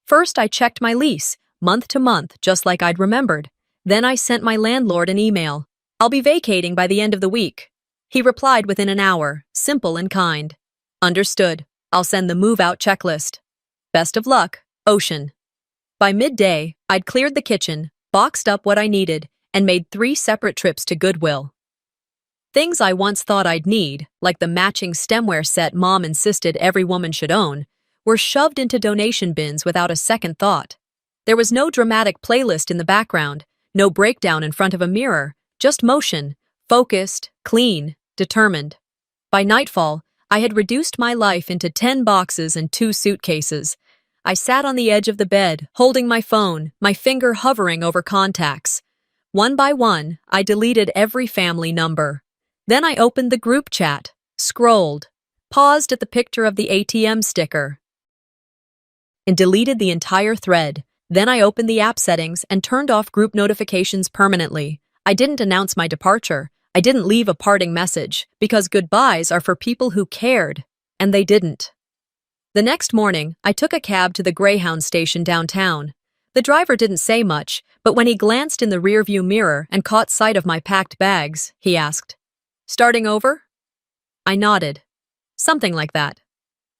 First, I checked my lease, month to month, just like I'd remembered. Then I sent my landlord an email. "I'll be vacating by the end of the week." He replied within an hour, simple and kind. "Understood. I'll send the move-out checklist. Best of luck, Ocean." By midday, I'd cleared the kitchen, boxed up what I needed, and made 3 separate trips to Goodwill. Things I once thought I'd need, like the matching stemware set Mom insisted every woman should own, were shoved into donation bins without a second thought. There was no dramatic playlist in the background, no breakdown in front of a mirror, just motion, focused, clean, determined. By nightfall, I had reduced my life into 10 boxes and 2 suitcases. I sat on the edge of the bed, holding my phone, my finger hovering over contacts. One by one, I deleted every family number. Then I opened the group chat, scrolled, paused at the picture of the ATM sticker, and deleted the entire thread. Then I opened the app settings and turned off group notifications permanently. I didn't announce my departure. I didn't leave a parting message, because goodbyes are for people who cared, and they didn't. The next morning, I took a cab to the Greyhound station downtown. The driver didn't say much, but when he glanced in the rearview mirror and caught sight of my packed bags, he asked, "Starting over?" I nodded. Something like that.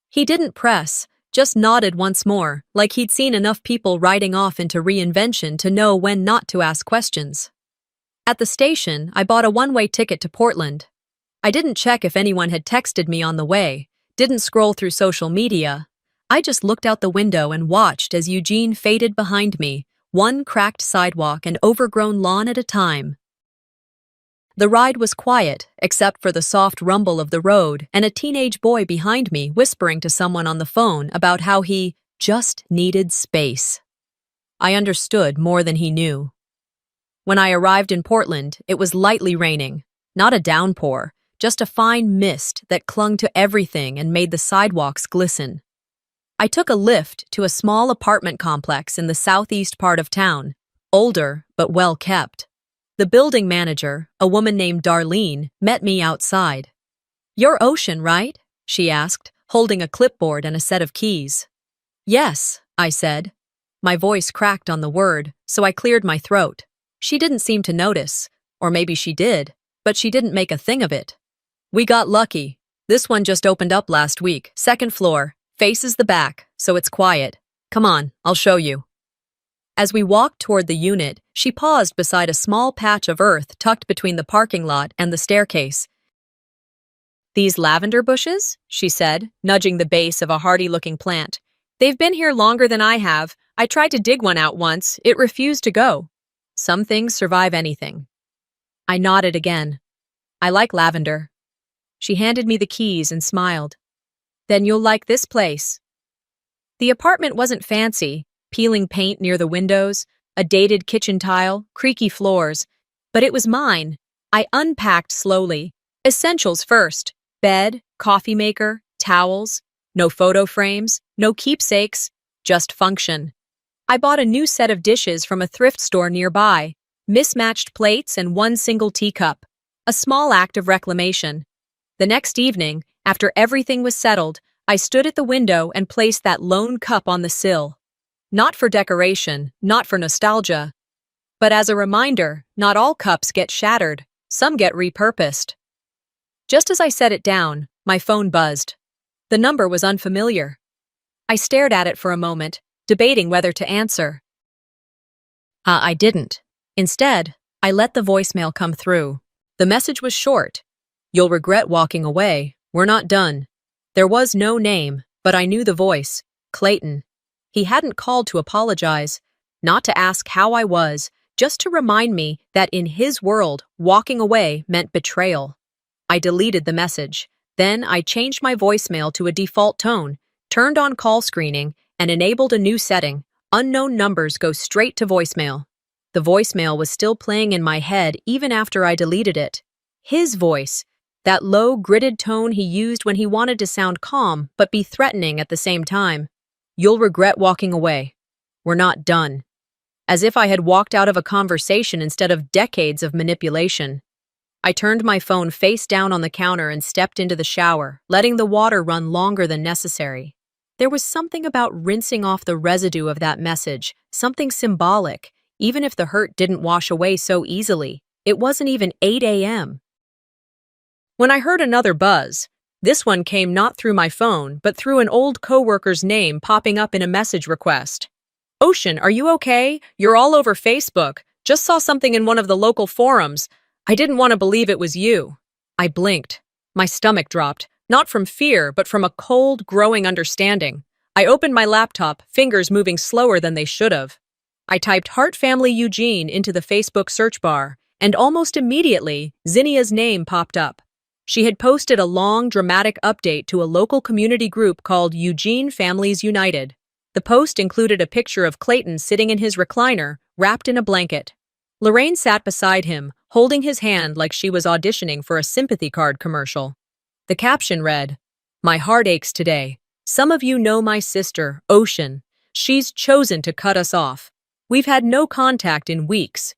He didn't press, just nodded once more, like he'd seen enough people riding off into reinvention to know when not to ask questions. At the station, I bought a one-way ticket to Portland. I didn't check if anyone had texted me on the way, didn't scroll through social media. I just looked out the window and watched as Eugene faded behind me, one cracked sidewalk and overgrown lawn at a time. The ride was quiet, except for the soft rumble of the road and a teenage boy behind me whispering to someone on the phone about how he just needed space. I understood more than he knew. When I arrived in Portland, it was lightly raining, not a downpour, just a fine mist that clung to everything and made the sidewalks glisten. I took a lift to a small apartment complex in the southeast part of town, older but well kept. The building manager, a woman named Darlene, met me outside. "You're Ocean, right?" she asked, holding a clipboard and a set of keys. "Yes," I said. My voice cracked on the word, so I cleared my throat. She didn't seem to notice, or maybe she did, but she didn't make a thing of it. "We got lucky. This one just opened up last week, 2nd floor, faces the back, so it's quiet. Come on, I'll show you." As we walked toward the unit, she paused beside a small patch of earth tucked between the parking lot and the staircase. "These lavender bushes?" she said, nudging the base of a hardy-looking plant. "They've been here longer than I have. I tried to dig one out once. It refused to go. Some things survive anything." I nodded again. "I like lavender." She handed me the keys and smiled. "Then you'll like this place." The apartment wasn't fancy, peeling paint near the windows, a dated kitchen tile, creaky floors, but it was mine. I unpacked slowly. Essentials first: bed, coffee maker, towels, no photo frames, no keepsakes, just function. I bought a new set of dishes from a thrift store nearby, mismatched plates and one single teacup, a small act of reclamation. The next evening, after everything was settled, I stood at the window and placed that lone cup on the sill. Not for decoration, not for nostalgia, but as a reminder, not all cups get shattered, some get repurposed. Just as I set it down, my phone buzzed. The number was unfamiliar. I stared at it for a moment, debating whether to answer. I didn't. Instead, I let the voicemail come through. The message was short. "You'll regret walking away. We're not done." There was no name, but I knew the voice. Clayton. He hadn't called to apologize, not to ask how I was, just to remind me that in his world, walking away meant betrayal. I deleted the message. Then I changed my voicemail to a default tone, turned on call screening, and enabled a new setting. Unknown numbers go straight to voicemail. The voicemail was still playing in my head even after I deleted it. His voice, that low, gritted tone he used when he wanted to sound calm but be threatening at the same time. "You'll regret walking away. We're not done." As if I had walked out of a conversation instead of decades of manipulation. I turned my phone face down on the counter and stepped into the shower, letting the water run longer than necessary. There was something about rinsing off the residue of that message, something symbolic, even if the hurt didn't wash away so easily. It wasn't even 8 a.m. When I heard another buzz, this one came not through my phone, but through an old coworker's name popping up in a message request. "Ocean, are you okay? You're all over Facebook. Just saw something in one of the local forums. I didn't want to believe it was you." I blinked. My stomach dropped, not from fear, but from a cold, growing understanding. I opened my laptop, fingers moving slower than they should have. I typed Hart Family Eugene into the Facebook search bar, and almost immediately, Zinnia's name popped up. She had posted a long, dramatic update to a local community group called Eugene Families United. The post included a picture of Clayton sitting in his recliner, wrapped in a blanket. Lorraine sat beside him, holding his hand like she was auditioning for a sympathy card commercial. The caption read, "My heart aches today. Some of you know my sister, Ocean. She's chosen to cut us off. We've had no contact in weeks.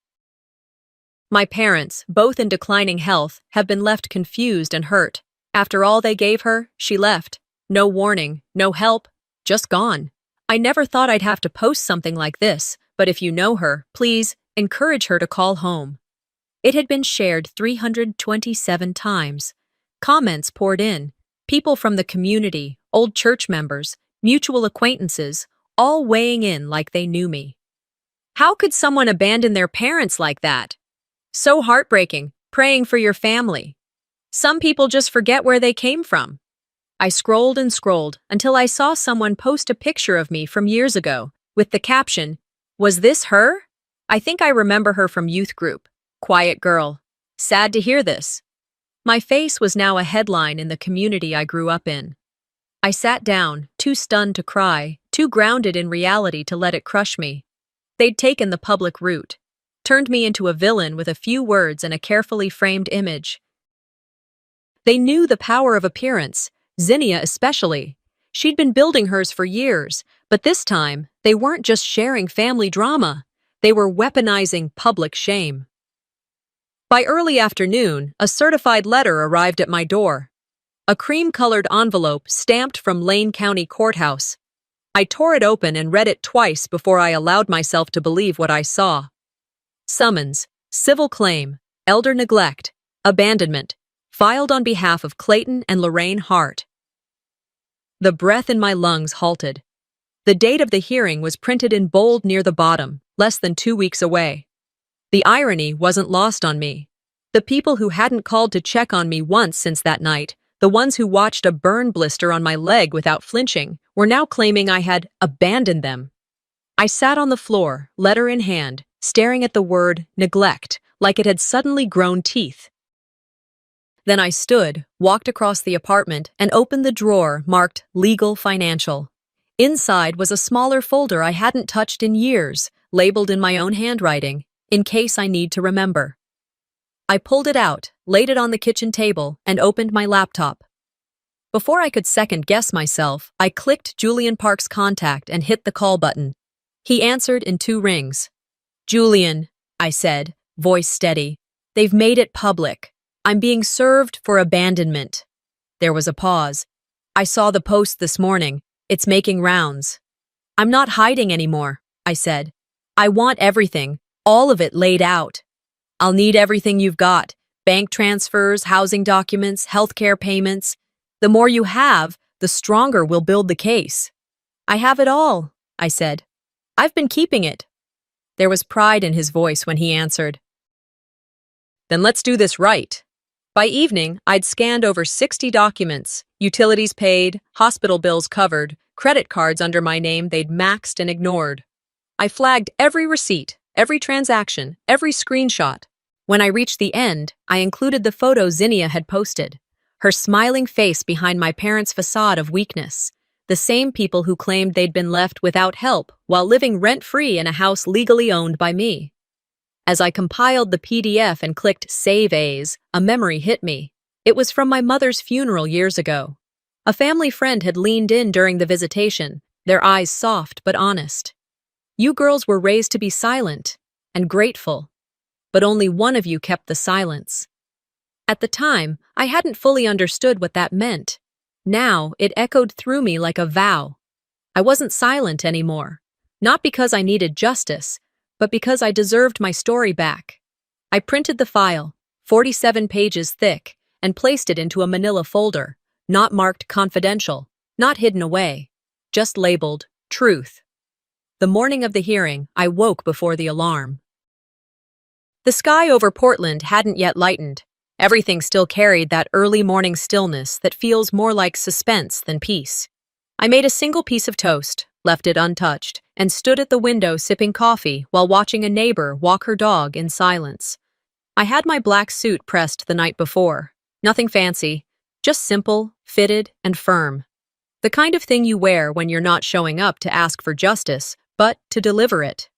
My parents, both in declining health, have been left confused and hurt. After all they gave her, she left. No warning, no help, just gone. I never thought I'd have to post something like this, but if you know her, please encourage her to call home." It had been shared 327 times. Comments poured in. People from the community, old church members, mutual acquaintances, all weighing in like they knew me. How could someone abandon their parents like that? So heartbreaking, praying for your family. Some people just forget where they came from. I scrolled and scrolled until I saw someone post a picture of me from years ago with the caption, "Was this her? I think I remember her from youth group. Quiet girl. Sad to hear this." My face was now a headline in the community I grew up in. I sat down, too stunned to cry, too grounded in reality to let it crush me. They'd taken the public route, turned me into a villain with a few words and a carefully framed image. They knew the power of appearance, Zinnia especially. She'd been building hers for years, but this time, they weren't just sharing family drama. They were weaponizing public shame. By early afternoon, a certified letter arrived at my door. A cream-colored envelope stamped from Lane County Courthouse. I tore it open and read it twice before I allowed myself to believe what I saw. Summons, civil claim, elder neglect, abandonment, filed on behalf of Clayton and Lorraine Hart. The breath in my lungs halted. The date of the hearing was printed in bold near the bottom, less than 2 weeks away. The irony wasn't lost on me. The people who hadn't called to check on me once since that night, the ones who watched a burn blister on my leg without flinching, were now claiming I had abandoned them. I sat on the floor, letter in hand, staring at the word neglect like it had suddenly grown teeth. Then I stood, walked across the apartment, and opened the drawer marked Legal Financial. Inside was a smaller folder I hadn't touched in years, labeled in my own handwriting, in case I need to remember. I pulled it out, laid it on the kitchen table, and opened my laptop. Before I could second-guess myself, I clicked Julian Park's contact and hit the call button. He answered in 2 rings. "Julian," I said, voice steady. "They've made it public. I'm being served for abandonment." There was a pause. "I saw the post this morning. It's making rounds." "I'm not hiding anymore," I said. "I want everything, all of it laid out. I'll need everything you've got. Bank transfers, housing documents, healthcare payments. The more you have, the stronger we'll build the case." "I have it all," I said. "I've been keeping it." There was pride in his voice when he answered. "Then let's do this right." By evening, I'd scanned over 60 documents, utilities paid, hospital bills covered, credit cards under my name they'd maxed and ignored. I flagged every receipt, every transaction, every screenshot. When I reached the end, I included the photo Zinnia had posted, her smiling face behind my parents' facade of weakness, the same people who claimed they'd been left without help while living rent-free in a house legally owned by me. As I compiled the PDF and clicked Save As, a memory hit me. It was from my mother's funeral years ago. A family friend had leaned in during the visitation, their eyes soft but honest. "You girls were raised to be silent and grateful, but only one of you kept the silence." At the time, I hadn't fully understood what that meant. Now, it echoed through me like a vow. I wasn't silent anymore, not because I needed justice, but because I deserved my story back. I printed the file, 47 pages thick, and placed it into a manila folder, not marked confidential, not hidden away, just labeled Truth. The morning of the hearing, I woke before the alarm. The sky over Portland hadn't yet lightened. Everything still carried that early morning stillness that feels more like suspense than peace. I made a single piece of toast, left it untouched, and stood at the window sipping coffee while watching a neighbor walk her dog in silence. I had my black suit pressed the night before. Nothing fancy, just simple, fitted, and firm. The kind of thing you wear when you're not showing up to ask for justice, but to deliver it.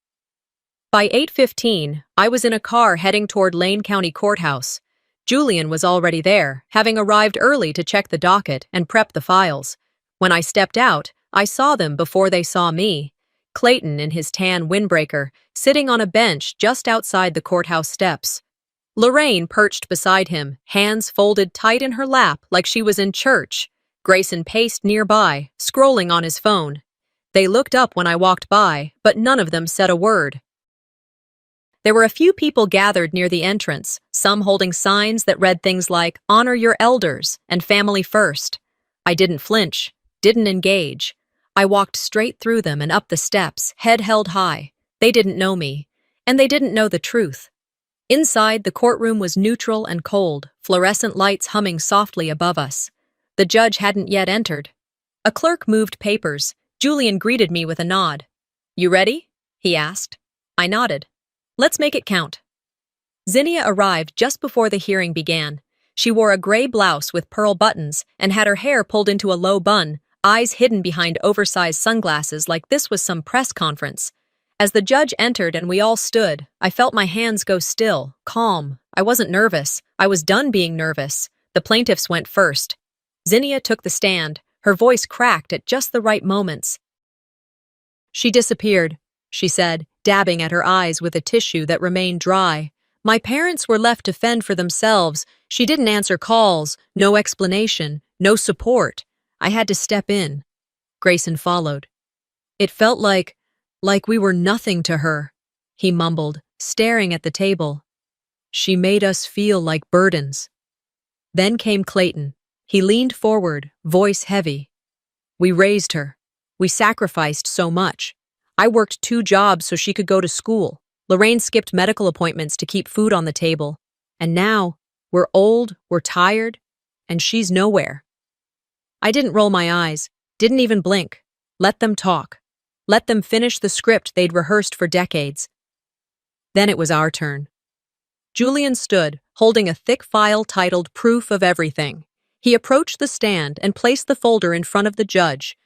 By 8:15, I was in a car heading toward Lane County Courthouse. Julian was already there, having arrived early to check the docket and prep the files. When I stepped out, I saw them before they saw me. Clayton in his tan windbreaker, sitting on a bench just outside the courthouse steps. Lorraine perched beside him, hands folded tight in her lap like she was in church. Grayson paced nearby, scrolling on his phone. They looked up when I walked by, but none of them said a word. There were a few people gathered near the entrance, some holding signs that read things like, "Honor your elders," and "Family first." I didn't flinch, didn't engage. I walked straight through them and up the steps, head held high. They didn't know me, and they didn't know the truth. Inside, the courtroom was neutral and cold, fluorescent lights humming softly above us. The judge hadn't yet entered. A clerk moved papers. Julian greeted me with a nod. "You ready?" he asked. I nodded. "Let's make it count." Zinnia arrived just before the hearing began. She wore a gray blouse with pearl buttons and had her hair pulled into a low bun, eyes hidden behind oversized sunglasses like this was some press conference. As the judge entered and we all stood, I felt my hands go still, calm. I wasn't nervous. I was done being nervous. The plaintiffs went first. Zinnia took the stand. Her voice cracked at just the right moments. "She disappeared," she said, dabbing at her eyes with a tissue that remained dry. "My parents were left to fend for themselves. She didn't answer calls, no explanation, no support. I had to step in." Grayson followed. "It felt like we were nothing to her," he mumbled, staring at the table. "She made us feel like burdens." Then came Clayton. He leaned forward, voice heavy. "We raised her. We sacrificed so much. I worked 2 jobs so she could go to school. Lorraine skipped medical appointments to keep food on the table. And now, we're old, we're tired, and she's nowhere." I didn't roll my eyes, didn't even blink. Let them talk. Let them finish the script they'd rehearsed for decades. Then it was our turn. Julian stood, holding a thick file titled Proof of Everything. He approached the stand and placed the folder in front of the judge.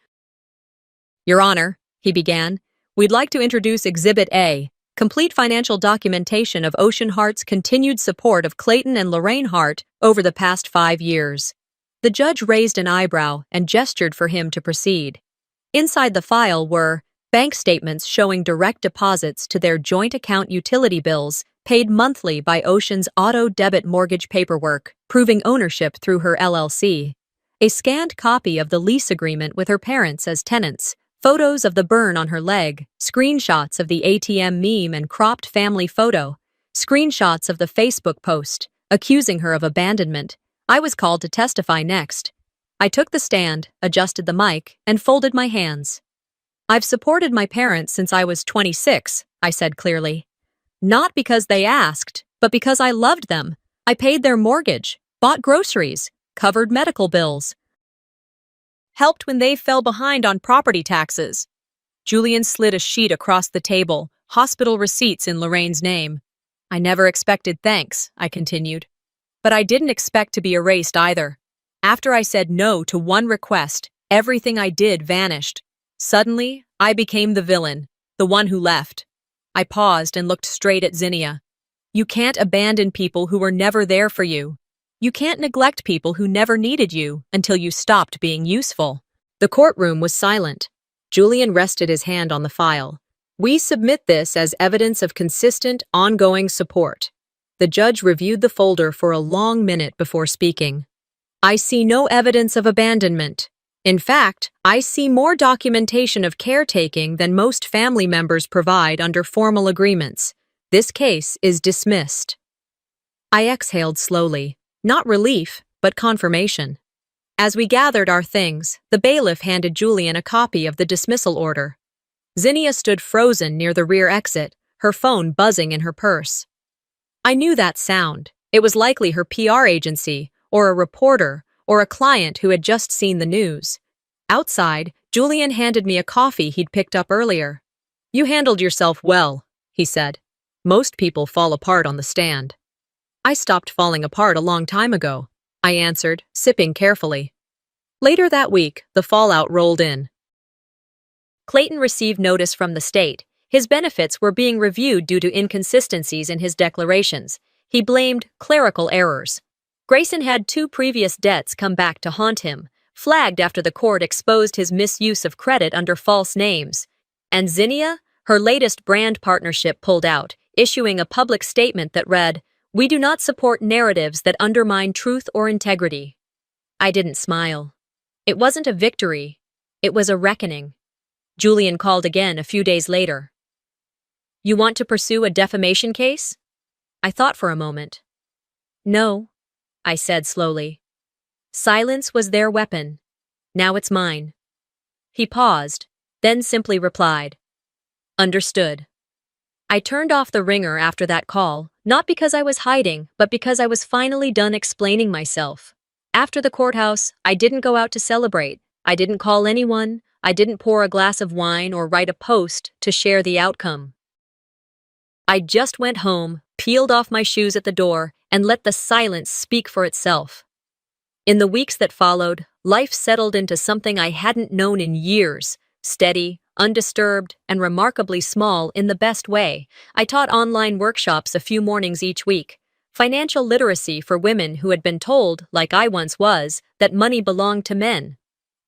Your Honor, he began, we'd like to introduce Exhibit A, complete financial documentation of Ocean Hart's continued support of Clayton and Lorraine Hart over the past 5 years. The judge raised an eyebrow and gestured for him to proceed. Inside the file were bank statements showing direct deposits to their joint account utility bills paid monthly by Ocean's auto debit mortgage paperwork, proving ownership through her LLC. A scanned copy of the lease agreement with her parents as tenants, photos of the burn on her leg, screenshots of the ATM meme and cropped family photo, screenshots of the Facebook post, accusing her of abandonment. I was called to testify next. I took the stand, adjusted the mic, and folded my hands. I've supported my parents since I was 26, I said clearly. Not because they asked, but because I loved them. I paid their mortgage, bought groceries, covered medical bills, helped when they fell behind on property taxes. Julian slid a sheet across the table, hospital receipts in Lorraine's name. I never expected thanks, I continued. But I didn't expect to be erased either. After I said no to one request, everything I did vanished. Suddenly, I became the villain, the one who left. I paused and looked straight at Zinnia. You can't abandon people who were never there for you. You can't neglect people who never needed you until you stopped being useful. The courtroom was silent. Julian rested his hand on the file. We submit this as evidence of consistent, ongoing support. The judge reviewed the folder for a long minute before speaking. I see no evidence of abandonment. In fact, I see more documentation of caretaking than most family members provide under formal agreements. This case is dismissed. I exhaled slowly, not relief, but confirmation. As we gathered our things, the bailiff handed Julian a copy of the dismissal order. Zinnia stood frozen near the rear exit, her phone buzzing in her purse. I knew that sound. It was likely her PR agency, or a reporter, or a client who had just seen the news. Outside, Julian handed me a coffee he'd picked up earlier. You handled yourself well, he said. Most people fall apart on the stand. I stopped falling apart a long time ago, I answered, sipping carefully. Later that week, the fallout rolled in. Clayton received notice from the state. His benefits were being reviewed due to inconsistencies in his declarations. He blamed clerical errors. Grayson had 2 previous debts come back to haunt him, flagged after the court exposed his misuse of credit under false names. And Zinnia, her latest brand partnership pulled out, issuing a public statement that read, "We do not support narratives that undermine truth or integrity." I didn't smile. It wasn't a victory. It was a reckoning. Julian called again a few days later. You want to pursue a defamation case? I thought for a moment. No, I said slowly. Silence was their weapon. Now it's mine. He paused, then simply replied, Understood. I turned off the ringer after that call, not because I was hiding, but because I was finally done explaining myself. After the courthouse, I didn't go out to celebrate. I didn't call anyone. I didn't pour a glass of wine or write a post to share the outcome. I just went home, peeled off my shoes at the door, and let the silence speak for itself. In the weeks that followed, life settled into something I hadn't known in years, steady, undisturbed, and remarkably small in the best way. I taught online workshops a few mornings each week. Financial literacy for women who had been told, like I once was, that money belonged to men.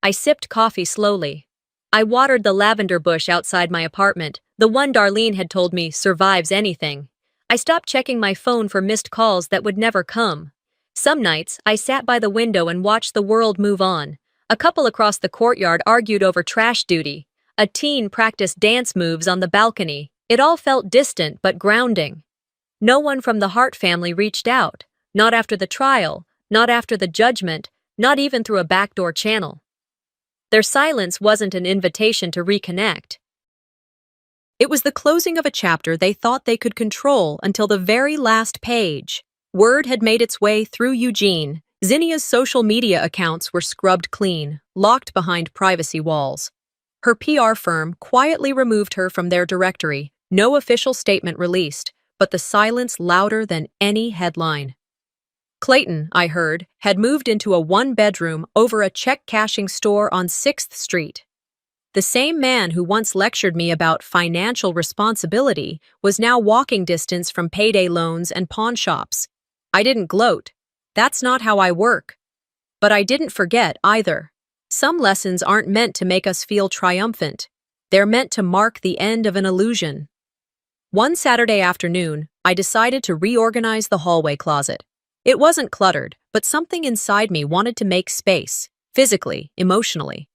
I sipped coffee slowly. I watered the lavender bush outside my apartment, the one Darlene had told me survives anything. I stopped checking my phone for missed calls that would never come. Some nights, I sat by the window and watched the world move on. A couple across the courtyard argued over trash duty. A teen practiced dance moves on the balcony. It all felt distant but grounding. No one from the Hart family reached out. Not after the trial, not after the judgment, not even through a backdoor channel. Their silence wasn't an invitation to reconnect. It was the closing of a chapter they thought they could control until the very last page. Word had made its way through Eugene. Zinnia's social media accounts were scrubbed clean, locked behind privacy walls. Her PR firm quietly removed her from their directory, no official statement released, but the silence louder than any headline. Clayton, I heard, had moved into a one-bedroom over a check-cashing store on 6th Street. The same man who once lectured me about financial responsibility was now walking distance from payday loans and pawn shops. I didn't gloat. That's not how I work. But I didn't forget either. Some lessons aren't meant to make us feel triumphant. They're meant to mark the end of an illusion. One Saturday afternoon, I decided to reorganize the hallway closet. It wasn't cluttered, but something inside me wanted to make space, physically, emotionally.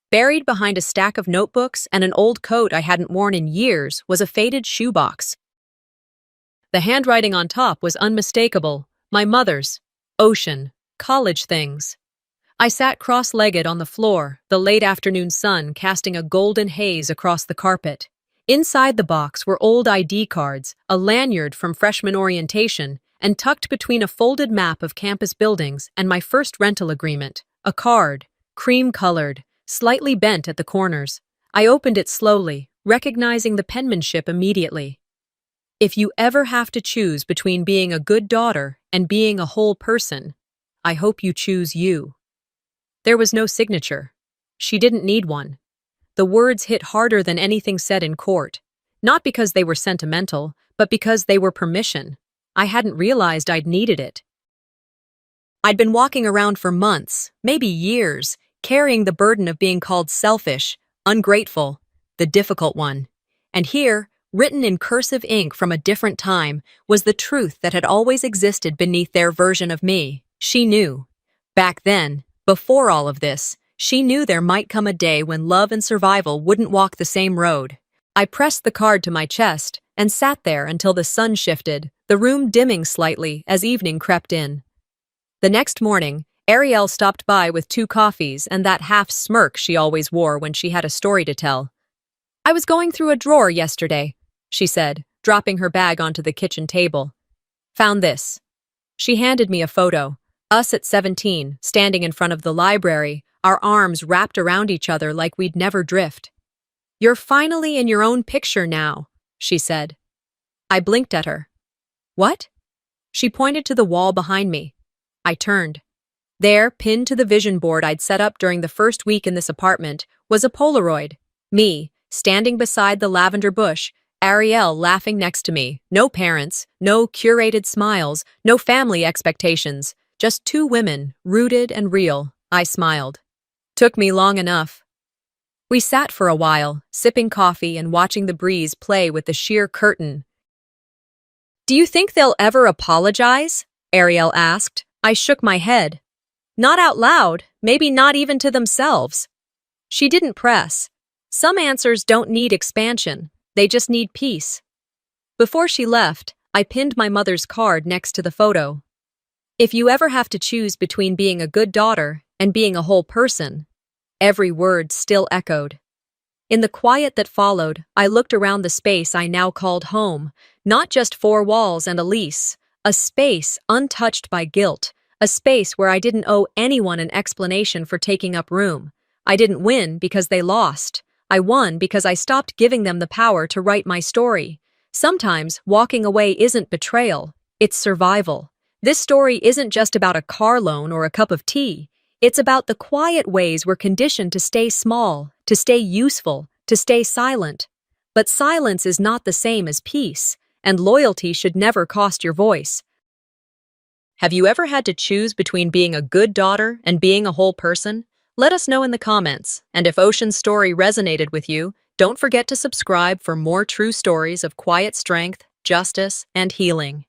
Buried behind a stack of notebooks and an old coat I hadn't worn in years was a faded shoebox. The handwriting on top was unmistakable, my mother's. Ocean, college things. I sat cross-legged on the floor, the late afternoon sun casting a golden haze across the carpet. Inside the box were old ID cards, a lanyard from freshman orientation, and tucked between a folded map of campus buildings and my first rental agreement, a card, cream-colored, slightly bent at the corners. I opened it slowly, recognizing the penmanship immediately. If you ever have to choose between being a good daughter and being a whole person, I hope you choose you. There was no signature. She didn't need one. The words hit harder than anything said in court, not because they were sentimental, but because they were permission. I hadn't realized I'd needed it. I'd been walking around for months, maybe years, carrying the burden of being called selfish, ungrateful, the difficult one. And here, written in cursive ink from a different time, was the truth that had always existed beneath their version of me. She knew. Back then, before all of this, she knew there might come a day when love and survival wouldn't walk the same road. I pressed the card to my chest and sat there until the sun shifted, the room dimming slightly as evening crept in. The next morning, Ariel stopped by with 2 coffees and that half smirk she always wore when she had a story to tell. "I was going through a drawer yesterday," she said, dropping her bag onto the kitchen table. "Found this." She handed me a photo. Us at 17, standing in front of the library, our arms wrapped around each other like we'd never drift. "You're finally in your own picture now," she said. I blinked at her. "What?" She pointed to the wall behind me. I turned. There, pinned to the vision board I'd set up during the first week in this apartment, was a Polaroid. Me, standing beside the lavender bush, Ariel laughing next to me. No parents, no curated smiles, no family expectations. Just 2 women, rooted and real. I smiled. Took me long enough. We sat for a while, sipping coffee and watching the breeze play with the sheer curtain. "Do you think they'll ever apologize?" Ariel asked. I shook my head. Not out loud, maybe not even to themselves. She didn't press. Some answers don't need expansion, they just need peace. Before she left, I pinned my mother's card next to the photo. "If you ever have to choose between being a good daughter and being a whole person," every word still echoed. In the quiet that followed, I looked around the space I now called home, not just 4 walls and a lease, a space untouched by guilt, a space where I didn't owe anyone an explanation for taking up room. I didn't win because they lost. I won because I stopped giving them the power to write my story. Sometimes walking away isn't betrayal, it's survival. This story isn't just about a car loan or a cup of tea. It's about the quiet ways we're conditioned to stay small, to stay useful, to stay silent. But silence is not the same as peace, and loyalty should never cost your voice. Have you ever had to choose between being a good daughter and being a whole person? Let us know in the comments, and if Ocean's story resonated with you, don't forget to subscribe for more true stories of quiet strength, justice, and healing.